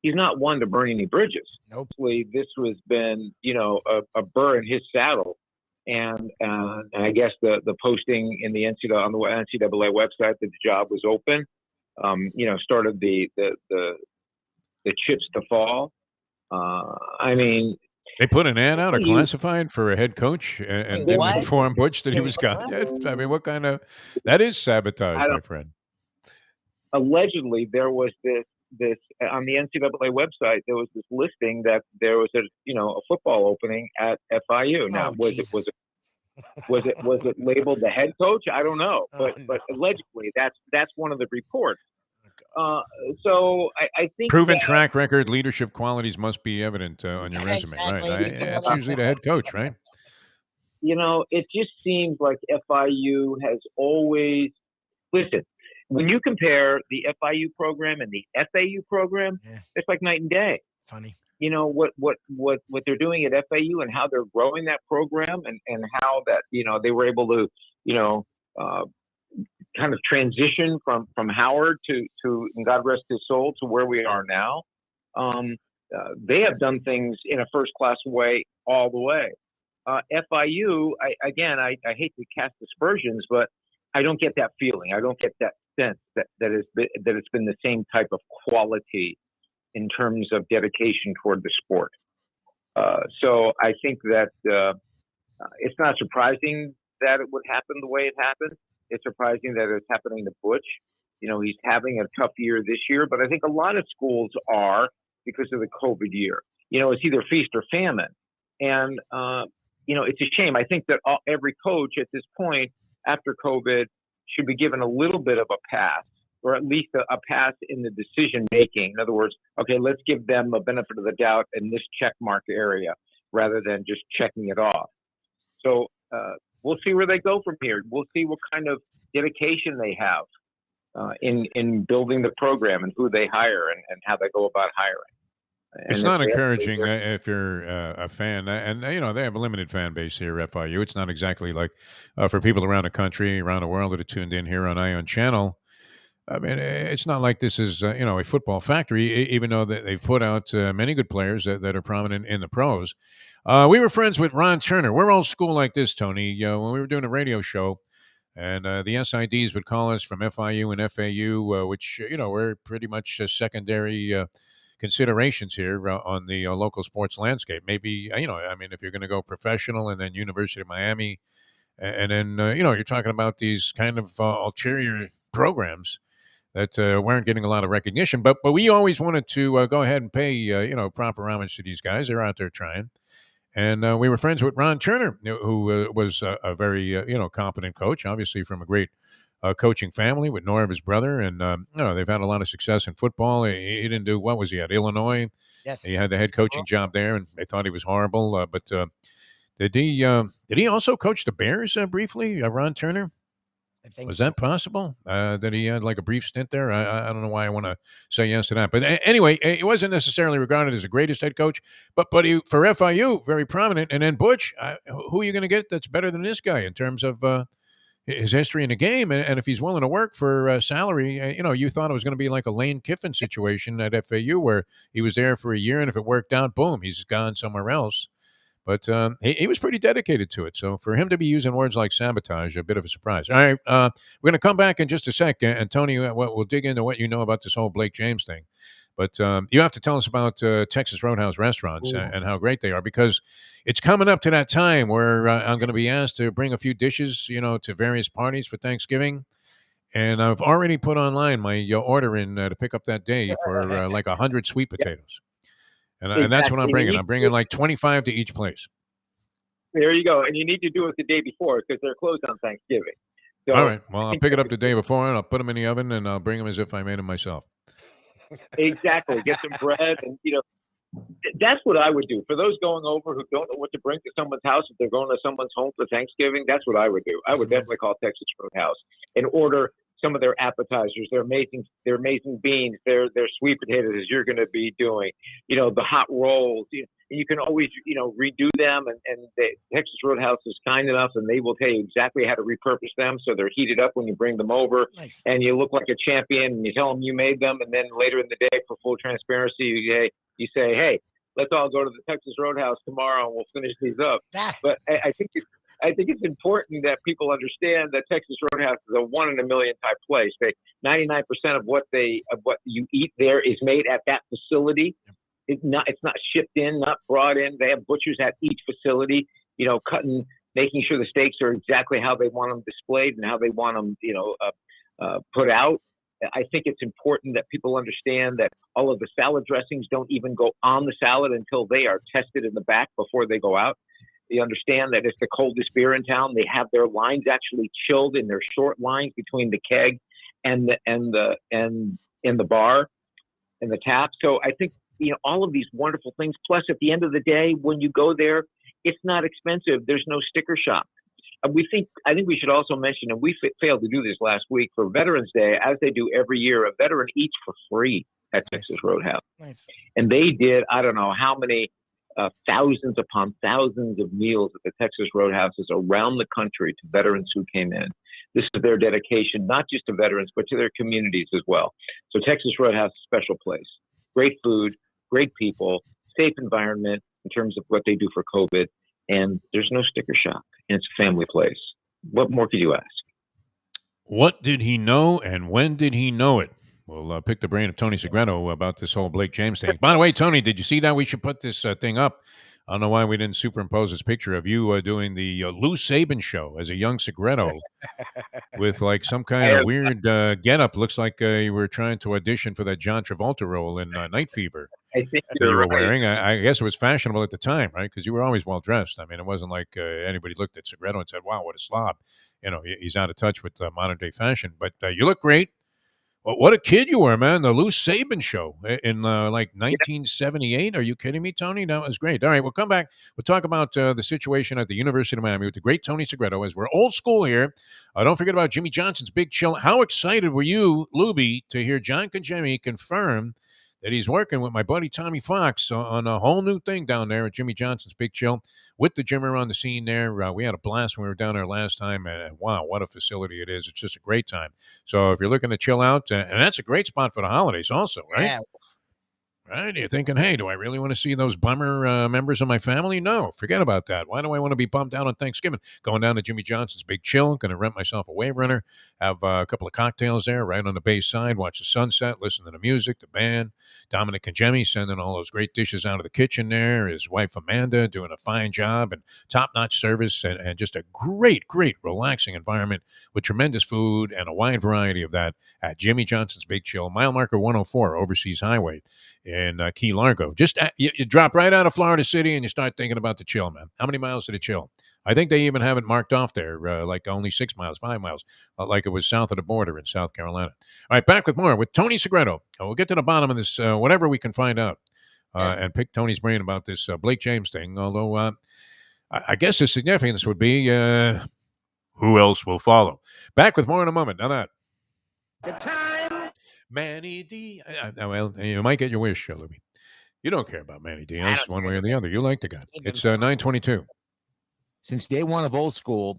not one to burn any bridges. Nope. This was been, a burr in his saddle. And I guess the posting in the on the NCAA website that the job was open, started the chips to fall. I mean, they put an ad out, a classified for a head coach, and didn't inform Butch that he was gone. I mean, what kind of that is sabotage, my friend. Allegedly, there was this on the NCAA website. There was this listing that there was a football opening at FIU. Now, was it labeled the head coach? I don't know, but allegedly that's one of the reports. So I think proven track record, leadership qualities must be evident on your resume, right? That's usually the head coach, right? It just seems like FIU has always listen. When you compare the FIU program and the FAU program, it's like night and day. Funny. What they're doing at FAU and how they're growing that program and how that they were able to kind of transition from Howard to and God rest his soul to where we are now. They have done things in a first class way all the way. FIU, I hate to cast aspersions, but I don't get that feeling. I don't get that sense that it's been the same type of quality in terms of dedication toward the sport. So I think that it's not surprising that it would happen the way it happened. It's surprising that it's happening to Butch. He's having a tough year this year, but I think a lot of schools are because of the COVID year. It's either feast or famine. And, it's a shame. I think that every coach at this point after COVID should be given a little bit of a pass, or at least a pass in the decision making. In other words, okay, let's give them a benefit of the doubt in this check mark area rather than just checking it off. So we'll see where they go from here. We'll see what kind of dedication they have in building the program and who they hire and how they go about hiring. It's not encouraging if you're a fan, and they have a limited fan base here at FIU. It's not exactly like for people around the country, around the world that are tuned in here on Ion Channel. I mean, it's not like this is a football factory, even though they've put out many good players that are prominent in the pros. We were friends with Ron Turner. We're old school like this, Tony. When we were doing a radio show, and the SIDs would call us from FIU and FAU, which we're pretty much secondary considerations here on the local sports landscape. Maybe if you're going to go professional, and then University of Miami, and then you're talking about these kind of ulterior programs that weren't getting a lot of recognition. But we always wanted to go ahead and pay proper homage to these guys. They're out there trying. And we were friends with Ron Turner, who was a very competent coach, obviously from a great coaching family with Norv, his brother. And they've had a lot of success in football. He didn't do, what was he at, Illinois? Yes. He had the head coaching job there, and they thought he was horrible. But did he also coach the Bears briefly, Ron Turner? I think was that possible? That he had like a brief stint there? I don't know why I want to say yes to that. But anyway, he wasn't necessarily regarded as the greatest head coach, but he, for FIU, very prominent. And then Butch, who are you going to get that's better than this guy in terms of his history in the game? And if he's willing to work for salary, you thought it was going to be like a Lane Kiffin situation at FAU where he was there for a year, and if it worked out, boom, he's gone somewhere else. But he was pretty dedicated to it. So for him to be using words like sabotage, a bit of a surprise. All right, we're going to come back in just a sec. And Tony, we'll dig into what you know about this whole Blake James thing. But you have to tell us about Texas Roadhouse restaurants and how great they are, because it's coming up to that time where I'm going to be asked to bring a few dishes, to various parties for Thanksgiving. And I've already put online my order in to pick up that day for like 100 sweet potatoes. And that's what I'm bringing. I'm bringing like 25 to each place. There you go. And you need to do it the day before because they're closed on Thanksgiving. So all right. Well, I'll pick it up the day before, and I'll put them in the oven, and I'll bring them as if I made them myself. Exactly. Get some bread, and that's what I would do. For those going over who don't know what to bring to someone's house, if they're going to someone's home for Thanksgiving, that's what I would do. I would definitely call Texas Roadhouse and order some of their appetizers, their amazing beans, their sweet potatoes, as you're going to be doing. The hot rolls. You can always redo them, and the Texas Roadhouse is kind enough, and they will tell you exactly how to repurpose them so they're heated up when you bring them over. Nice. And you look like a champion, and you tell them you made them, and then later in the day, for full transparency, you say, hey, let's all go to the Texas Roadhouse tomorrow and we'll finish these up. But I think it's important that people understand that Texas Roadhouse is a 1 in a million type place. 99% of what you eat there is made at that facility. It's not shipped in, not brought in. They have butchers at each facility, cutting, making sure the steaks are exactly how they want them displayed and how they want them, put out. I think it's important that people understand that all of the salad dressings don't even go on the salad until they are tested in the back before they go out. They understand that it's the coldest beer in town. They have their lines actually chilled in their short lines between the keg and the bar and the tap. So I think all of these wonderful things. Plus, at the end of the day, when you go there, it's not expensive. There's no sticker shock. I think we should also mention, and we failed to do this last week, for Veterans Day, as they do every year, a veteran eats for free at Texas Roadhouse. Nice. And they did, I don't know how many thousands upon thousands of meals at the Texas Roadhouses around the country to veterans who came in. This is their dedication, not just to veterans, but to their communities as well. So Texas Roadhouse is a special place. Great food, great people, safe environment in terms of what they do for COVID. And there's no sticker shock. And it's a family place. What more could you ask? What did he know, and when did he know it? We'll pick the brain of Tony Segreto about this whole Blake James thing. By the way, Tony, did you see that? We should put this thing up. I don't know why we didn't superimpose this picture of you doing the Lou Saban show as a young Segreto with like some kind of weird getup. Looks like you were trying to audition for that John Travolta role in Night Fever. I think that you were wearing. I guess it was fashionable at the time, right? Because you were always well dressed. I mean, it wasn't like anybody looked at Segreto and said, "Wow, what a slob!" He's out of touch with modern day fashion. But you look great. Well, what a kid you were, man. The Lou Saban show in like 1978. Are you kidding me, Tony? That was great. All right, we'll come back. We'll talk about the situation at the University of Miami with the great Tony Segreto as we're old school here. Don't forget about Jimmy Johnson's Big Chill. How excited were you, Lubie, to hear John Conjemi confirm that he's working with my buddy Tommy Fox on a whole new thing down there at Jimmy Johnson's Big Chill with the Jimmer on the scene there. We had a blast when we were down there last time, and wow, what a facility it is. It's just a great time. So if you're looking to chill out, and that's a great spot for the holidays also, right? Yeah. Right? You're thinking, hey, do I really want to see those bummer members of my family? No, forget about that. Why do I want to be bummed out on Thanksgiving? Going down to Jimmy Johnson's Big Chill, going to rent myself a wave runner, have a couple of cocktails there right on the bay side, watch the sunset, listen to the music, the band. Dominic Conjemi sending all those great dishes out of the kitchen there. His wife, Amanda, doing a fine job and top-notch service and just a great, great relaxing environment with tremendous food and a wide variety of that at Jimmy Johnson's Big Chill, mile marker 104, Overseas Highway in Key Largo. Just you drop right out of Florida City and you start thinking about the chill, man. How many miles did it chill? I think they even have it marked off there, like only 6 miles, 5 miles, like it was south of the border in South Carolina. All right, back with more with Tony Segreto. We'll get to the bottom of this, whatever we can find out, and pick Tony's brain about this Blake James thing. Although I guess the significance would be who else will follow. Back with more in a moment. Now that. The time. Manny D. Well, you might get your wish, Lubie. You don't care about Manny Diaz one way or the other. You like the guy. It's 9:22. Since day one of old school,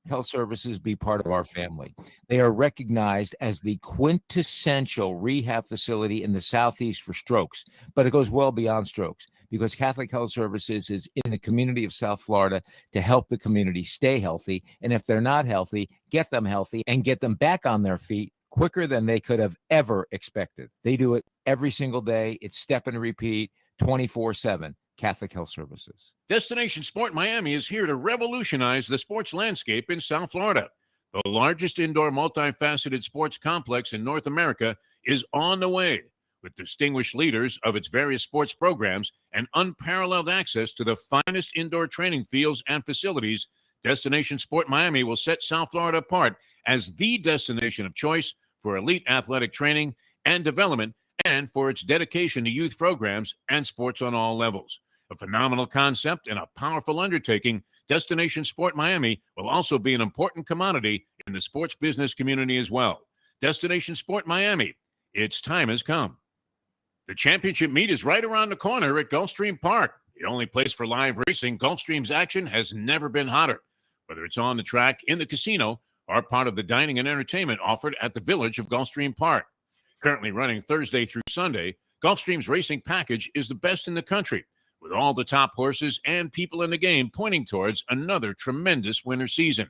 health services be part of our family. They are recognized as the quintessential rehab facility in the Southeast for strokes, but it goes well beyond strokes because Catholic Health Services is in the community of South Florida to help the community stay healthy. And if they're not healthy, get them healthy and get them back on their feet quicker than they could have ever expected. They do it every single day. It's step and repeat 24/7. Catholic Health Services. Destination Sport Miami is here to revolutionize the sports landscape in South Florida. The largest indoor multifaceted sports complex in North America is on the way, with distinguished leaders of its various sports programs and unparalleled access to the finest indoor training fields and facilities. Destination Sport Miami will set South Florida apart as the destination of choice for elite athletic training and development, and for its dedication to youth programs and sports on all levels. A phenomenal concept and a powerful undertaking, Destination Sport Miami will also be an important commodity in the sports business community as well. Destination Sport Miami, its time has come. The championship meet is right around the corner at Gulfstream Park. The only place for live racing, Gulfstream's action has never been hotter. Whether it's on the track, in the casino, or part of the dining and entertainment offered at the Village of Gulfstream Park. Currently running Thursday through Sunday, Gulfstream's racing package is the best in the country, with all the top horses and people in the game pointing towards another tremendous winter season.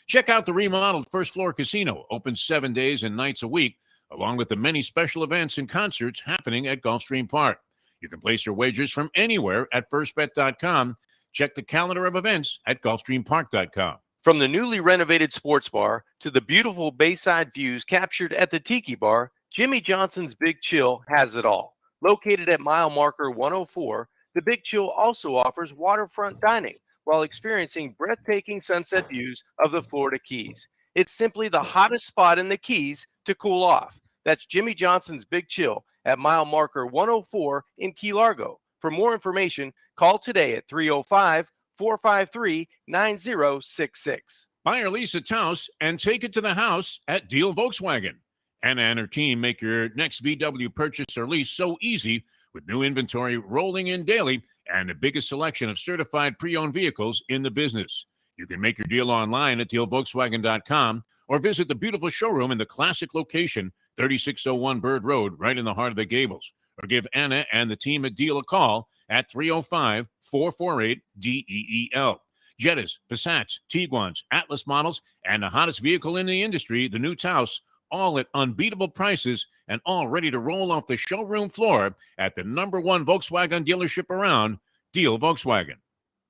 Check out the remodeled first floor casino, open 7 days and nights a week, along with the many special events and concerts happening at Gulfstream Park. You can place your wagers from anywhere at firstbet.com. Check the calendar of events at gulfstreampark.com. From the newly renovated sports bar to the beautiful bayside views captured at the Tiki Bar, Jimmy Johnson's Big Chill has it all. Located at mile marker 104, the Big Chill also offers waterfront dining while experiencing breathtaking sunset views of the Florida Keys. It's simply the hottest spot in the Keys to cool off. That's Jimmy Johnson's Big Chill at mile marker 104 in Key Largo. For more information, call today at 305-453-9066. Buy or lease a Taos and take it to the house at Deal Volkswagen. Anna and her team make your next VW purchase or lease so easy with new inventory rolling in daily and the biggest selection of certified pre-owned vehicles in the business. You can make your deal online at dealvolkswagen.com or visit the beautiful showroom in the classic location, 3601 Bird Road, right in the heart of the Gables. Or give Anna and the team at Deal a call at 305-448-DEEL. Jettas, Passats, Tiguans, Atlas models, and the hottest vehicle in the industry, the new Taos, all at unbeatable prices and all ready to roll off the showroom floor at the #1 Volkswagen dealership around, Deal Volkswagen.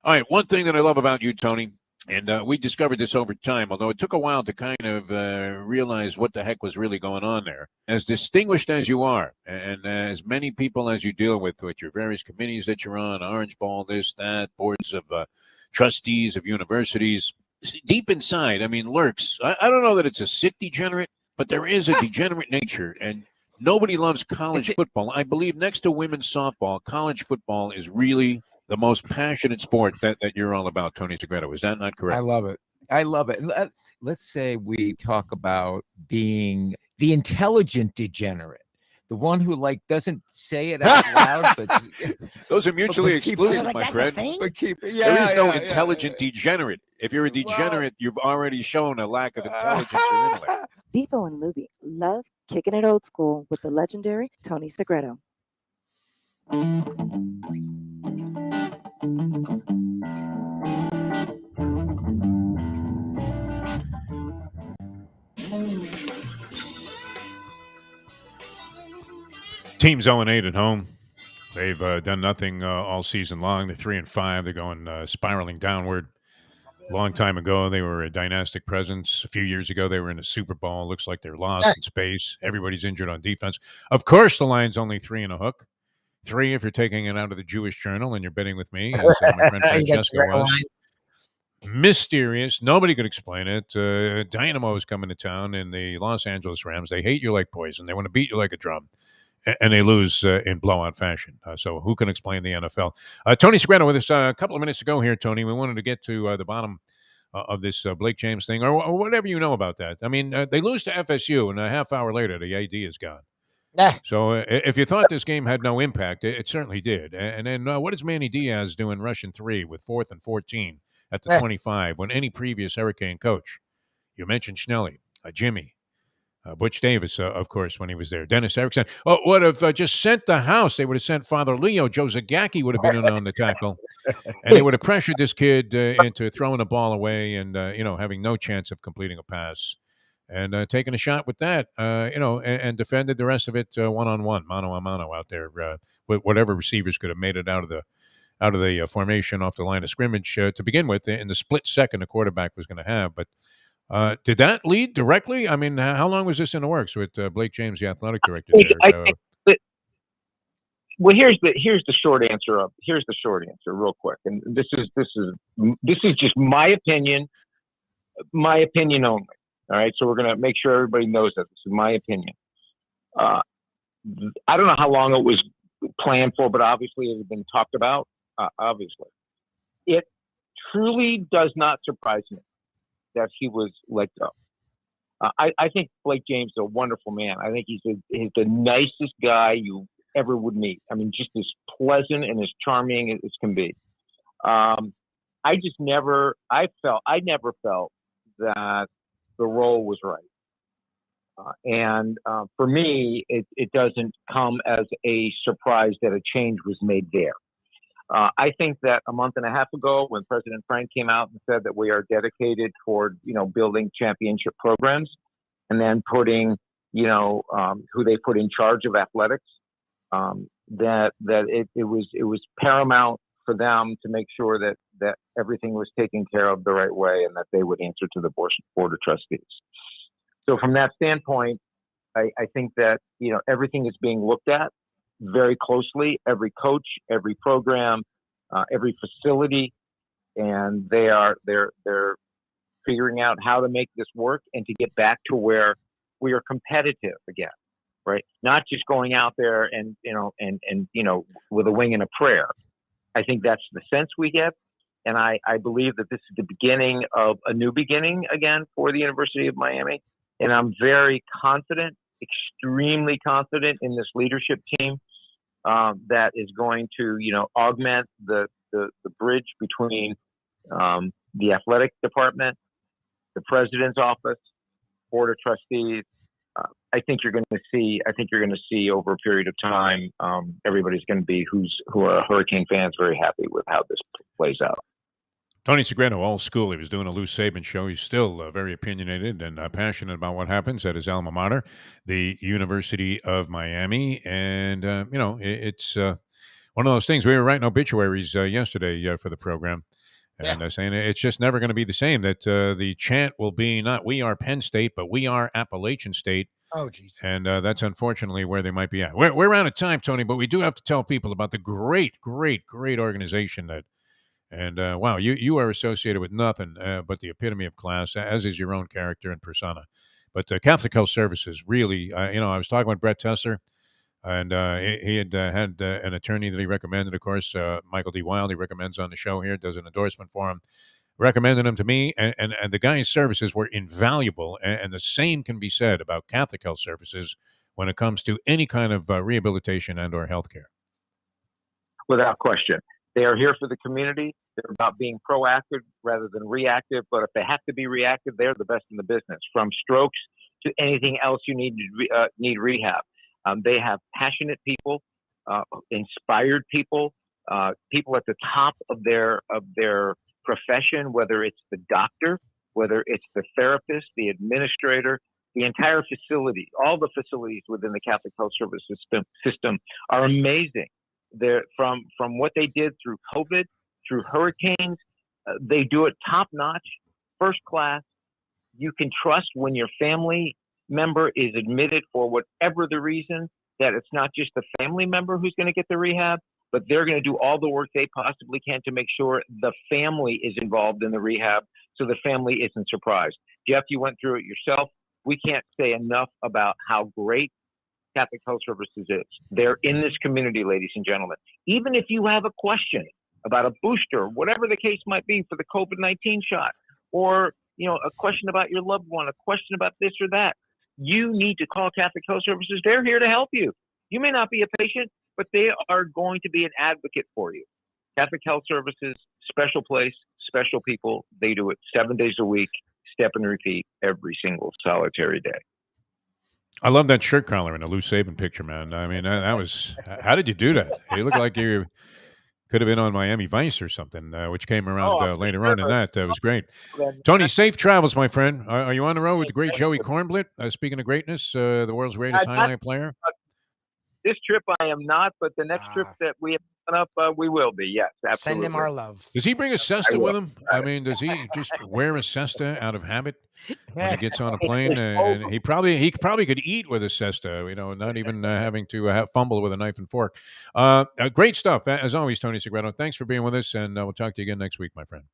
All right, one thing that I love about you, Tony, and we discovered this over time, although it took a while to kind of realize what the heck was really going on there. As distinguished as you are, and as many people as you deal with your various committees that you're on, Orange Ball, this, that, boards of trustees of universities, deep inside, I mean, lurks. I don't know that it's a sick degenerate, but there is a degenerate nature, and nobody loves college football. I believe next to women's softball, college football is really the most passionate sport that you're all about, Tony Segreto. Is that not correct? I love it. I love it. Let's say we talk about being the intelligent degenerate, the one who doesn't say it out loud, but those are mutually exclusive, my friend. There is no intelligent degenerate. If you're a degenerate, you've already shown a lack of intelligence or intellect. Defo and Lubie love kicking it old school with the legendary Tony Segreto. Team's 0-8 at home. They've done nothing all season long. They're 3-5. They're going spiraling downward. Long time ago, they were a dynastic presence. A few years ago, they were in a Super Bowl. Looks like they're lost in space. Everybody's injured on defense. Of course, the line's only 3 and a hook. 3 if you're taking it out of the Jewish Journal and you're betting with me, as my friend Francesco was. Mysterious. Nobody could explain it. Dynamo is coming to town, and the Los Angeles Rams, they hate you like poison. They want to beat you like a drum. And they lose in blowout fashion. So who can explain the NFL? Tony Segreto with us a couple of minutes ago here, Tony. We wanted to get to the bottom of this Blake James thing, or whatever you know about that. I mean, they lose to FSU, and a half hour later, the AD is gone. So if you thought this game had no impact, it certainly did. And then what is Manny Diaz doing rushing 3 with 4th and 14 at the 25 when any previous Hurricane coach? You mentioned Schnelly, Jimmy. Butch Davis, of course, when he was there. Dennis Erickson. Would have just sent the house. They would have sent Father Leo. Joe Zagacki would have been in on the tackle. And they would have pressured this kid into throwing the ball away and, having no chance of completing a pass. And taking a shot with that, and defended the rest of it one-on-one, mano-a-mano out there with whatever receivers could have made it out of the formation off the line of scrimmage to begin with in the split second the quarterback was going to have. But Did that lead directly? I mean, how long was this in the works with Blake James, the athletic director there? I think that, well, here's the short answer real quick, and this is just my opinion only. All right, so we're gonna make sure everybody knows that this is my opinion. I don't know how long it was planned for, but obviously it had been talked about. Obviously, it truly does not surprise me that he was let go. I think Blake James is a wonderful man. I think he's the nicest guy you ever would meet. I mean, just as pleasant and as charming as can be. I never felt that the role was right. And for me, it doesn't come as a surprise that a change was made there. I think that a month and a half ago, when President Frank came out and said that we are dedicated toward, building championship programs, and then putting, who they put in charge of athletics, that it was paramount for them to make sure that everything was taken care of the right way and that they would answer to the board of trustees. So from that standpoint, I think that, everything is being looked at very closely, every coach, every program, every facility, and they're figuring out how to make this work and to get back to where we are competitive again, right? Not just going out there and with a wing and a prayer. I think that's the sense we get. And I believe that this is the beginning of a new beginning again for the University of Miami. And I'm very confident, extremely confident in this leadership team that is going to, augment the bridge between the athletic department, the president's office, board of trustees. I think you're going to see over a period of time, everybody's going to be who are Hurricane fans very happy with how this plays out. Tony Segredo, old school. He was doing a Lou Saban show. He's still very opinionated and passionate about what happens at his alma mater, the University of Miami. And, it's one of those things. We were writing obituaries yesterday for the program and saying it's just never going to be the same, that the chant will be not "We are Penn State," but "We are Appalachian State." Oh, geez. And that's unfortunately where they might be at. We're out of time, Tony, but we do have to tell people about the great, great, great organization that. And wow, you are associated with nothing but the epitome of class, as is your own character and persona. But Catholic Health Services really, I was talking with Brett Tesser, and he had had an attorney that he recommended, of course, Michael D. Wild, he recommends on the show here, does an endorsement for him, recommended him to me, and the guy's services were invaluable. And the same can be said about Catholic Health Services when it comes to any kind of rehabilitation and or healthcare. Without question. They are here for the community. They're about being proactive rather than reactive. But if they have to be reactive, they're the best in the business. From strokes to anything else you need rehab. They have passionate people, inspired people, people at the top of their profession, whether it's the doctor, whether it's the therapist, the administrator, the entire facility. All the facilities within the Catholic Health Service system are amazing. They're from what they did through COVID, through hurricanes. They do it top notch, first class. You can trust when your family member is admitted for whatever the reason, that it's not just the family member who's going to get the rehab, but they're going to do all the work they possibly can to make sure the family is involved in the rehab so the family isn't surprised. Jeff, you went through it yourself. We can't say enough about how great Catholic Health Services is. They're in this community, ladies and gentlemen. Even if you have a question about a booster, whatever the case might be for the COVID-19 shot, or a question about your loved one, a question about this or that, you need to call Catholic Health Services. They're here to help you. You may not be a patient, but they are going to be an advocate for you. Catholic Health Services, special place, special people. They do it 7 days a week, step and repeat every single solitary day. I love that shirt collar in the Lou Saban picture, man. I mean, that was, how did you do that? You look like you could have been on Miami Vice or something, which came around later on in that. That was great. Tony, safe travels, my friend. Are you on the road with the great Joey Kornblit? Speaking of greatness, the world's greatest highlight player? This trip I am not, but the next trip that we have up, we will be. Yes, absolutely. Send him our love. Does he bring a cesta with him? I mean, does he just wear a cesta out of habit when he gets on a plane? And he probably could eat with a cesta, not even having to fumble with a knife and fork. Great stuff, as always, Tony Segredo. Thanks for being with us, and we'll talk to you again next week, my friend.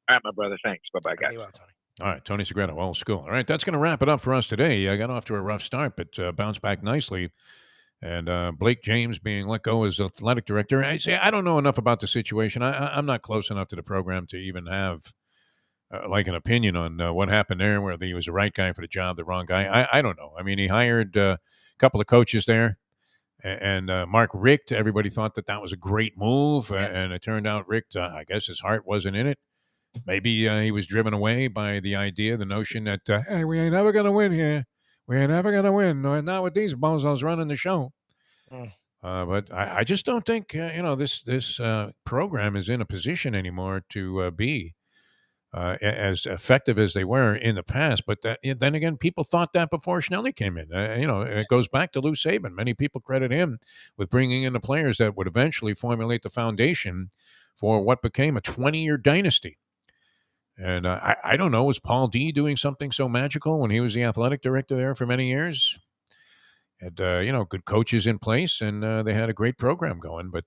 All right, my brother. Thanks. Bye-bye, guys. Well, Tony. All right, Tony Segredo, old school. All right, that's going to wrap it up for us today. I got off to a rough start, but bounced back nicely. And Blake James being let go as athletic director. I don't know enough about the situation. I'm not close enough to the program to even have like an opinion on what happened there, whether he was the right guy for the job, the wrong guy. I don't know. I mean, he hired a couple of coaches there. And Mark Richt, everybody thought that was a great move. Yes. And it turned out Richt, I guess his heart wasn't in it. Maybe he was driven away by the idea, the notion that, hey, we ain't never going to win here. We ain't never going to win. Not with these bozos running the show. But I just don't think, this program is in a position anymore to be as effective as they were in the past. But then again, people thought that before Schnelly came in. It goes back to Lou Saban. Many people credit him with bringing in the players that would eventually formulate the foundation for what became a 20-year dynasty. And I don't know, was Paul D doing something so magical when he was the athletic director there for many years? Had, good coaches in place, and they had a great program going. But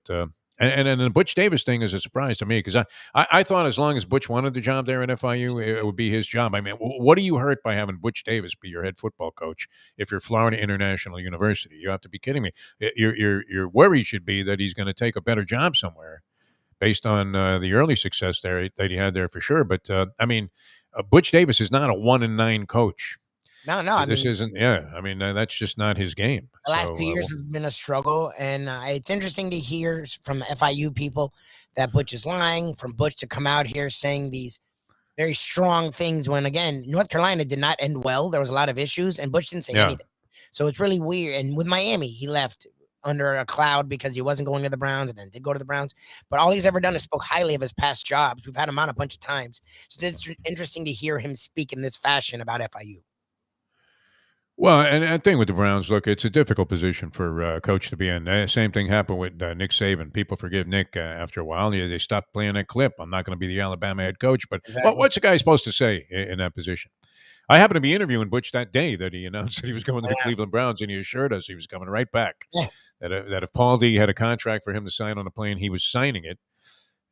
and the Butch Davis thing is a surprise to me, because I thought as long as Butch wanted the job there at FIU, it would be his job. I mean, what do you hurt by having Butch Davis be your head football coach if you're Florida International University? You have to be kidding me. Your worry should be that he's going to take a better job somewhere, based on the early success there that he had there for sure. But Butch Davis is not a 1-9 coach. No. This isn't. Yeah, I mean that's just not his game. The last 2 years has been a struggle, and it's interesting to hear from FIU people that Butch is lying. From Butch to come out here saying these very strong things when, again, North Carolina did not end well. There was a lot of issues, and Butch didn't say anything. So it's really weird. And with Miami, he left under a cloud because he wasn't going to the Browns, and then did go to the Browns. But all he's ever done is spoke highly of his past jobs. We've had him on a bunch of times. So it's interesting to hear him speak in this fashion about FIU. Well, and the thing with the Browns, look, it's a difficult position for a coach to be in. Same thing happened with Nick Saban. People forgive Nick after a while. They stopped playing that clip. I'm not going to be the Alabama head coach. But what's a guy supposed to say in that position? I happened to be interviewing Butch that day that he announced that he was going to the Cleveland Browns, and he assured us he was coming right back. That if Paul D had a contract for him to sign on the plane, he was signing it.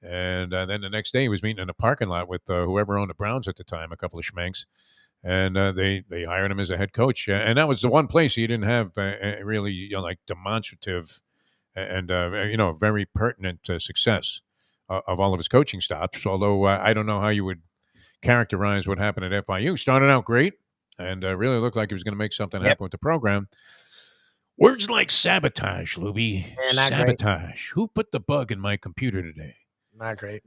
And then the next day he was meeting in a parking lot with whoever owned the Browns at the time, a couple of schmanks. And they hired him as a head coach. And that was the one place he didn't have really, like demonstrative and, very pertinent success of all of his coaching stops. Although I don't know how you would characterize what happened at FIU. Started out great and really looked like he was going to make something happen with the program. Words like sabotage, Lubie. Sabotage. Great. Who put the bug in my computer today? Not great.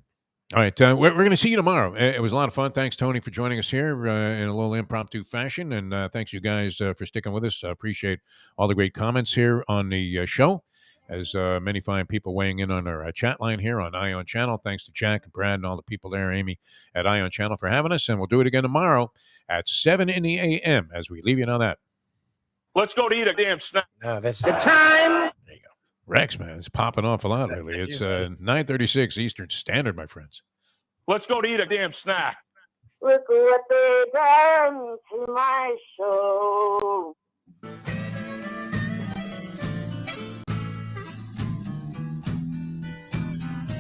All right, we're going to see you tomorrow. It was a lot of fun. Thanks, Tony, for joining us here in a little impromptu fashion. And thanks, you guys, for sticking with us. I appreciate all the great comments here on the show, as many fine people weighing in on our chat line here on Ion Channel. Thanks to Jack and Brad and all the people there, Amy at Ion Channel, for having us. And we'll do it again tomorrow at 7 in the a.m. as we leave you on that. Let's go to eat a damn snack. No, that's the time. There you go. Rex, man, it's popping off a lot lately. It's 9:36 Eastern Standard, my friends. Let's go to eat a damn snack. Look what they done to my soul.